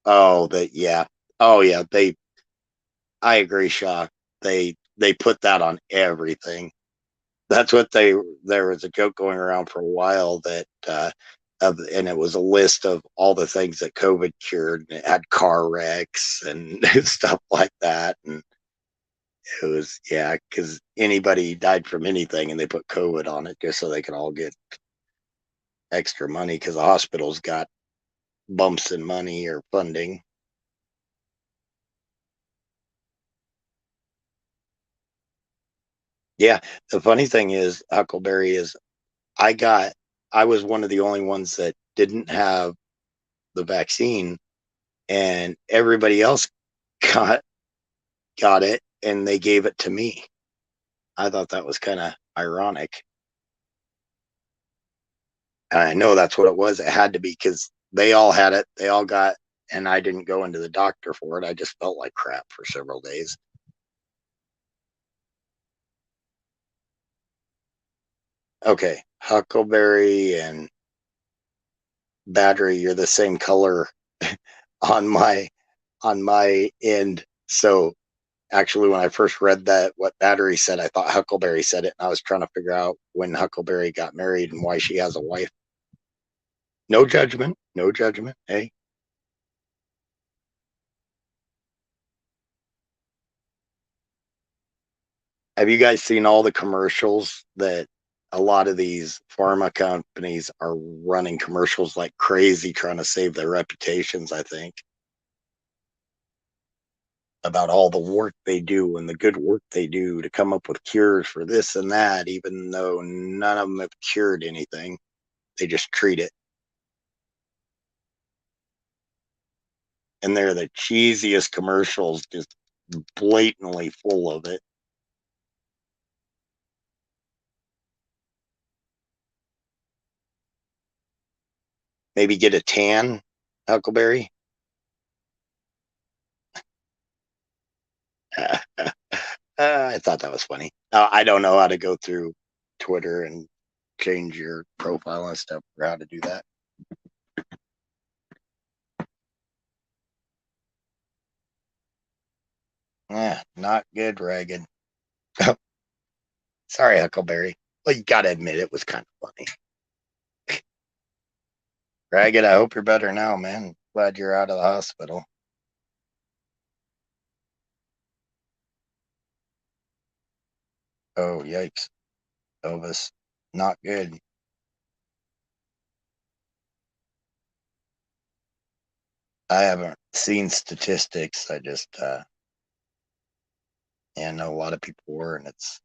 Oh, that yeah. Oh yeah. I agree, Shock. They put that on everything. That's what there was a joke going around for a while that and it was a list of all the things that COVID cured, and it had car wrecks and stuff like that. And it was, yeah, because anybody died from anything and they put COVID on it just so they can all get extra money because the hospitals got bumps in money or funding. Yeah, the funny thing is, Huckleberry is I got I was one of the only ones that didn't have the vaccine, and everybody else got got it, and they gave it to me. I thought that was kind of ironic. And I know that's what it was. It had to be because they all had it. They all got, and I didn't go into the doctor for it. I just felt like crap for several days. Okay, Huckleberry and Battery, you're the same color on my end. So actually, when I first read that what Battery said, I thought Huckleberry said it, and I was trying to figure out when Huckleberry got married and why she has a wife. No judgment, no judgment. Hey, have you guys seen all the commercials that a lot of these pharma companies are running commercials like crazy trying to save their reputations? I think about all the work they do and the good work they do to come up with cures for this and that, even though none of them have cured anything. They just treat it. And they're the cheesiest commercials, just blatantly full of it. Maybe get a tan, Huckleberry. I thought that was funny. I don't know how to go through Twitter and change your profile and stuff for how to do that. Not good, Ragged. Sorry, Huckleberry. Well, you gotta admit it was kind of funny. Ragged, I hope you're better now, man. Glad you're out of the hospital. Oh, yikes. Elvis. Not good. I haven't seen statistics. I just I know a lot of people were, and it's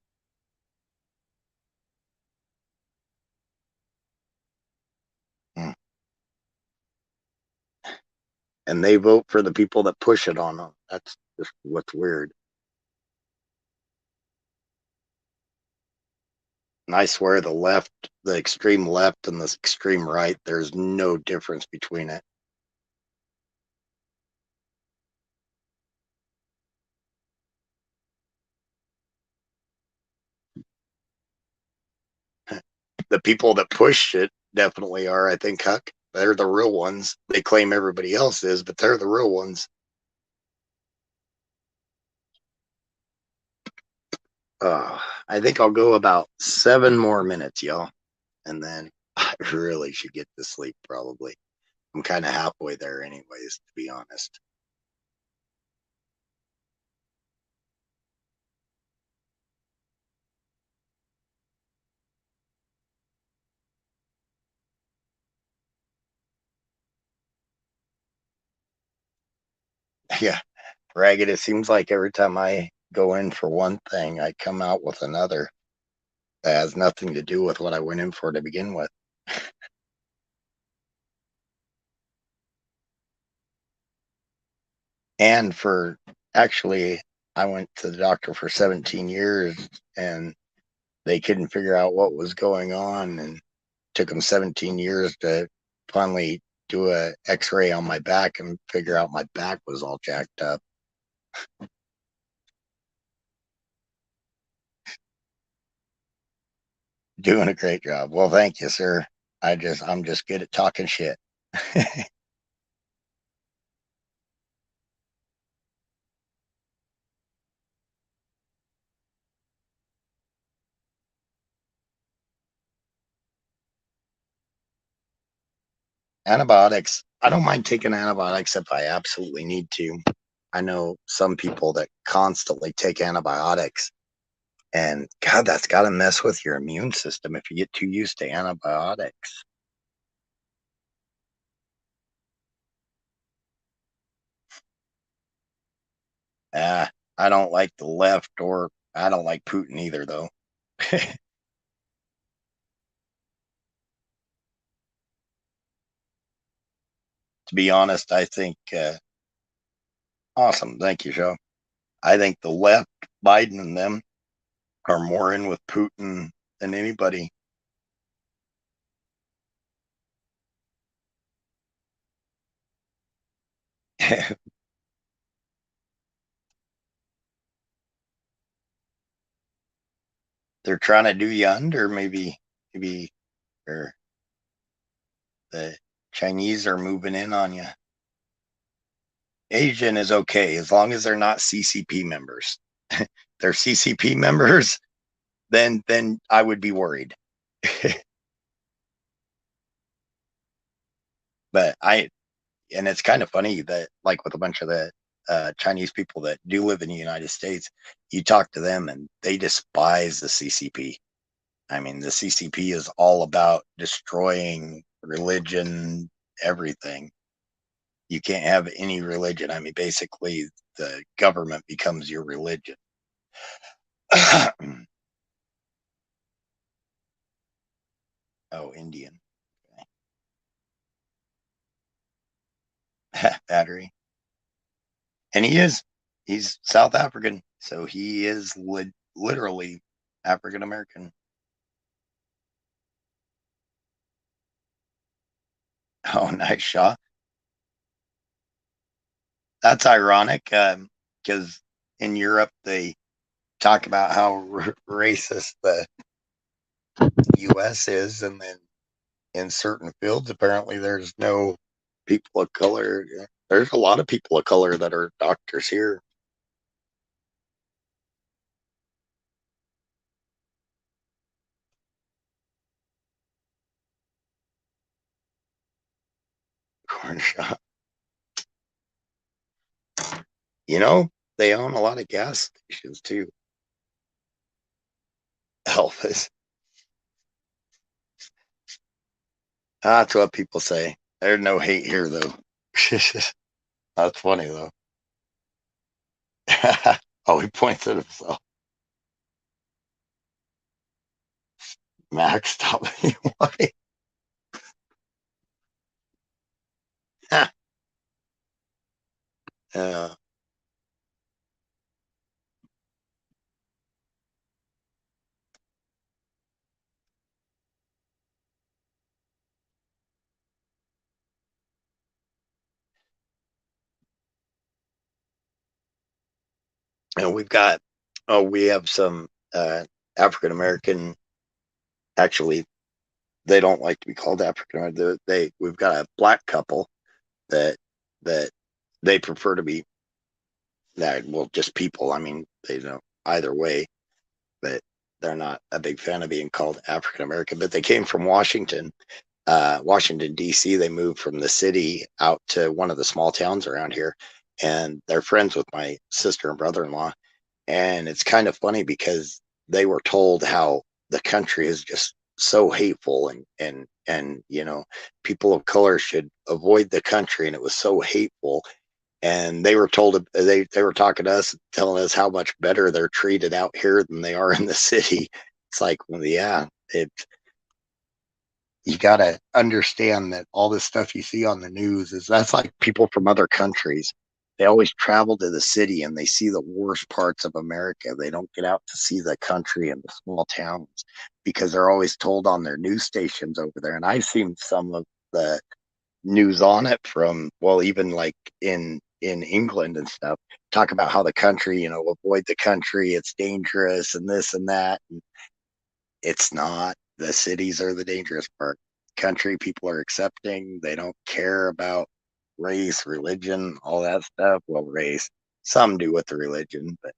and they vote for the people that push it on them. That's just what's weird. And I swear the left, the extreme left and the extreme right, there's no difference between it. The people that push it definitely are, I think, Huck. They're the real ones. They claim everybody else is, but they're the real ones. I think I'll go about 7 more minutes, y'all. And then I really should get to sleep, probably. I'm kind of halfway there, anyways, to be honest. Yeah, Ragged, it seems like every time I go in for one thing, I come out with another that has nothing to do with what I went in for to begin with. And for actually, I went to the doctor for 17 years and they couldn't figure out what was going on, and it took them 17 years to finally do a x-ray on my back and figure out my back was all jacked up. Doing a great job. Well, thank you, sir. I'm just good at talking shit. Antibiotics. I don't mind taking antibiotics if I absolutely need to. I know some people that constantly take antibiotics, and God, that's got to mess with your immune system if you get too used to antibiotics. I don't like the left, or I don't like Putin either, though. To be honest, I think awesome. Thank you, Joe. I think the left, Biden and them, are more in with Putin than anybody. They're trying to do you under, maybe, or the Chinese are moving in on you. Asian is okay as long as they're not CCP members. They're CCP members, then I would be worried. But and it's kind of funny that, like, with a bunch of the Chinese people that do live in the United States, you talk to them and they despise the CCP. I mean, the CCP is all about destroying religion, everything. You can't have any religion. I mean, basically, the government becomes your religion. Oh, Indian. Battery. And he's South African, so he is literally African American. Oh, nice shot. That's ironic, because in Europe they talk about how racist the U.S. is, and then in certain fields, apparently there's no people of color. There's a lot of people of color that are doctors here. Corn shop. You know, they own a lot of gas stations too. Elvis. That's what people say. There's no hate here, though. That's funny, though. Oh, he points at himself. Max, stop being white. uh, and we have some African American. Actually, they don't like to be called African American. We've got a black couple that that they prefer to be that. Well, just people. I mean, they don't either way, but they're not a big fan of being called African American. But they came from Washington, Washington D.C. They moved from the city out to one of the small towns around here, and they're friends with my sister and brother-in-law. And it's kind of funny because they were told how the country is just so hateful, and people of color should avoid the country, and it was so hateful. And they were told, they were talking to us, telling us how much better they're treated out here than they are in the city. It's like, well, yeah, you got to understand that all this stuff you see on the news that's like people from other countries. They always travel to the city and they see the worst parts of America. They don't get out to see the country and the small towns because they're always told on their news stations over there. And I've seen some of the news on it from, well, even like in England and stuff, talk about how the country, avoid the country, it's dangerous and this and that. And it's not. The cities are the dangerous part. Country people are accepting. They don't care about race, religion, all that stuff. Well, race, some do with the religion, but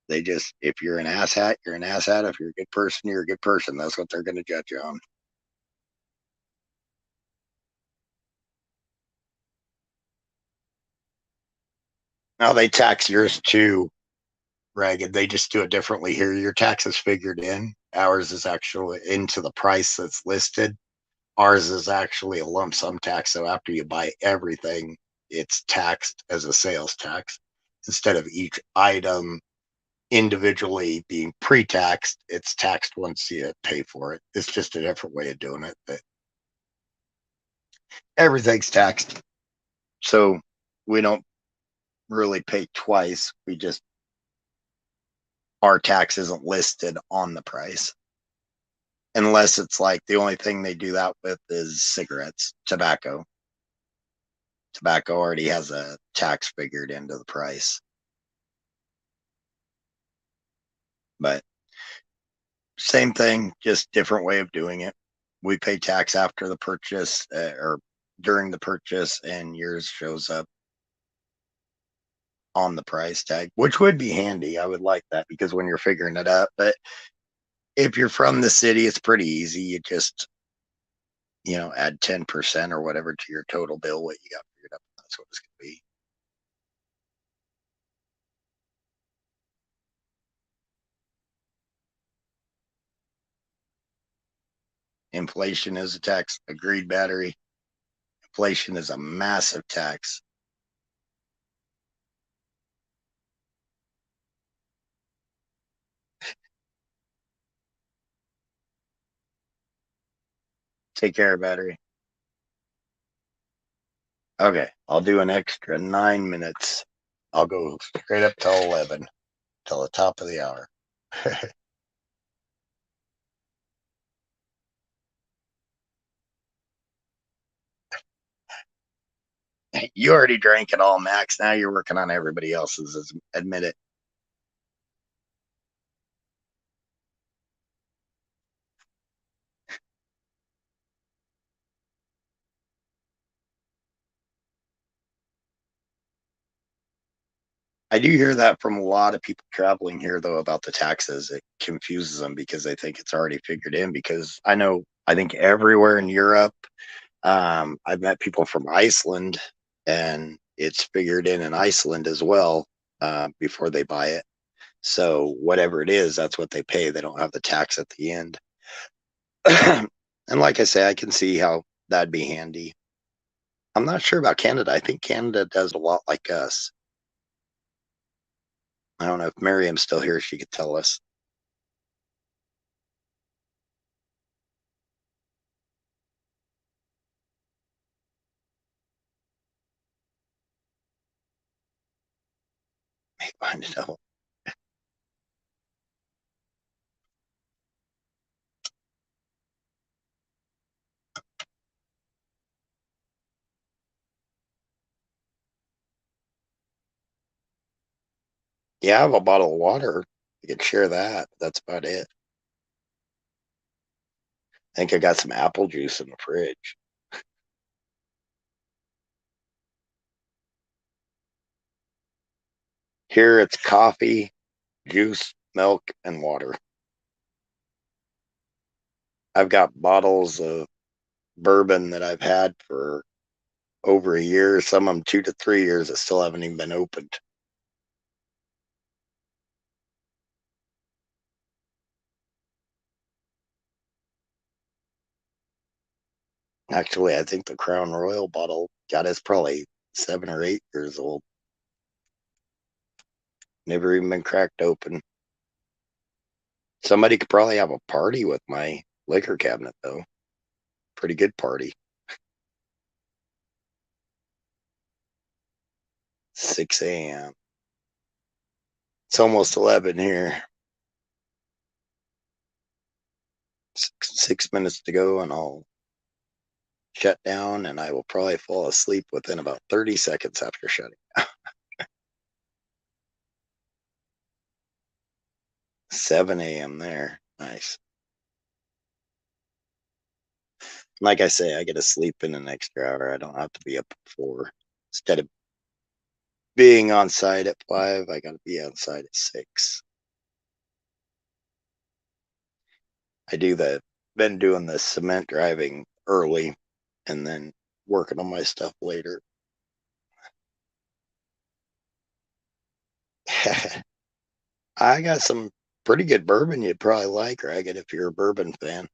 they just, if you're an asshat, you're an asshat. If you're a good person, you're a good person. That's what they're going to judge you on. Now they tax yours too, Ragged. They just do it differently here. Your tax is figured in. Ours is actually into the price that's listed. Ours is actually a lump sum tax. So after you buy everything, it's taxed as a sales tax instead of each item individually being pre-taxed. It's taxed once you pay for it. It's just a different way of doing it, but everything's taxed. So we don't really pay twice. We just, our tax isn't listed on the price. Unless it's like the only thing they do that with is cigarettes, tobacco. Tobacco already has a tax figured into the price. But same thing, just different way of doing it. We pay tax after the purchase or during the purchase, and yours shows up on the price tag, which would be handy. I would like that because when you're figuring it up, but if you're from the city, it's pretty easy. You just, add 10% or whatever to your total bill, what you got figured up. That's what it's going to be. Inflation is a tax. Agreed, battery. Inflation is a massive tax. Take care, battery. Okay, I'll do an extra 9 minutes. I'll go straight up till 11, till the top of the hour. You already drank it all, Max. Now you're working on everybody else's. Admit it. I do hear that from a lot of people traveling here, though, about the taxes. It confuses them because they think it's already figured in. Because I think everywhere in Europe, I've met people from Iceland, and it's figured in Iceland as well before they buy it. So whatever it is, that's what they pay. They don't have the tax at the end. And like I say, I can see how that'd be handy. I'm not sure about Canada. I think Canada does a lot like us. I don't know if Miriam's still here. She could tell us. Maybe find it out. Yeah, I have a bottle of water. You could share that. That's about it. I think I got some apple juice in the fridge. Here it's coffee, juice, milk, and water. I've got bottles of bourbon that I've had for over a year, some of them 2 to 3 years that still haven't even been opened. Actually, I think the Crown Royal bottle, God, it's probably 7 or 8 years old. Never even been cracked open. Somebody could probably have a party with my liquor cabinet, though. Pretty good party. 6 a.m. It's almost 11 here. 6 minutes to go, and I'll shut down, and I will probably fall asleep within about 30 seconds after shutting down. 7 a.m. there. Nice. Like I say, I get to sleep in an extra hour. I don't have to be up at 4. Instead of being on site at 5, I got to be on site at 6. Been doing the cement driving early and then working on my stuff later. I got some pretty good bourbon you'd probably like, Ragged, if you're a bourbon fan.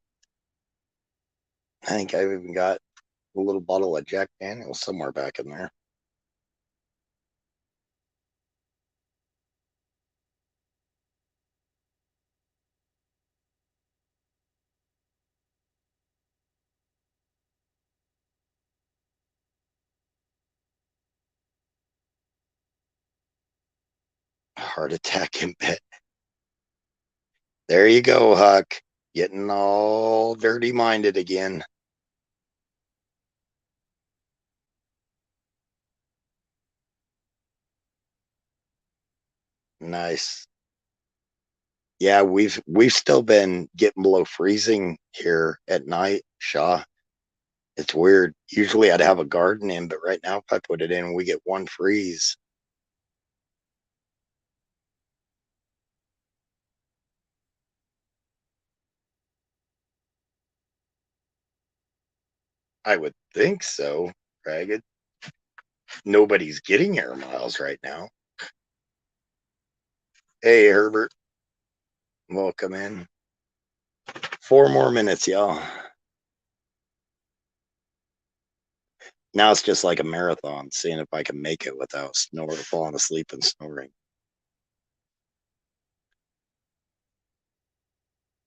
I think I've even got a little bottle of Jack Daniels somewhere back in there. Heart attack in bed. There you go, Huck. Getting all dirty minded again. Nice. Yeah, we've still been getting below freezing here at night, Shaw. It's weird. Usually I'd have a garden in, but right now if I put it in, we get 1 freeze. I would think so, Ragged. Nobody's getting air miles right now. Hey, Herbert. Welcome in. 4 more minutes, y'all. Now it's just like a marathon, seeing if I can make it without falling asleep and snoring.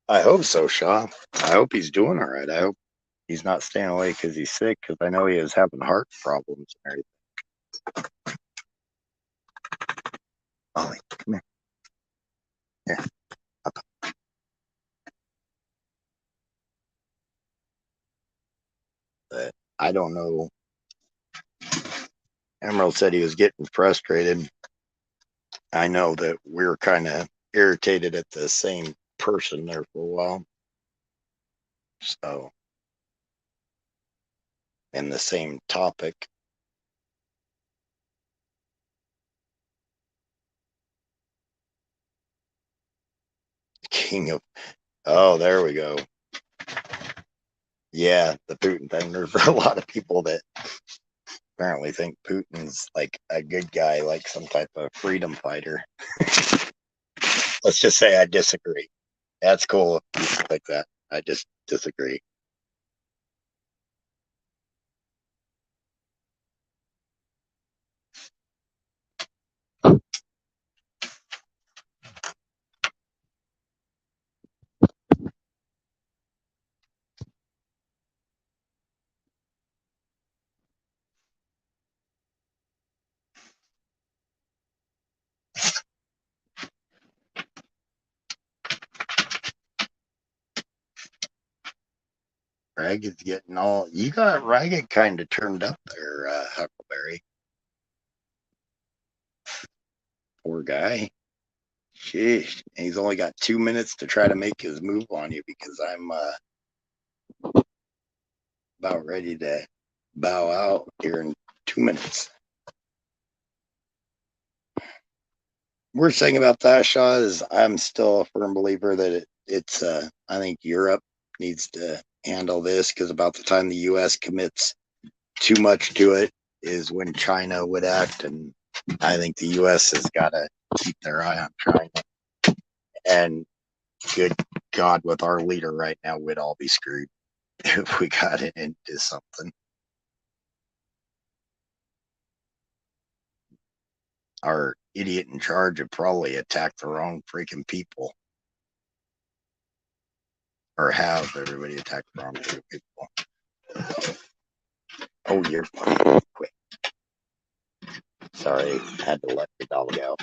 I hope so, Shaw. I hope he's doing all right. I hope he's not staying away because he's sick, because I know he is having heart problems and everything. Ollie, come here. Here. Up. But I don't know. Emerald said he was getting frustrated. I know that we were kind of irritated at the same person there for a while. So, and the same topic. King of, oh, there we go. Yeah, the Putin thing. There's a lot of people that apparently think Putin's like a good guy, like some type of freedom fighter. Let's just say I disagree. That's cool if you like that. I just disagree. Ragged's getting all you got Ragged kind of turned up there, Huckleberry. Poor guy. Sheesh. He's only got 2 minutes to try to make his move on you because I'm about ready to bow out here in 2 minutes. Worst thing about that, Shaw, is I'm still a firm believer that it's I think Europe needs to handle this because about the time the U.S. commits too much to it is when China would act, and I think the U.S. has got to keep their eye on China. And good God, with our leader right now, we'd all be screwed if we got it into something. Our idiot in charge would probably attack the wrong freaking people. Or have everybody attack the wrong people. Oh, you're fine. Quick. Sorry, had to let the dog out.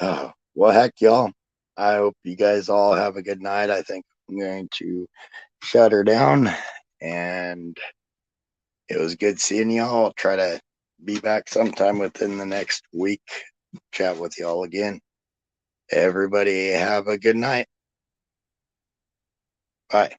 Oh, well, heck, y'all. I hope you guys all have a good night. I think I'm going to shut her down. And it was good seeing y'all. I'll try to be back sometime within the next week. Chat with y'all again. Everybody have a good night. Bye.